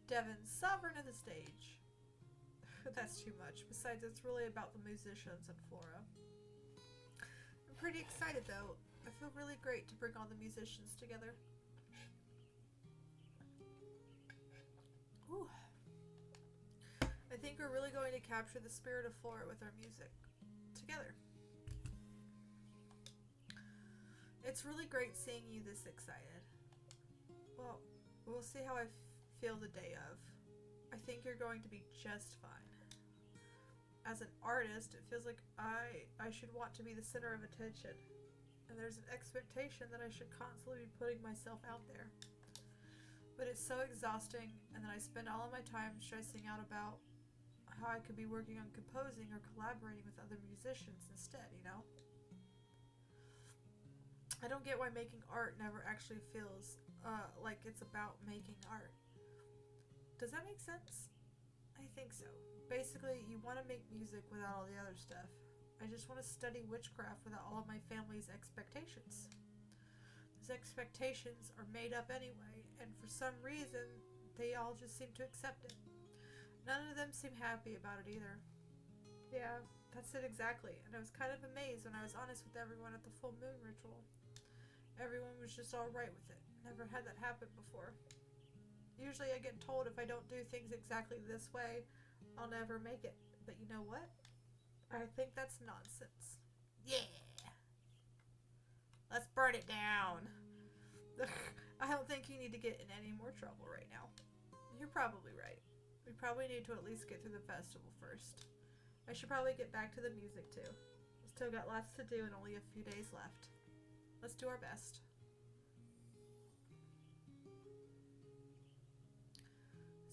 Devin, sovereign of the stage. That's too much. Besides, it's really about the musicians and Flora. I'm pretty excited, though. I feel really great to bring all the musicians together. Ooh. I think we're really going to capture the spirit of Flora with our music. Together. It's really great seeing you this excited. Well, we'll see how I feel the day of. I think you're going to be just fine. As an artist, it feels like I should want to be the center of attention. And there's an expectation that I should constantly be putting myself out there. But it's so exhausting, and then I spend all of my time stressing out about how I could be working on composing or collaborating with other musicians instead, you know? I don't get why making art never actually feels like it's about making art. Does that make sense? I think so. Basically, you want to make music without all the other stuff. I just want to study witchcraft without all of my family's expectations. Those expectations are made up anyway, and for some reason, they all just seem to accept it. None of them seem happy about it either. Yeah, that's it exactly, and I was kind of amazed when I was honest with everyone at the full moon ritual. Everyone was just alright with it. Never had that happen before. Usually I get told if I don't do things exactly this way, I'll never make it. But you know what? I think that's nonsense. Yeah! Let's burn it down! I don't think you need to get in any more trouble right now. You're probably right. We probably need to at least get through the festival first. I should probably get back to the music too. Still got lots to do and only a few days left. Let's do our best.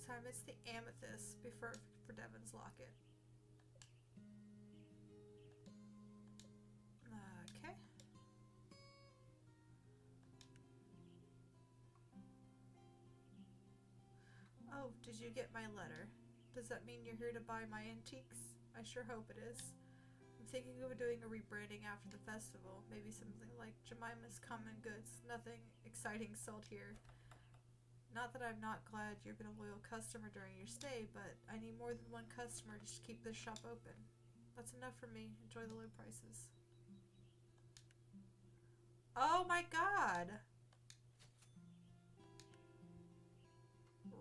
So I missed the amethyst for Devin's locket. Okay. Oh, did you get my letter? Does that mean you're here to buy my antiques? I sure hope it is. I'm thinking of doing a rebranding after the festival. Maybe something like Jemima's Common Goods. Nothing exciting sold here. Not that I'm not glad you've been a loyal customer during your stay, but I need more than one customer to keep this shop open. That's enough for me. Enjoy the low prices. Oh my god!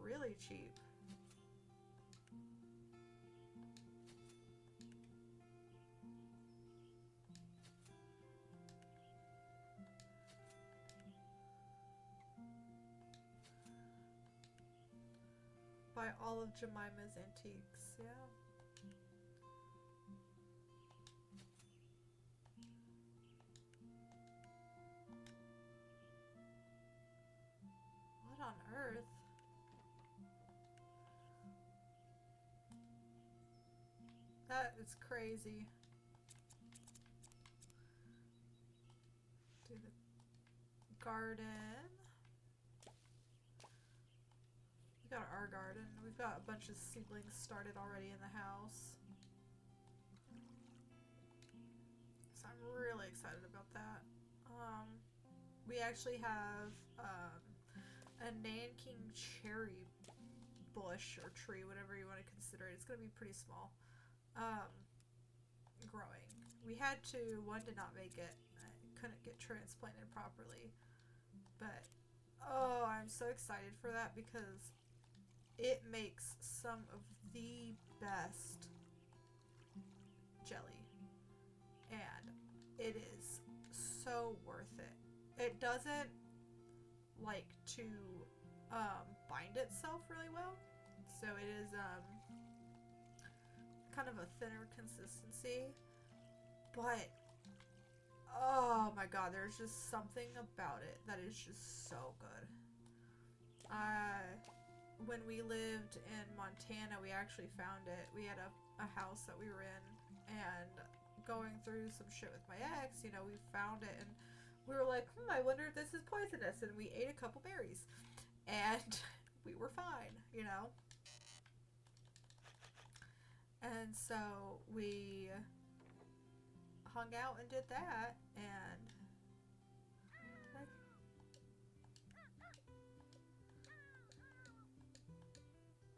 Really cheap. Buy all of Jemima's antiques, yeah. What on earth? That is crazy. Do the garden. We got our garden. We've got a bunch of seedlings started already in the house. So I'm really excited about that. We actually have a Nanking cherry bush or tree, whatever you want to consider it. It's going to be pretty small. Growing. We had to, one did not make it. I couldn't get transplanted properly. But, oh, I'm so excited for that because it makes some of the best jelly. And it is so worth it. It doesn't like to bind itself really well. So it is kind of a thinner consistency. But oh my god, there's just something about it that is just so good. When we lived in Montana, we actually found it. We had a house that we were in, and going through some shit with my ex, you know, we found it, and we were like, I wonder if this is poisonous, and we ate a couple berries, and we were fine, you know? And so we hung out and did that, and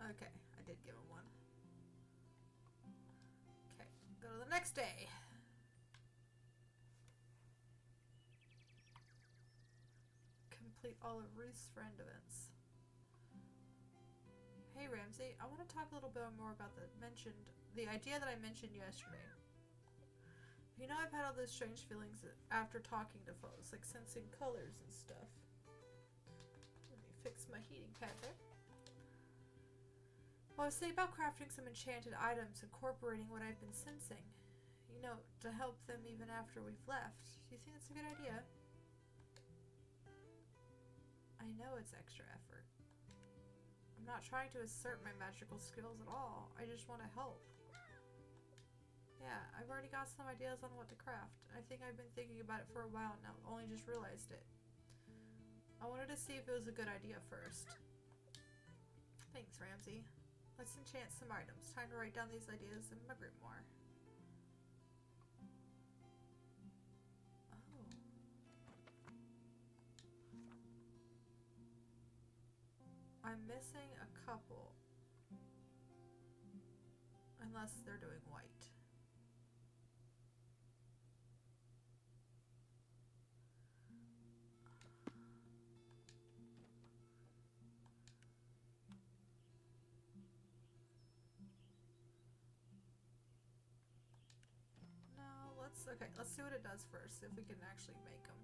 okay, I did give him one. Okay, go to the next day. Complete all of Ruth's friend events. Hey Ramsey, I want to talk a little bit more about the idea that I mentioned yesterday. You know, I've had all those strange feelings after talking to folks, like sensing colors and stuff. Let me fix my heating pad there. Well, I was thinking about crafting some enchanted items, incorporating what I've been sensing. You know, to help them even after we've left. Do you think that's a good idea? I know it's extra effort. I'm not trying to assert my magical skills at all. I just want to help. Yeah, I've already got some ideas on what to craft. I think I've been thinking about it for a while now, only just realized it. I wanted to see if it was a good idea first. Thanks, Ramsey. Let's enchant some items. Time to write down these ideas in my grimoire. Oh. I'm missing a couple. Unless they're doing white. Okay, let's see what it does first, if we can actually make them.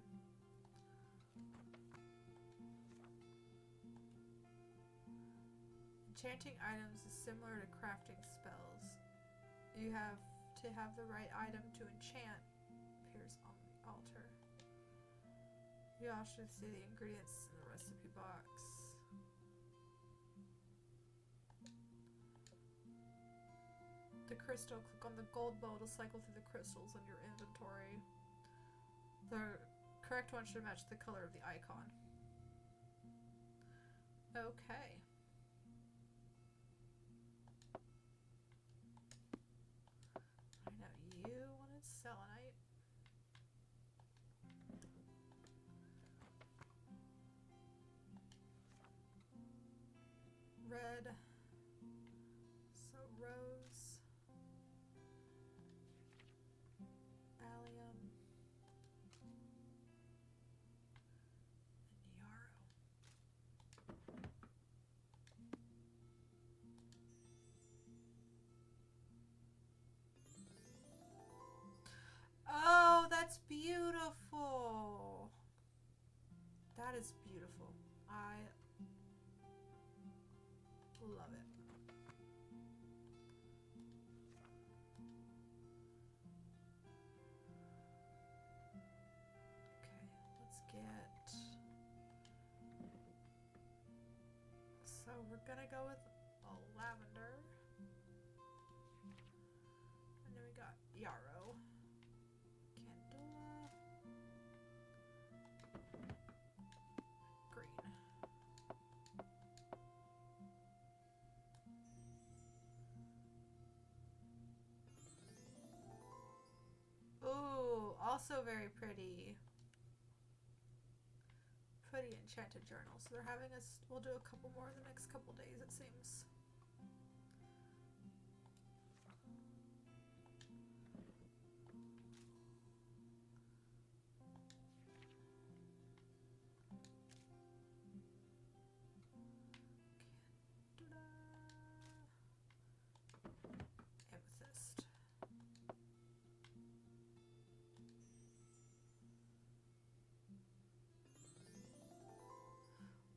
Enchanting items is similar to crafting spells. You have to have the right item to enchant. Appears on the altar. You also see the ingredients in the recipe box. The crystal, click on the gold bow to cycle through the crystals in your inventory. The correct one should match the color of the icon. Okay. selenite. Red. So rose. Allium. And yarrow. Oh, that's beautiful. That is beautiful. I love it. Okay, let's get... So we're gonna go with a lavender. And then we got yarrow. Candula. Green. Ooh, also very pretty. Pretty enchanted journal. So they're having us, we'll do a couple more in the next couple days, it seems. Amethyst.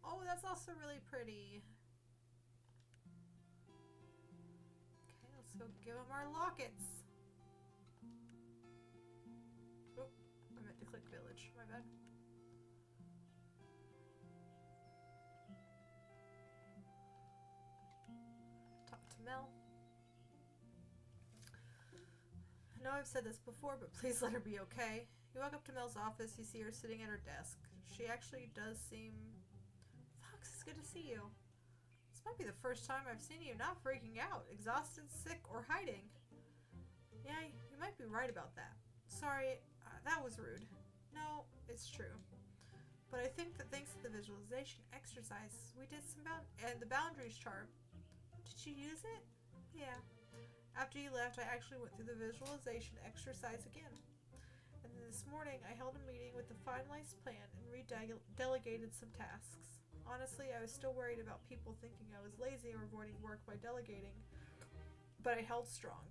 Oh, that's also really pretty. Okay, let's go give them our lockets. Oh, I meant to click village. My bad. Talk to Mel. I know I've said this before, but please let her be okay. You walk up to Mel's office, you see her sitting at her desk. She actually does seem... Fox, it's good to see you. This might be the first time I've seen you not freaking out, exhausted, sick, or hiding. Yeah, you might be right about that. Sorry, that was rude. No, it's true. But I think that thanks to the visualization exercise, we did some and the boundaries chart. Did you use it? Yeah. After you left, I actually went through the visualization exercise again. And then this morning, I held a meeting with the finalized plan and redelegated some tasks. Honestly, I was still worried about people thinking I was lazy or avoiding work by delegating, but I held strong.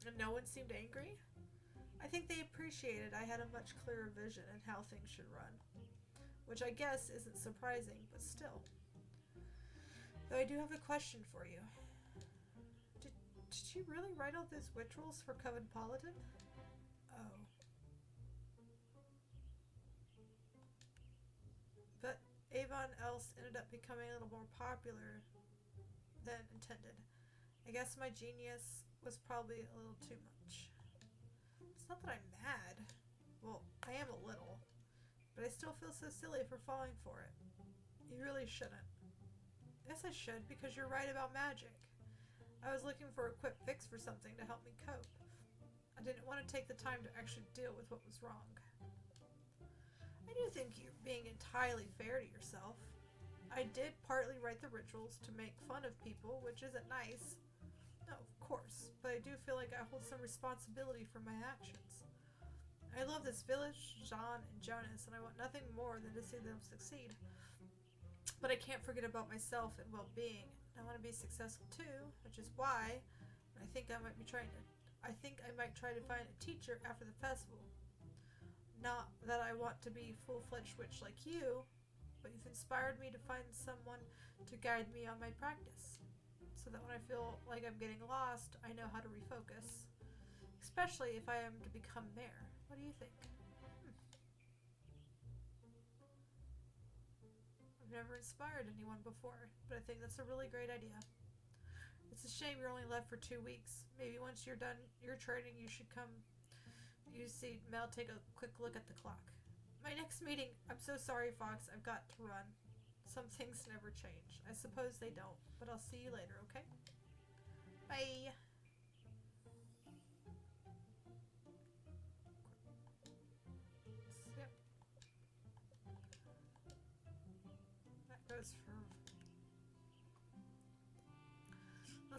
And no one seemed angry? I think they appreciated I had a much clearer vision in how things should run. Which I guess isn't surprising, but still. Though I do have a question for you. Did you really write all those witch rules for Coven Paladin? Oh. But Avon Else ended up becoming a little more popular than intended. I guess my genius was probably a little too much. It's not that I'm mad. Well, I am a little. But I still feel so silly for falling for it. You really shouldn't. Yes, I should, because you're right about magic. I was looking for a quick fix for something to help me cope. I didn't want to take the time to actually deal with what was wrong. I do think you're being entirely fair to yourself. I did partly write the rituals to make fun of people, which isn't nice. No, of course, but I do feel like I hold some responsibility for my actions. I love this village, Jean and Jonas, and I want nothing more than to see them succeed. But I can't forget about myself and well-being. I want to be successful too, which is why I think I might try to find a teacher after the festival. Not that I want to be full-fledged witch like you, but you've inspired me to find someone to guide me on my practice, so that when I feel like I'm getting lost, I know how to refocus. Especially if I am to become mayor. What do you think? I've never inspired anyone before, but I think that's a really great idea. It's a shame you're only left for 2 weeks. Maybe once you're done your training, you should come. You see Mel take a quick look at the clock. My next meeting. I'm so sorry, Fox. I've got to run. Some things never change. I suppose they don't, but I'll see you later, okay? Bye.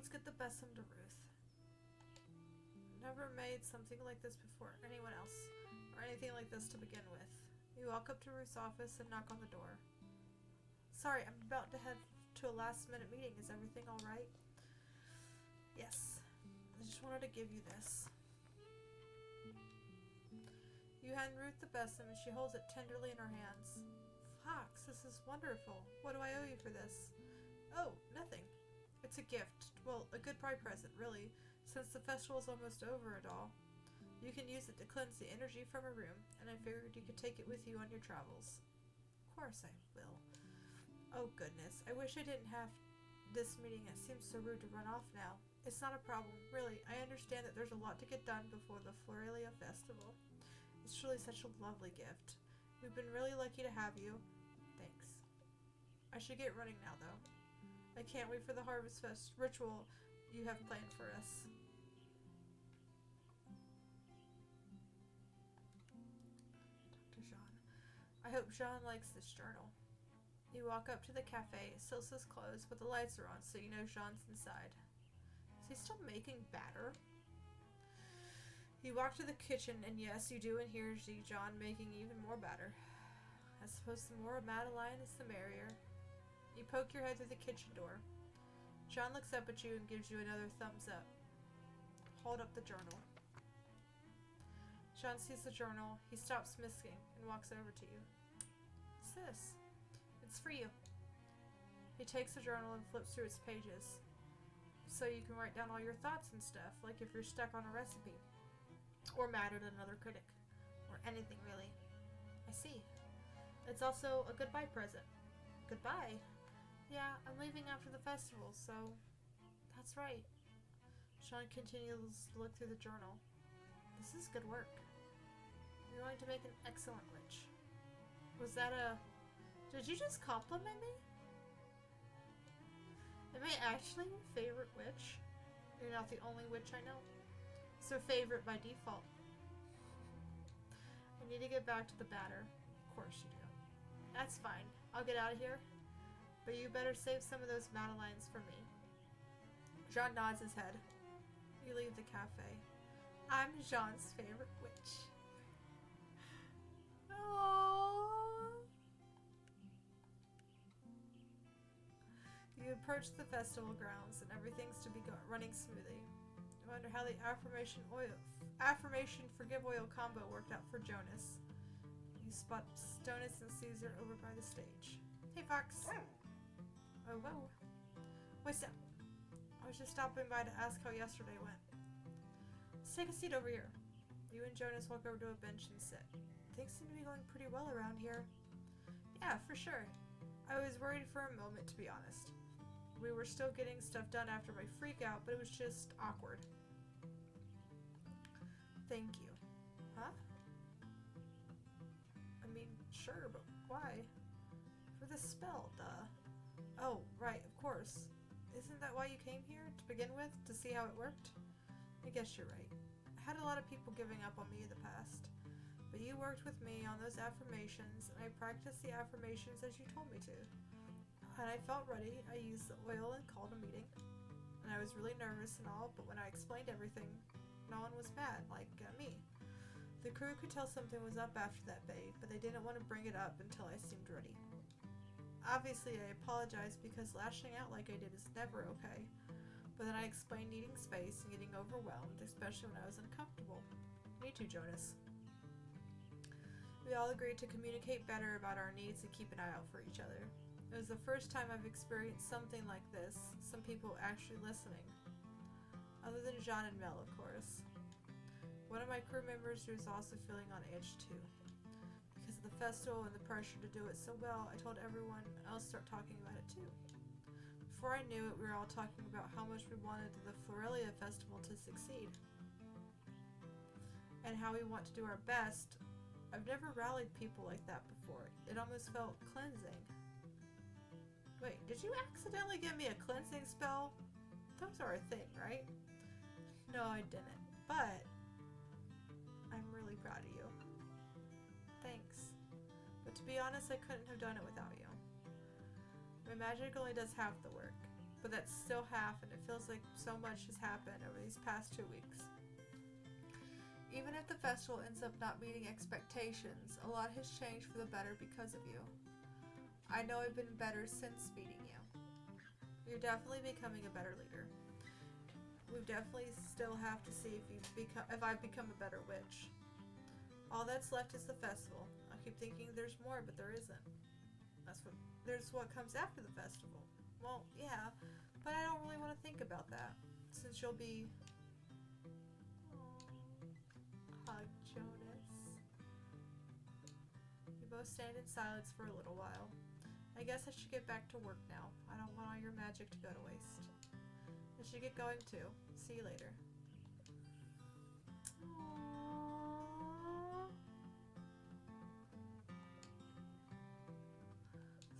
Let's get the besom to Ruth. Never made something like this before anyone else, or anything like this to begin with. You walk up to Ruth's office and knock on the door. Sorry, I'm about to head to a last-minute meeting. Is everything alright? Yes. I just wanted to give you this. You hand Ruth the besom and she holds it tenderly in her hands. Fox, this is wonderful. What do I owe you for this? Oh, nothing. It's a gift. Well, a goodbye present, really, since the festival is almost over and all. You can use it to cleanse the energy from a room, and I figured you could take it with you on your travels. Of course I will. Oh goodness, I wish I didn't have this meeting. It seems so rude to run off now. It's not a problem, really. I understand that there's a lot to get done before the Florelia Festival. It's truly such a lovely gift. We've been really lucky to have you. Thanks. I should get running now, though. I can't wait for the Harvest Fest ritual you have planned for us. Dr. Jean. I hope Jean likes this journal. You walk up to the cafe. It still says closed, but the lights are on, so you know Jean's inside. Is he still making batter? You walk to the kitchen, and yes, you do and hear Jean making even more batter. I suppose the more Madeline is, the merrier. You poke your head through the kitchen door. Jean looks up at you and gives you another thumbs up. Hold up the journal. Jean sees the journal. He stops misking and walks over to you. What's this? It's for you. He takes the journal and flips through its pages. So you can write down all your thoughts and stuff, like if you're stuck on a recipe. Or mad at another critic. Or anything, really. I see. It's also a goodbye present. Goodbye? Yeah, I'm leaving after the festival, so... That's right. Sean continues to look through the journal. This is good work. You're going to make an excellent witch. Was that a... Did you just compliment me? Am I actually your favorite witch? You're not the only witch I know. So favorite by default. I need to get back to the batter. Of course you do. That's fine. I'll get out of here. But you better save some of those Madelines for me. Jean nods his head. You leave the cafe. I'm Jean's favorite witch. Aww. You approach the festival grounds and everything's to be running smoothly. I wonder how the affirmation forgive oil combo worked out for Jonas. You spot Jonas and Caesar over by the stage. Hey, Fox. Oh, whoa. What's up? I was just stopping by to ask how yesterday went. Let's take a seat over here. You and Jonas walk over to a bench and sit. Things seem to be going pretty well around here. Yeah, for sure. I was worried for a moment, to be honest. We were still getting stuff done after my freak out, but it was just awkward. Thank you. Huh? I mean, sure, but why? For the spell, duh. Oh, right, of course. Isn't that why you came here, to begin with? To see how it worked? I guess you're right. I had a lot of people giving up on me in the past. But you worked with me on those affirmations, and I practiced the affirmations as you told me to. And I felt ready. I used the oil and called a meeting. And I was really nervous and all, but when I explained everything, no one was mad, like me. The crew could tell something was up after that day, but they didn't want to bring it up until I seemed ready. Obviously, I apologized because lashing out like I did is never okay, but then I explained needing space and getting overwhelmed, especially when I was uncomfortable. Me too, Jonas. We all agreed to communicate better about our needs and keep an eye out for each other. It was the first time I've experienced something like this, some people actually listening. Other than Jean and Mel, of course. One of my crew members was also feeling on edge too. Because of the festival and the pressure to do it so well, I told everyone else to start talking about it too. Before I knew it, we were all talking about how much we wanted the Florelia Festival to succeed. And how we want to do our best. I've never rallied people like that before. It almost felt cleansing. Wait, did you accidentally give me a cleansing spell? Those are a thing, right? No, I didn't. But I'm really proud of you. Thanks. But to be honest, I couldn't have done it without you. My magic only does half the work. but that's still half, and it feels like so much has happened over these past 2 weeks. Even if the festival ends up not meeting expectations, a lot has changed for the better because of you. I know I've been better since meeting you. You're definitely becoming a better leader. We definitely still have to see if I've become a better witch. All that's left is the festival. I keep thinking there's more, but there isn't. There's what comes after the festival. Well, yeah, but I don't really want to think about that, since you'll be... Hug Jonas. You both stand in silence for a little while. I guess I should get back to work now. I don't want all your magic to go to waste. I should get going too. See you later. Aww.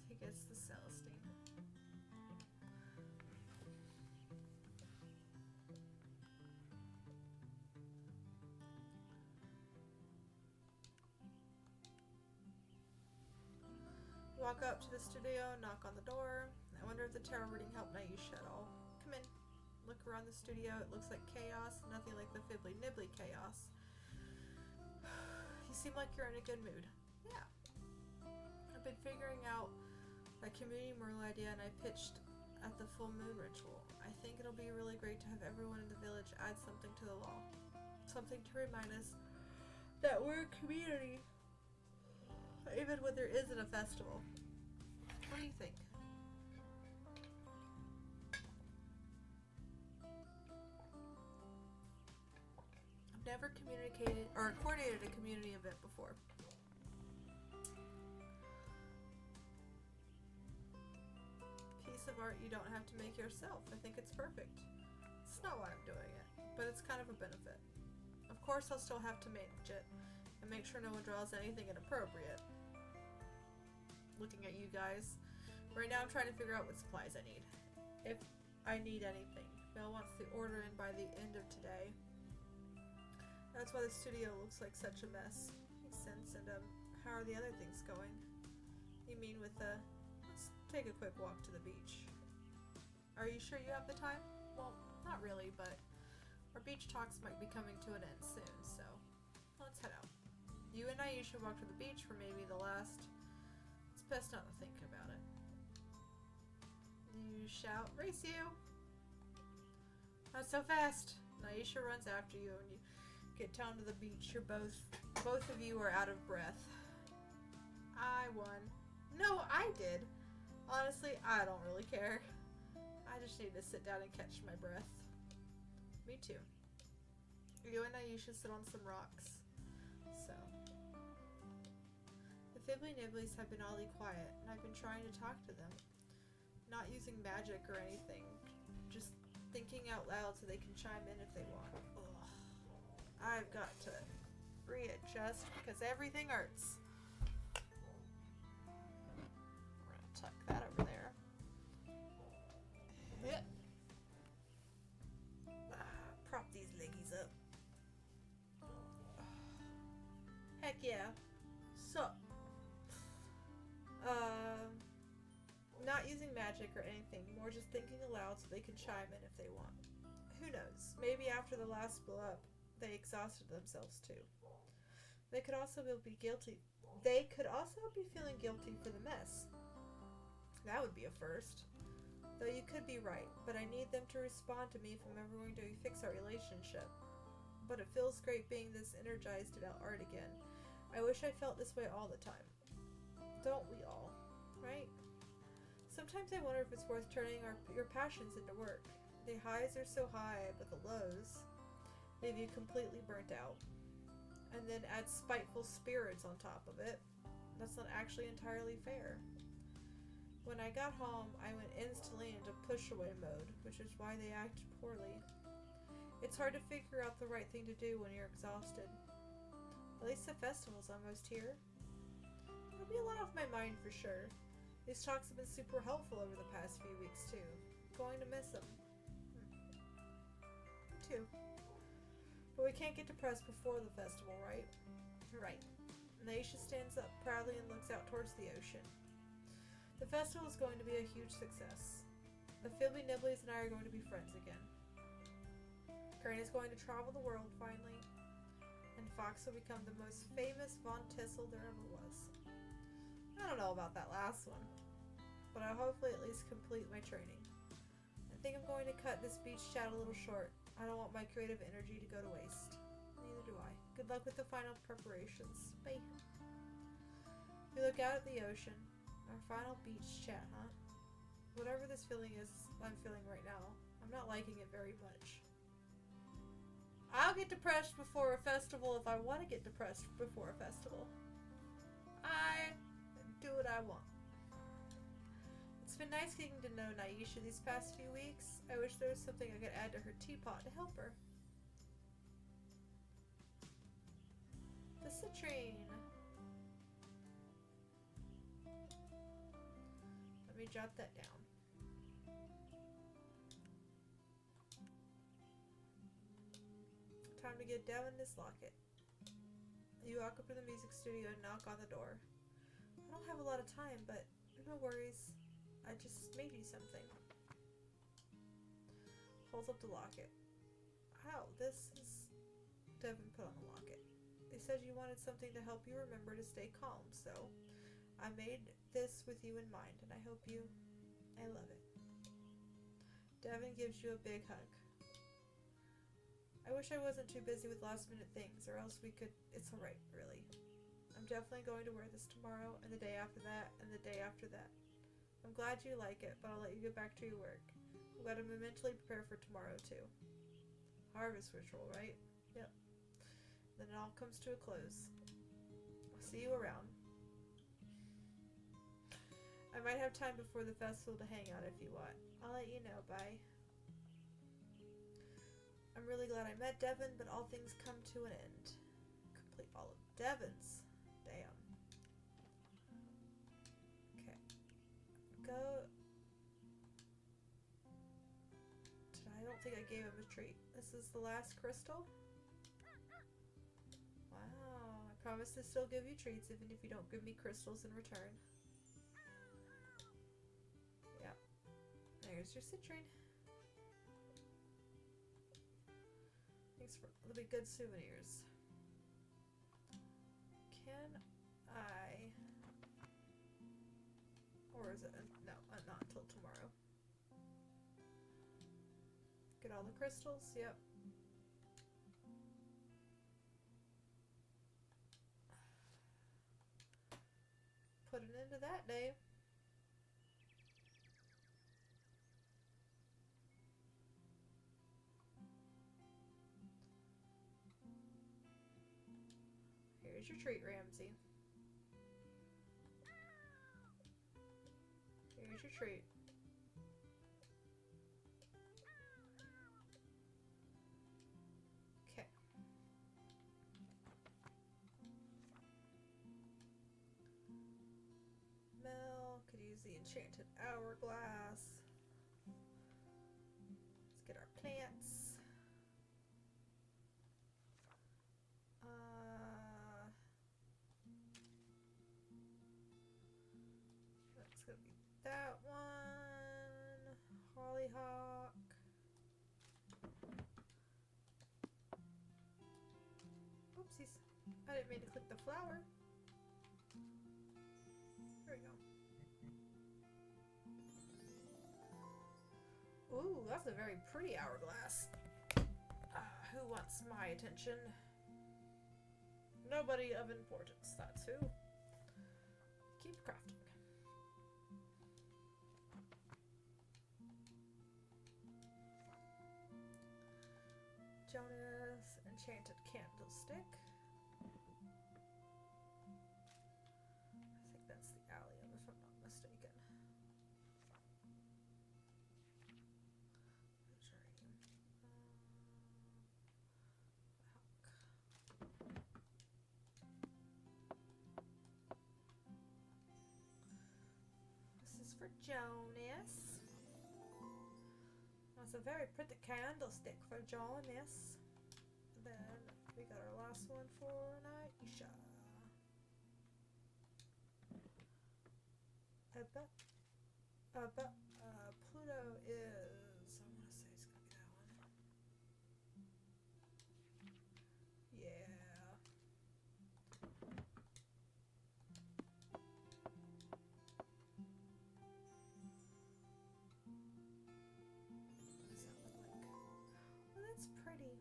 He gets the Celestine. Walk up to the studio, knock on the door. I wonder if the tarot reading helped Naisha at all. Come in. Look around the studio. It looks like chaos, nothing like the fibbly nibbly chaos. You seem like you're in a good mood. Yeah. I've been figuring out my community Merle idea, and I pitched at the full moon ritual. I think it'll be really great to have everyone in the village add something to the law. Something to remind us that we're a community, even when there isn't a festival. What do you think? I've never communicated or coordinated a community event before. Piece of art you don't have to make yourself. I think it's perfect. It's not why I'm doing it, but it's kind of a benefit. Of course, I'll still have to manage it and make sure no one draws anything inappropriate. Looking at you guys. Right now I'm trying to figure out what supplies I need. If I need anything. Mel wants the order in by the end of today. That's why the studio looks like such a mess. Makes sense. And how are the other things going? You mean with let's take a quick walk to the beach. Are you sure you have the time? Well, not really, but our beach talks might be coming to an end soon, so let's head out. You and Aisha walk to the beach for maybe the last... It's best not to think about it. You shout, "Race you!" Not so fast. Naisha runs after you and you get down to the beach. You're both of you are out of breath. I won. No, I did. Honestly, I don't really care. I just need to sit down and catch my breath. Me too. You and Aisha sit on some rocks. So... The Fibbly Nibblies have been oddly quiet, and I've been trying to talk to them. Not using magic or anything, just thinking out loud so they can chime in if they want. Ugh. I've got to readjust because everything hurts. We're gonna tuck that over there. Prop these leggies up. Heck yeah. So. Not using magic or anything, more just thinking aloud so they can chime in if they want. Who knows? Maybe after the last blow up, they exhausted themselves too. They could also be guilty. They could also be feeling guilty for the mess. That would be a first. Though you could be right, but I need them to respond to me if I'm ever going to fix our relationship. But it feels great being this energized about art again. I wish I felt this way all the time. Don't we all? Right? Sometimes I wonder if it's worth turning your passions into work. The highs are so high, but the lows leave you completely burnt out. And then add spiteful spirits on top of it. That's not actually entirely fair. When I got home, I went instantly into push-away mode, which is why they acted poorly. It's hard to figure out the right thing to do when you're exhausted. At least the festival's almost here. It'll be a lot off my mind for sure. These talks have been super helpful over the past few weeks too. Going to miss them. Too. But we can't get depressed before the festival, right? Right. Naisha stands up proudly and looks out towards the ocean. The festival is going to be a huge success. The Fibbly Nibblies and I are going to be friends again. Crane is going to travel the world finally, and Fox will become the most famous Von Tissel there ever was. I don't know about that last one, but I'll hopefully at least complete my training. I think I'm going to cut this beach chat a little short. I don't want my creative energy to go to waste. Neither do I. Good luck with the final preparations. Bye. We look out at the ocean. Our final beach chat, huh? Whatever this feeling is I'm feeling right now, I'm not liking it very much. I'll get depressed before a festival if I want to get depressed before a festival. I do what I want. It's been nice getting to know Naisha these past few weeks. I wish there was something I could add to her teapot to help her. The citrine. Let me jot that down. Time to get Devin this locket. You walk up to the music studio and knock on the door. I don't have a lot of time, but no worries. I just made you something. Holds up the locket. Wow, this is... Devin put on the locket. They said you wanted something to help you remember to stay calm, so I made this with you in mind, and I hope you... I love it. Devin gives you a big hug. I wish I wasn't too busy with last minute things, or else we could... It's alright, really. I'm definitely going to wear this tomorrow, and the day after that, and the day after that. I'm glad you like it, but I'll let you get back to your work. I'm glad I'm mentally prepared for tomorrow, too. Harvest ritual, right? Yep. Then it all comes to a close. I'll see you around. I might have time before the festival to hang out if you want. I'll let you know. Bye. I'm really glad I met Devin, but all things come to an end. Complete all of Devin's. Damn. Okay. Go. I don't think I gave him a treat. This is the last crystal? Wow. I promise to still give you treats even if you don't give me crystals in return. Yeah. There's your citrine. Thanks for the good souvenirs. Can I... Or is it... No, not until tomorrow. Get all the crystals? Yep. Put an end to that day. Here's your treat, Ramsey. Here's your treat. Okay. Mel could use the enchanted hourglass. Let's get our plants. That's gonna be that one. Hollyhock. Oopsies. I didn't mean to click the flower. There we go. Ooh, that's a very pretty hourglass. Who wants my attention? Nobody of importance, that's who. Keep crafting. Jonas, enchanted candlestick. I think that's the allium, if I'm not mistaken. This is for Jonas. That's a very pretty candlestick for Jonas. And then we got our last one for Naisha. Pluto is party.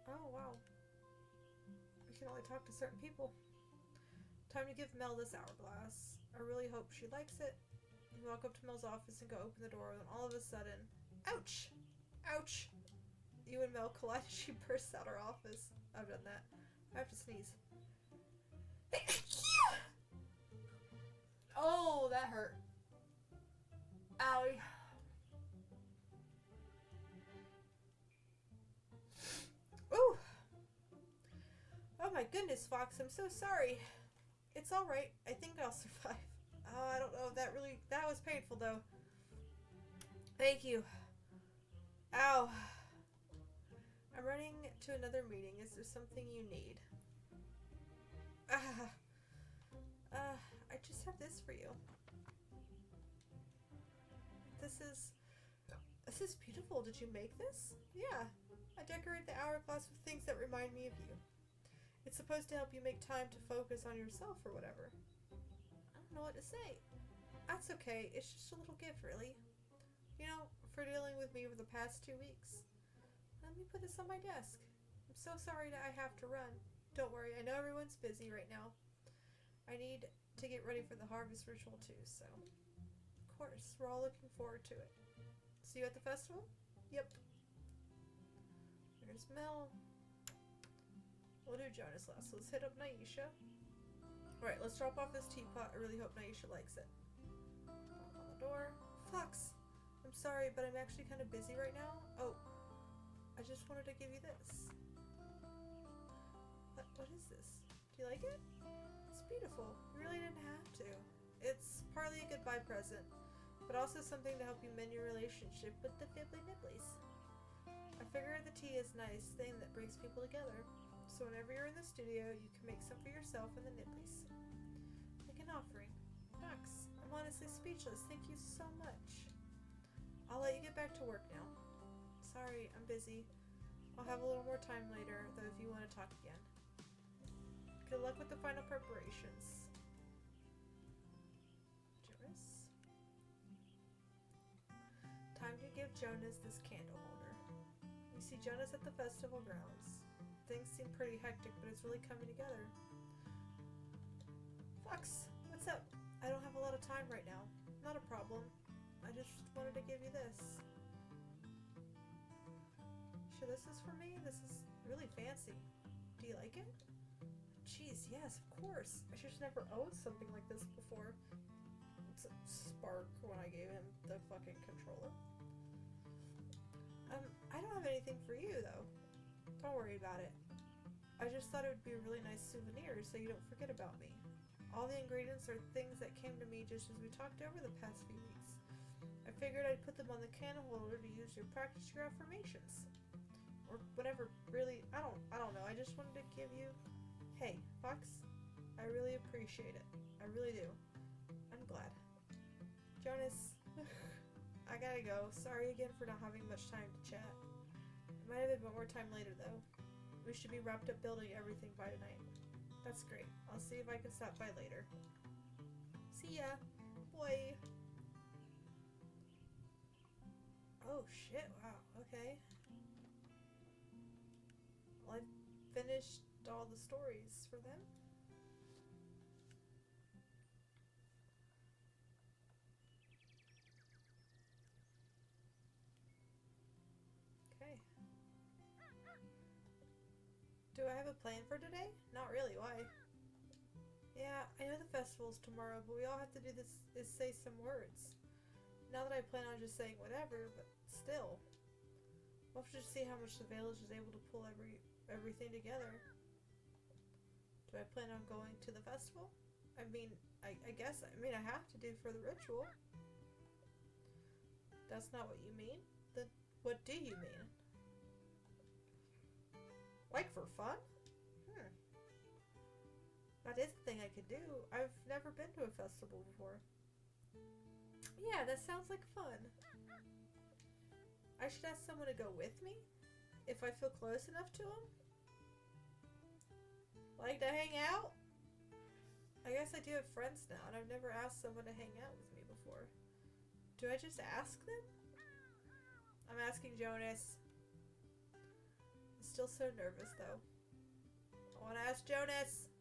Oh, wow. We can only talk to certain people. Time to give Mel this hourglass. I really hope she likes it. You walk up to Mel's office and go open the door, and all of a sudden, ouch! Ouch! You and Mel collide as she bursts out her office. I've done that. I have to sneeze. Oh, that hurt. Owie. Ooh! Oh my goodness, Fox, I'm so sorry. It's alright. I think I'll survive. Oh, I don't know. That was painful though. Thank you. Ow. I'm running to another meeting. Is there something you need? I just have this for you. This is beautiful. Did you make this? Yeah. I decorate the hourglass with things that remind me of you. It's supposed to help you make time to focus on yourself or whatever. I don't know what to say. That's okay. It's just a little gift, really. You know, for dealing with me over the past 2 weeks. Let me put this on my desk. I'm so sorry that I have to run. Don't worry, I know everyone's busy right now. I need to get ready for the harvest ritual too, so... Of course, we're all looking forward to it. See you at the festival? Yep. There's Mel. We'll do Jonas last, so let's hit up Naisha. Alright, let's drop off this teapot. I really hope Naisha likes it. Knock on the door. Fox! I'm sorry, but I'm actually kind of busy right now. Oh, I just wanted to give you this. What is this? Do you like it? It's beautiful. You really didn't have to. It's partly a goodbye present, but also something to help you mend your relationship with the Fibbly Nibblies. I figure the tea is a nice thing that brings people together, so whenever you're in the studio, you can make some for yourself and the Nibblies. Like an offering. Fox, I'm honestly speechless. Thank you so much. I'll let you get back to work now. Sorry, I'm busy. I'll have a little more time later, though, if you want to talk again. Good luck with the final preparations. Jonas? Time to give Jonas this candle holder. We see Jonas at the festival grounds. Things seem pretty hectic, but it's really coming together. Fox, what's up? I don't have a lot of time right now. Not a problem. I just wanted to give you this. Sure this is for me? This is really fancy. Do you like it? Jeez, yes, of course. I just never owned something like this before. It's a spark when I gave him the fucking controller. I don't have anything for you, though. Don't worry about it. I just thought it would be a really nice souvenir so you don't forget about me. All the ingredients are things that came to me just as we talked over the past few weeks. I figured I'd put them on the candle holder to use to practice your affirmations. Or whatever, really, I don't know. I just wanted to give you... Hey, Fox, I really appreciate it. I really do. I'm glad. Jonas, I gotta go. Sorry again for not having much time to chat. It might have been more time later, though. We should be wrapped up building everything by tonight. That's great. I'll see if I can stop by later. See ya. Boy. Oh, shit. Wow. Okay. Well, I finished all the stories for them. Okay. Do I have a plan for today? Not really. Why? Yeah, I know the festival's tomorrow, but we all have to do this is say some words. Not that I plan on just saying whatever, but still. We'll have to just see how much the village is able to pull everything together. Do I plan on going to the festival? I mean, I guess, I have to do for the ritual. That's not what you mean? Then what do you mean? Like for fun? That is a thing I could do. I've never been to a festival before. Yeah, that sounds like fun. I should ask someone to go with me? If I feel close enough to them? Like to hang out? guess I do have friends now, and I've never asked someone to hang out with me before. Do I just ask them? I'm asking Jonas. I'm still so nervous, though. I want to ask Jonas.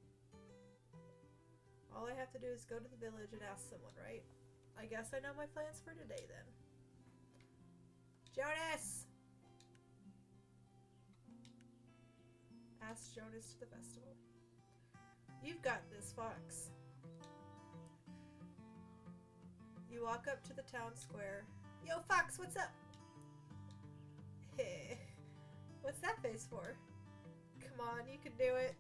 All I have to do is go to the village and ask someone, right? I guess I know my plans for today, then. Jonas! Ask Jonas to the festival. You've got this, Fox. You walk up to the town square. Yo, Fox, what's up? Hey, what's that face for? Come on, you can do it.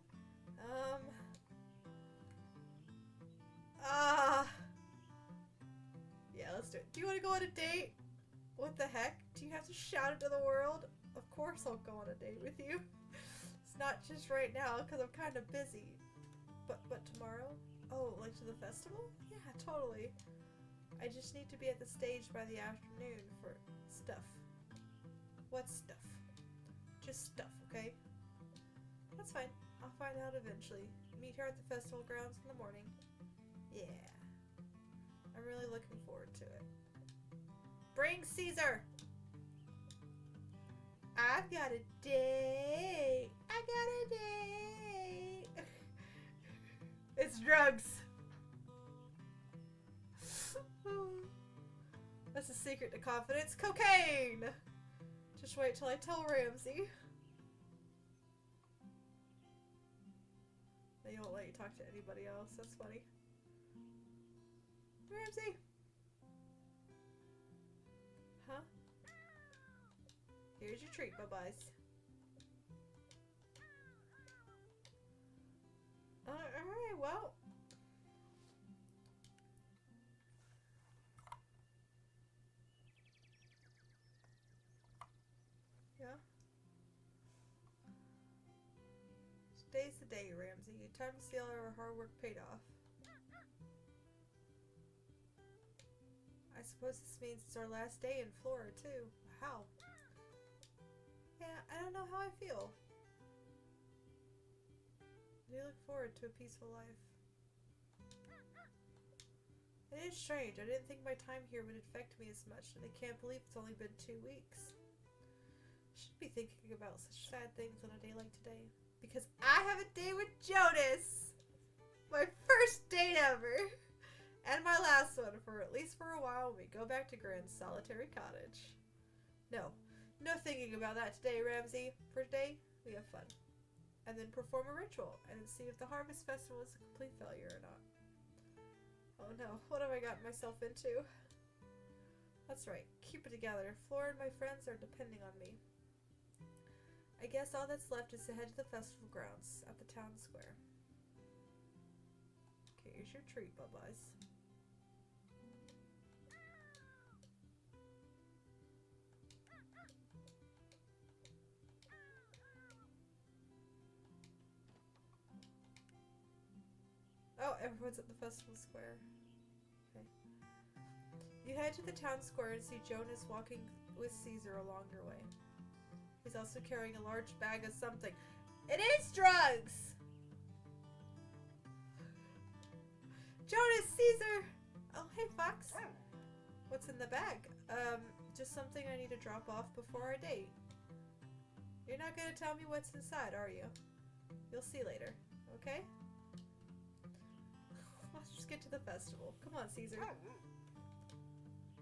Yeah, let's do it. Do you want to go on a date? What the heck? Do you have to shout it to the world? Of course I'll go on a date with you. It's not just right now, because I'm kind of busy. But tomorrow? Oh, like to the festival? Yeah, totally. I just need to be at the stage by the afternoon for stuff. What stuff? Just stuff, okay? That's fine. I'll find out eventually. Meet her at the festival grounds in the morning. Yeah. I'm really looking forward to it. Bring Caesar! I've got a date! I got a date! It's drugs! That's a secret to confidence. Cocaine! Just wait till I tell Ramsey. They won't let you talk to anybody else. That's funny. Ramsey! Huh? Here's your treat, bye-byes. Alright, well. Yeah. Today's the day, Ramsey. Time to see all our hard work paid off. I suppose this means it's our last day in Flora, too. How? Yeah, I don't know how I feel. I do look forward to a peaceful life. It is strange. I didn't think my time here would affect me as much, and I can't believe it's only been 2 weeks. I shouldn't be thinking about such sad things on a day like today. Because I have a date with Jonas! My first date ever! And my last one, for at least for a while, when we go back to Grand's solitary cottage. No thinking about that today, Ramsey. For today, we have fun. And then perform a ritual, and see if the Harvest Festival is a complete failure or not. Oh no, what have I gotten myself into? That's right, keep it together. Flora and my friends are depending on me. I guess all that's left is to head to the festival grounds at the town square. Okay, here's your treat, bye-byes. Oh, everyone's at the festival square. Okay. You head to the town square and see Jonas walking with Caesar along your way. He's also carrying a large bag of something. It is drugs! Jonas, Caesar! Oh, hey, Fox. What's in the bag? Just something I need to drop off before our date. You're not gonna tell me what's inside, are you? You'll see later, okay? Let's just get to the festival. Come on, Caesar.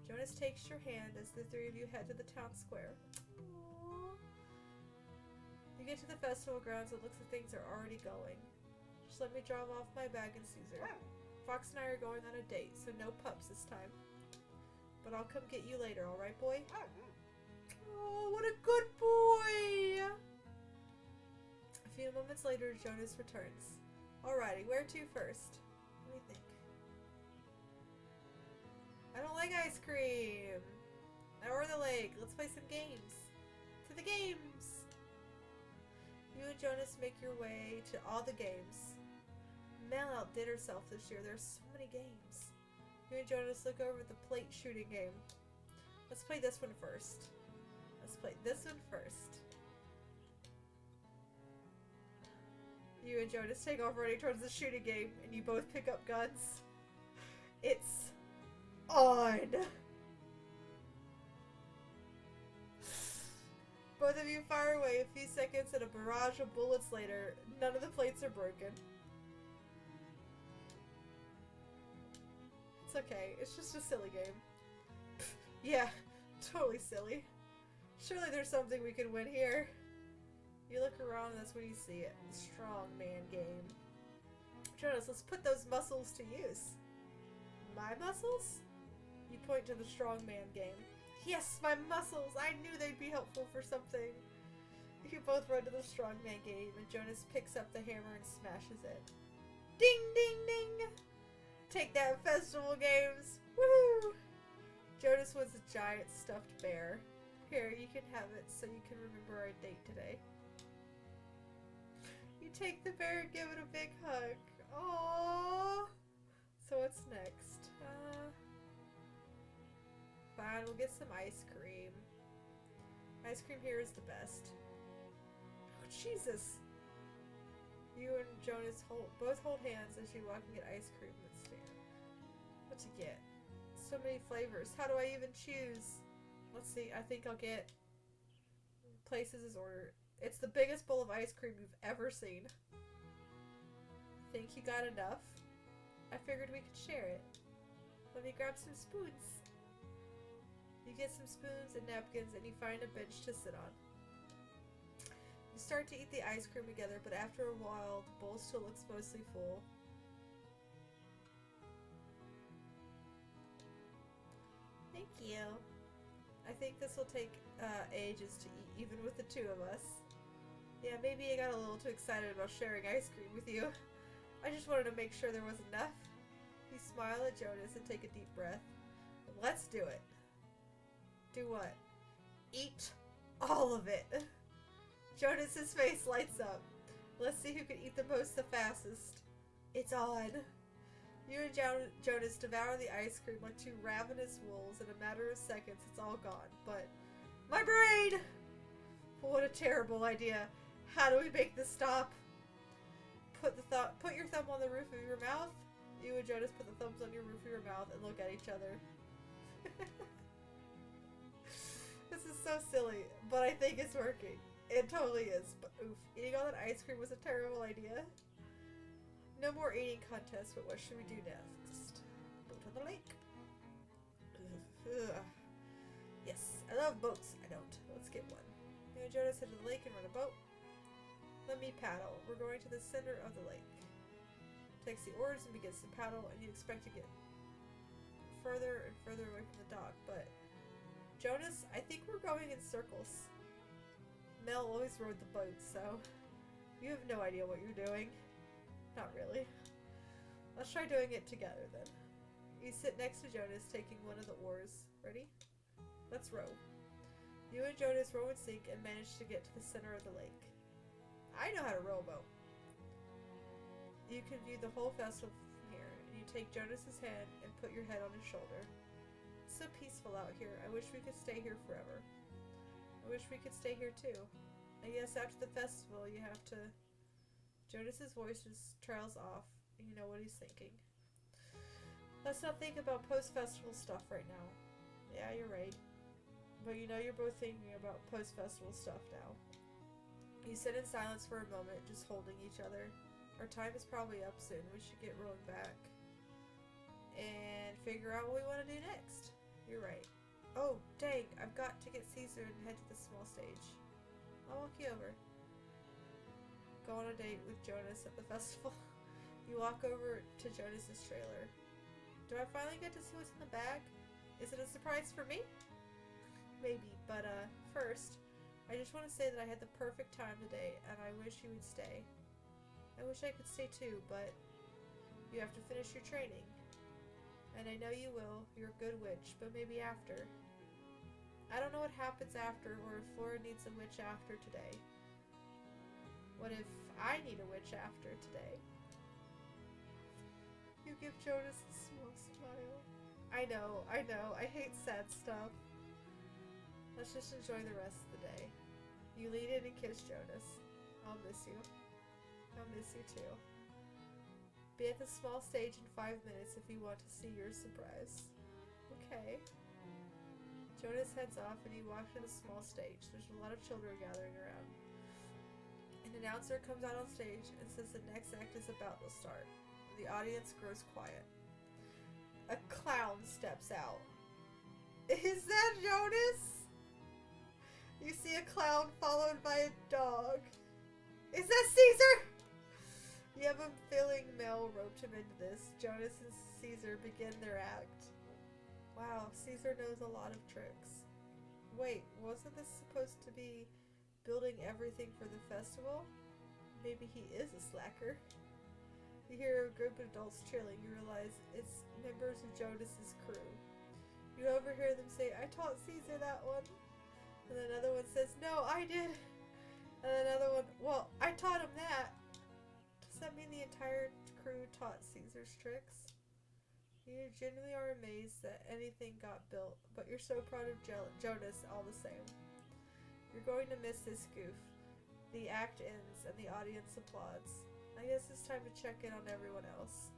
Jonas takes your hand as the three of you head to the town square. Aww. You get to the festival grounds, it looks like things are already going. Just let me drop off my bag and Caesar. Fox and I are going on a date, so no pups this time. But I'll come get you later, alright, boy? Oh, what a good boy! A few moments later, Jonas returns. Alrighty, where to first? Let me think. I don't like ice cream. Or the lake. Let's play some games. To the games! You and Jonas make your way to all the games. Mel outdid herself this year. There's so many games. You and Jonas look over the plate shooting game. Let's play this one first. You and Jonas take off running towards the shooting game, and you both pick up guns. It's on! Both of you fire away a few seconds, and a barrage of bullets later, none of the plates are broken. It's okay, it's just a silly game. Yeah, totally silly. Surely there's something we can win here. You look around and that's when you see it. The strongman game. Jonas, let's put those muscles to use. My muscles? You point to the strongman game. Yes, my muscles! I knew they'd be helpful for something. You both run to the strongman game and Jonas picks up the hammer and smashes it. Ding ding ding! Take that, festival games! Woohoo! Jonas was a giant stuffed bear. Here, you can have it so you can remember our date today. You take the bear and give it a big hug. Aww! So what's next? Fine, we'll get some ice cream. Ice cream here is the best. Oh, Jesus! You and Jonas both hold hands as you walk and get ice cream at the stand. What to get? So many flavors. How do I even choose? Let's see. I think I'll get places as order. It's the biggest bowl of ice cream you've ever seen. Think you got enough? I figured we could share it. Let me grab some spoons. You get some spoons and napkins and you find a bench to sit on. You start to eat the ice cream together, but after a while, the bowl still looks mostly full. Thank you. I think this will take ages to eat, even with the two of us. Yeah, maybe I got a little too excited about sharing ice cream with you. I just wanted to make sure there was enough. You smile at Jonas and take a deep breath. Let's do it. Do what? Eat all of it. Jonas's face lights up. Let's see who can eat the most the fastest. It's on. You and Jonas devour the ice cream like two ravenous wolves. In a matter of seconds, it's all gone. But my brain! What a terrible idea. How do we make this stop? Put your thumb on the roof of your mouth. You and Jonas put the thumbs on your roof of your mouth and look at each other. This is so silly, but I think it's working. It totally is. But oof, eating all that ice cream was a terrible idea. No more eating contests, but what should we do next? Go to the lake. Ugh. Yes, I love boats. I don't. Let's get one. You and Jonas head to the lake and run a boat. Let me paddle. We're going to the center of the lake. Takes the oars and begins to paddle, and you expect to get further and further away from the dock, but Jonas, I think we're going in circles. Mel always rode the boat, so you have no idea what you're doing. Not really. Let's try doing it together then. You sit next to Jonas, taking one of the oars. Ready? Let's row. You and Jonas row and sink and manage to get to the center of the lake. I know how to row a boat. You can view the whole festival from here, and you take Jonas's hand and put your head on his shoulder. It's so peaceful out here. I wish we could stay here forever. I wish we could stay here too. I guess after the festival you have to... Jonas's voice just trails off, and you know what he's thinking. Let's not think about post-festival stuff right now. Yeah, you're right. But you know you're both thinking about post-festival stuff now. You sit in silence for a moment, just holding each other. Our time is probably up soon. We should get rowing back and figure out what we want to do next. You're right. Oh, dang, I've got to get Caesar and head to the small stage. I'll walk you over. Go on a date with Jonas at the festival. You walk over to Jonas's trailer. Do I finally get to see what's in the bag? Is it a surprise for me? Maybe, but first, I just want to say that I had the perfect time today, and I wish you would stay. I wish I could stay too, but you have to finish your training. And I know you will. You're a good witch, but maybe after. I don't know what happens after, or if Flora needs a witch after today. What if I need a witch after today? You give Jonas a small smile. I know. I hate sad stuff. Let's just enjoy the rest of the day. You lean in and kiss Jonas. I'll miss you. I'll miss you too. Be at the small stage in 5 minutes if you want to see your surprise. Okay. Jonas heads off and he walks to the small stage. There's a lot of children gathering around. An announcer comes out on stage and says the next act is about to start. The audience grows quiet. A clown steps out. Is that Jonas? You see a clown followed by a dog. Is that Caesar? You have a feeling Mel roped him into this. Jonas and Caesar begin their act. Wow, Caesar knows a lot of tricks. Wait, wasn't this supposed to be building everything for the festival? Maybe he is a slacker. You hear a group of adults cheering. You realize it's members of Jonas's crew. You overhear them say, I taught Caesar that one. And then another one says, no, I did. And another one, well, I taught him that. Does that mean the entire crew taught Caesar's tricks? You genuinely are amazed that anything got built, but you're so proud of Jonas all the same. You're going to miss this goof. The act ends and the audience applauds. I guess it's time to check in on everyone else.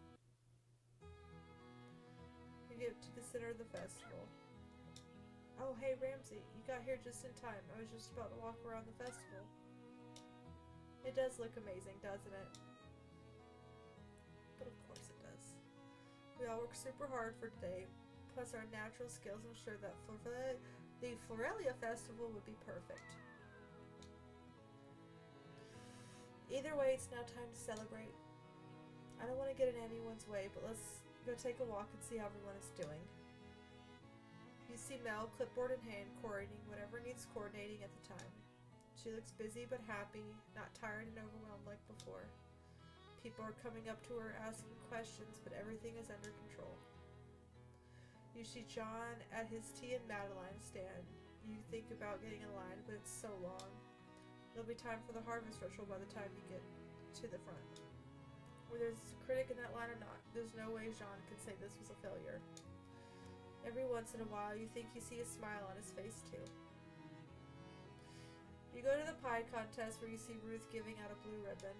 You get to the center of the festival. Oh, hey Ramsey, you got here just in time. I was just about to walk around the festival. It does look amazing, doesn't it? But of course it does. We all work super hard for today, plus our natural skills ensure that the Florelia Festival would be perfect. Either way, it's now time to celebrate. I don't want to get in anyone's way, but let's go take a walk and see how everyone is doing. You see Mel, clipboard in hand, coordinating whatever needs coordinating at the time. She looks busy but happy, not tired and overwhelmed like before. People are coming up to her asking questions, but everything is under control. You see John at his tea and Madeline stand. You think about getting in line, but it's so long. It'll be time for the harvest ritual by the time you get to the front. Whether there's a critic in that line or not, there's no way Jean could say this was a failure. Every once in a while, you think you see a smile on his face too. You go to the pie contest where you see Ruth giving out a blue ribbon.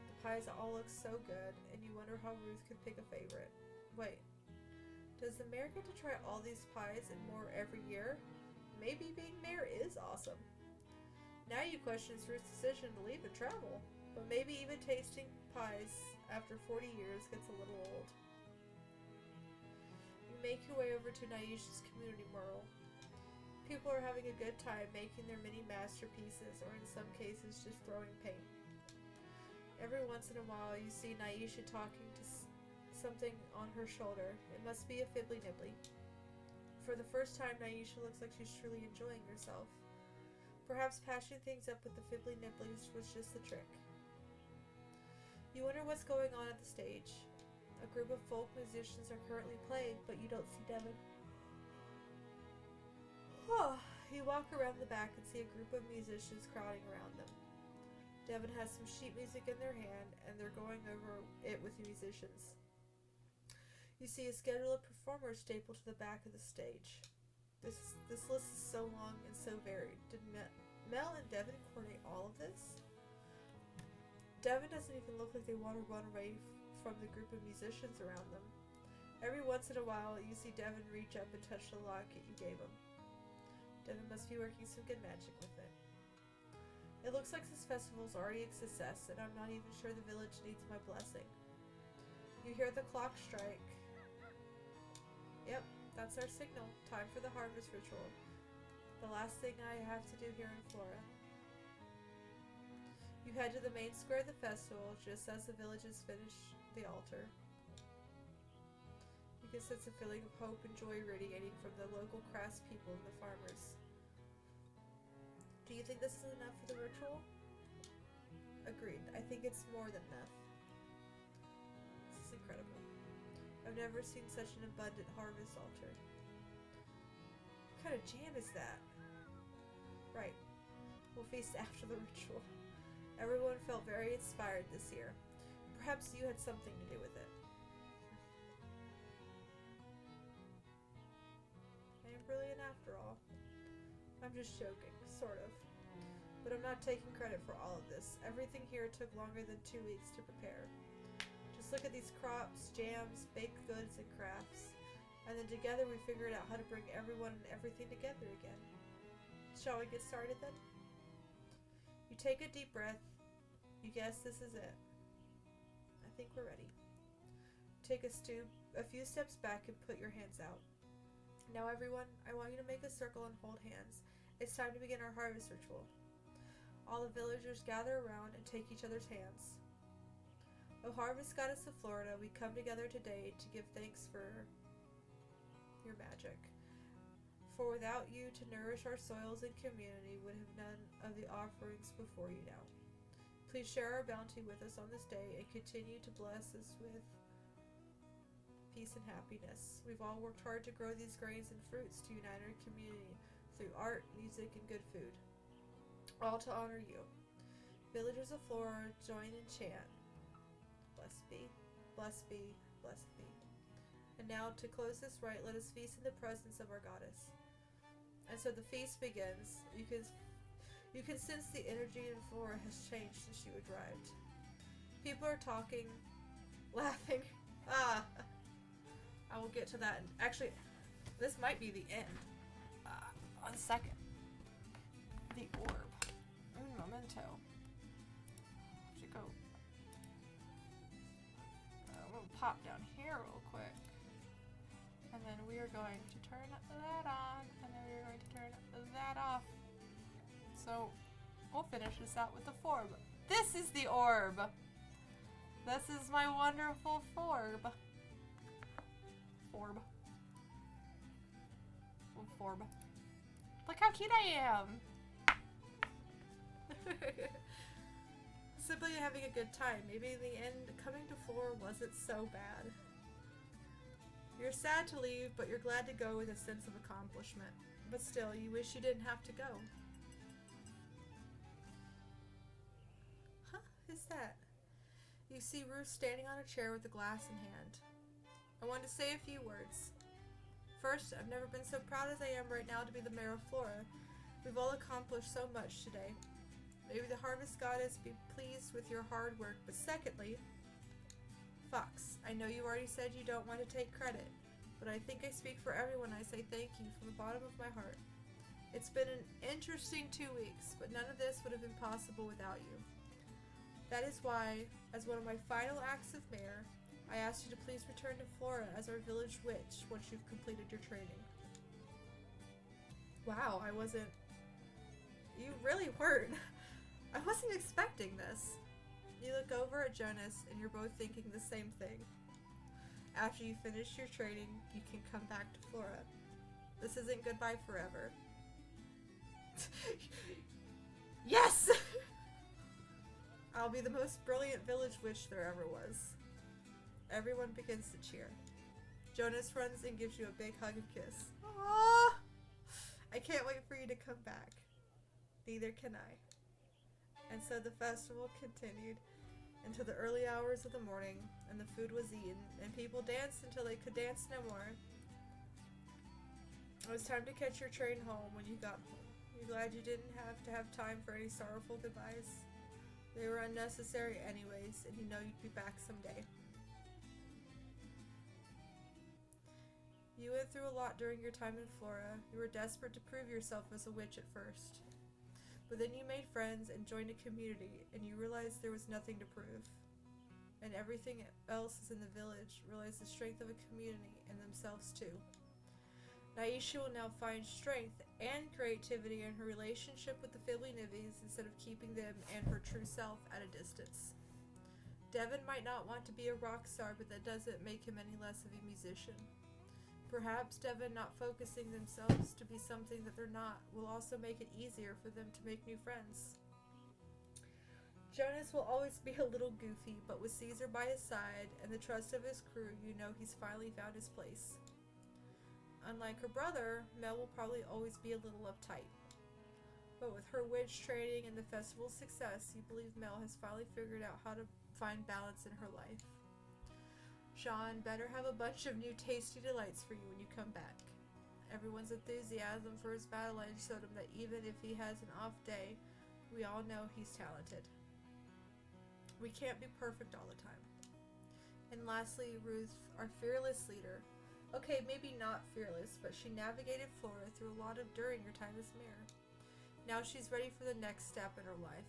The pies all look so good, and you wonder how Ruth could pick a favorite. Wait, does the mayor get to try all these pies and more every year? Maybe being mayor is awesome. Now you question Ruth's decision to leave and travel, but maybe even tasting pies after 40 years gets a little old. You make your way over to Naisha's community mural. People are having a good time making their mini masterpieces, or in some cases just throwing paint. Every once in a while you see Naisha talking to something on her shoulder. It must be a Fibbly Nibbly. For the first time, Naisha looks like she's truly enjoying herself. Perhaps patching things up with the Fibbly Nibblies was just the trick. You wonder what's going on at the stage. A group of folk musicians are currently playing, but you don't see Devin. You walk around the back and see a group of musicians crowding around them. Devin has some sheet music in their hand, and they're going over it with the musicians. You see a schedule of performers stapled to the back of the stage. This list is so long and so varied. Did Mel and Devin coordinate all of this? Devin doesn't even look like they want to run away from the group of musicians around them. Every once in a while, you see Devin reach up and touch the locket you gave him. Devin must be working some good magic with it. It looks like this festival's already a success, and I'm not even sure the village needs my blessing. You hear the clock strike. Yep, that's our signal. Time for the harvest ritual. The last thing I have to do here in Flora. You head to the main square of the festival just as the villagers finish the altar. You can sense a feeling of hope and joy radiating from the local craftspeople and the farmers. Do you think this is enough for the ritual? Agreed. I think it's more than enough. This is incredible. I've never seen such an abundant harvest altar. What kind of jam is that? Right. We'll feast after the ritual. Everyone felt very inspired this year. Perhaps you had something to do with it. I am brilliant after all. I'm just joking, sort of. But I'm not taking credit for all of this. Everything here took longer than 2 weeks to prepare. Just look at these crops, jams, baked goods, and crafts. And then together we figured out how to bring everyone and everything together again. Shall we get started then? You take a deep breath. You guess this is it. I think we're ready. Take a few steps back and put your hands out. Now everyone, I want you to make a circle and hold hands. It's time to begin our harvest ritual. All the villagers gather around and take each other's hands. O harvest goddess of Florida, we come together today to give thanks for your magic. For without you to nourish our soils and community would have none of the offerings before you now. Please share our bounty with us on this day and continue to bless us with peace and happiness. We've all worked hard to grow these grains and fruits to unite our community through art, music, and good food. All to honor you. Villagers of Flora, join and chant. Blessed be, blessed be, blessed be. And now, to close this rite, let us feast in the presence of our goddess. And so the feast begins. You can sense the energy in Flora has changed since you arrived. People are talking, laughing. I will get to that. Actually, this might be the end. 1 second. The orb. Un momento. Should go. We'll pop down here real quick. And then we are going to turn that on. And then we are going to turn that off. So, we'll finish this out with the orb. This is the orb! This is my wonderful orb. Orb. Orb. Look how cute I am! Simply having a good time. Maybe in the end, coming to Flora wasn't so bad. You're sad to leave, but you're glad to go with a sense of accomplishment. But still, you wish you didn't have to go. Huh? Who's that? You see Ruth standing on a chair with a glass in hand. I want to say a few words. First, I've never been so proud as I am right now to be the mayor of Flora. We've all accomplished so much today. Maybe the harvest goddess be pleased with your hard work, but secondly, Fox, I know you already said you don't want to take credit, but I think I speak for everyone I say thank you from the bottom of my heart. It's been an interesting 2 weeks, but none of this would have been possible without you. That is why, as one of my final acts of mayor, I ask you to please return to Flora as our village witch once you've completed your training. Wow, you really weren't. I wasn't expecting this. You look over at Jonas and you're both thinking the same thing. After you finish your training, you can come back to Flora. This isn't goodbye forever. Yes! I'll be the most brilliant village witch there ever was. Everyone begins to cheer. Jonas runs and gives you a big hug and kiss. Aww! I can't wait for you to come back. Neither can I. And so the festival continued into the early hours of the morning, and the food was eaten, and people danced until they could dance no more. It was time to catch your train home when you got home. You're glad you didn't have to have time for any sorrowful goodbyes. They were unnecessary anyways, and you know you'd be back someday. You went through a lot during your time in Flora. You were desperate to prove yourself as a witch at first. But then you made friends and joined a community, and you realized there was nothing to prove. And everything else is in the village realized the strength of a community and themselves too. Naisha will now find strength and creativity in her relationship with the Fiddly Nivvies instead of keeping them and her true self at a distance. Devin might not want to be a rock star, but that doesn't make him any less of a musician. Perhaps Devin not focusing themselves to be something that they're not will also make it easier for them to make new friends. Jonas will always be a little goofy, but with Caesar by his side and the trust of his crew, you know he's finally found his place. Unlike her brother, Mel will probably always be a little uptight. But with her witch training and the festival's success, you believe Mel has finally figured out how to find balance in her life. Sean better have a bunch of new tasty delights for you when you come back. Everyone's enthusiasm for his battle edge showed him that even if he has an off day, We all know he's talented. We can't be perfect all the time. And lastly, Ruth, our fearless leader. Okay, maybe not fearless, but she navigated Flora through a lot of during her time as mayor. Now she's ready for the next step in her life.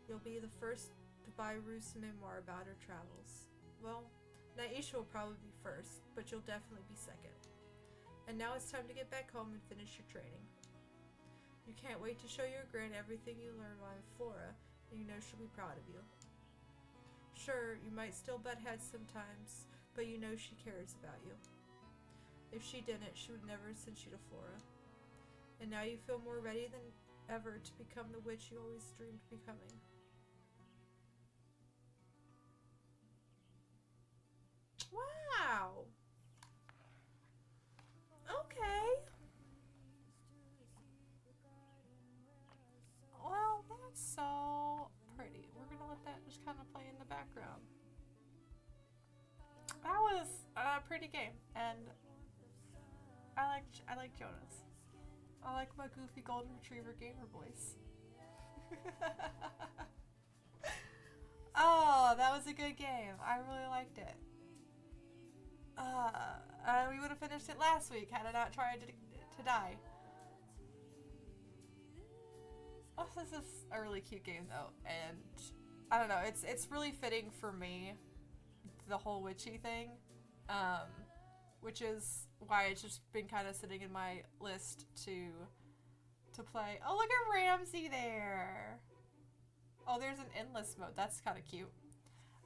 You'll be the first to buy Ruth's memoir about her travels. Well, Naisha will probably be first, but you'll definitely be second. And now it's time to get back home and finish your training. You can't wait to show your Gran everything you learned on Flora, and you know she'll be proud of you. Sure, you might still butt heads sometimes, but you know she cares about you. If she didn't, she would never send you to Flora. And now you feel more ready than ever to become the witch you always dreamed of becoming. Wow! Okay. Well, that's so pretty. We're gonna let that just kind of play in the background. That was a pretty game, and I like Jonas. I like my goofy golden retriever gamer voice. Oh, that was a good game. I really liked it. We would have finished it last week had I not tried to die. Oh, this is a really cute game though, and I don't know, it's really fitting for me, the whole witchy thing, which is why it's just been kind of sitting in my list to play. Oh, look at Ramsey there. Oh, there's an endless mode. That's kind of cute.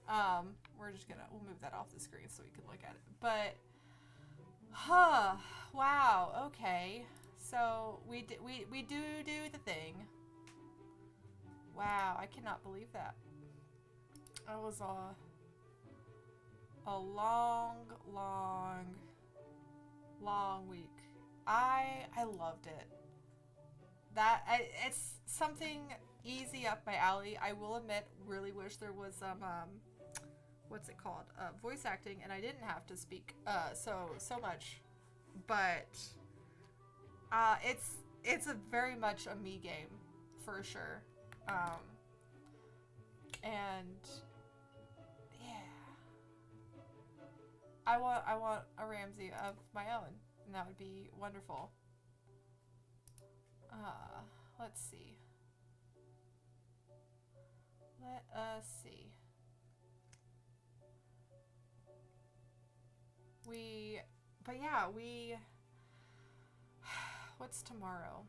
We'll move that off the screen so we can look at it. But, wow, okay. So we do the thing. Wow, I cannot believe that. That was a long week. I loved it. It's something easy up my alley. I will admit, really wish there was some what's it called? Voice acting, and I didn't have to speak so much. But it's a very much a me game for sure. And yeah, I want a Ramsey of my own, and that would be wonderful. Let's see. Let us see. What's tomorrow?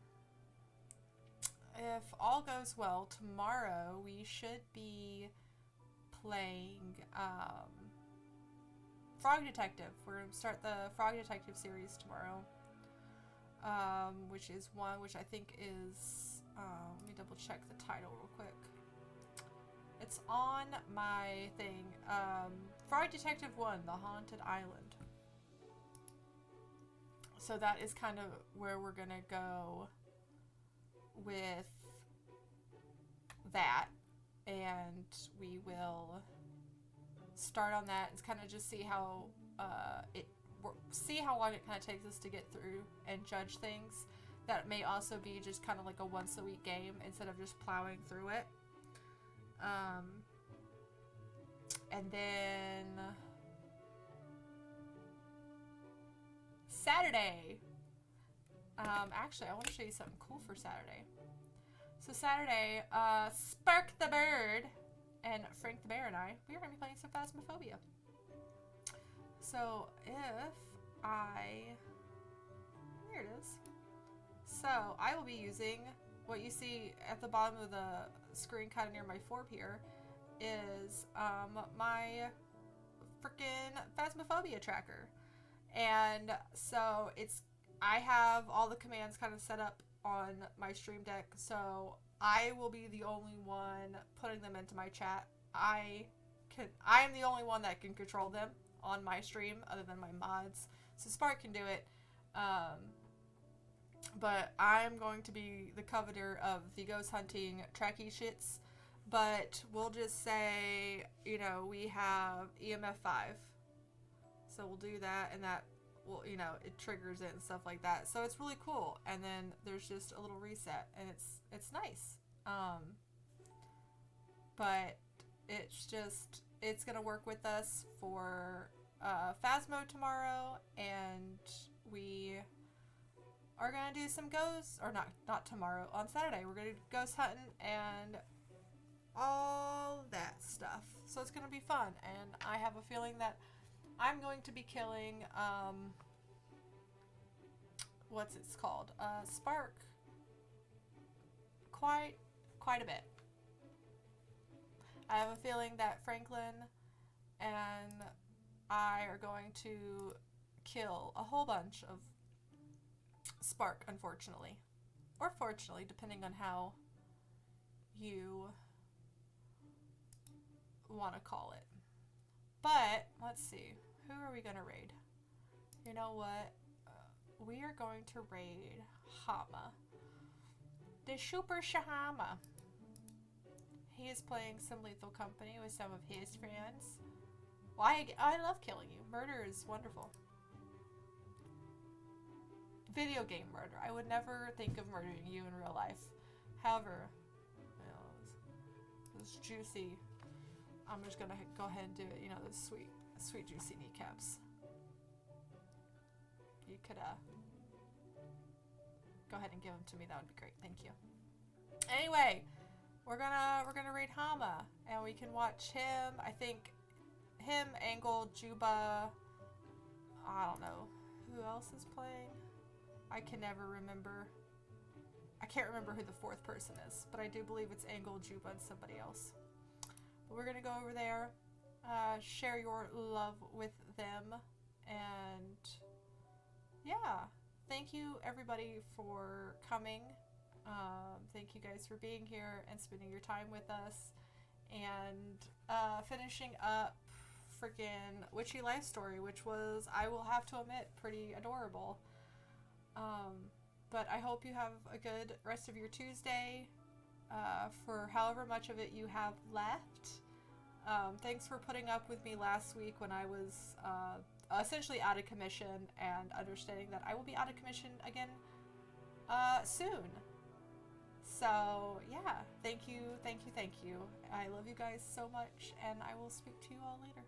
If all goes well, tomorrow we should be playing Frog Detective. We're going to start the Frog Detective series tomorrow, which is one which I think is, let me double check the title real quick. It's on my thing, Frog Detective 1, The Haunted Island. So that is kind of where we're going to go with that, and we will start on that and kind of just see how long it kind of takes us to get through and judge things. That may also be just kind of like a once a week game instead of just plowing through it. And then Saturday. Actually, I want to show you something cool for Saturday. So Saturday, Spark the Bird and Frank the Bear and we are going to be playing some Phasmophobia. So here it is. So I will be using what you see at the bottom of the screen, kind of near my form here, is my freaking Phasmophobia tracker. And so I have all the commands kind of set up on my stream deck, so I will be the only one putting them into my chat. I am the only one that can control them on my stream other than my mods. So Spark can do it. But I'm going to be the coveter of the ghost hunting tracky shits. But we'll just say, we have EMF 5. So we'll do that, and that will, it triggers it and stuff like that. So it's really cool. And then there's just a little reset, and it's nice. but it's gonna work with us for Phasmo tomorrow, and we are gonna do some not tomorrow, on Saturday. We're gonna ghost hunting and all that stuff. So it's gonna be fun, and I have a feeling that I'm going to be killing what's it's called? Spark quite a bit. I have a feeling that Franklin and I are going to kill a whole bunch of Spark, unfortunately. Or fortunately, depending on how you want to call it. But, let's see. Who are we going to raid? You know what? We are going to raid Hama. The Super Shahama. He is playing some Lethal Company with some of his friends. Why? I love killing you. Murder is wonderful. Video game murder. I would never think of murdering you in real life. However, you know, those juicy. I'm just gonna go ahead and do it. You know, those sweet juicy kneecaps. You could go ahead and give them to me. That would be great. Thank you. Anyway, we're gonna raid Hama, and we can watch him. I think him, Angle, Juba. I don't know who else is playing. I can never remember. I can't remember who the fourth person is, but I do believe it's Angle, Juba, and somebody else. But we're gonna go over there, share your love with them, and yeah, thank you everybody for coming. Thank you guys for being here and spending your time with us, and finishing up freaking Witchy Life Story, which was, I will have to admit, pretty adorable. But I hope you have a good rest of your Tuesday, for however much of it you have left. Thanks for putting up with me last week when I was essentially out of commission, and understanding that I will be out of commission again soon. So yeah, thank you. I love you guys so much, and I will speak to you all later.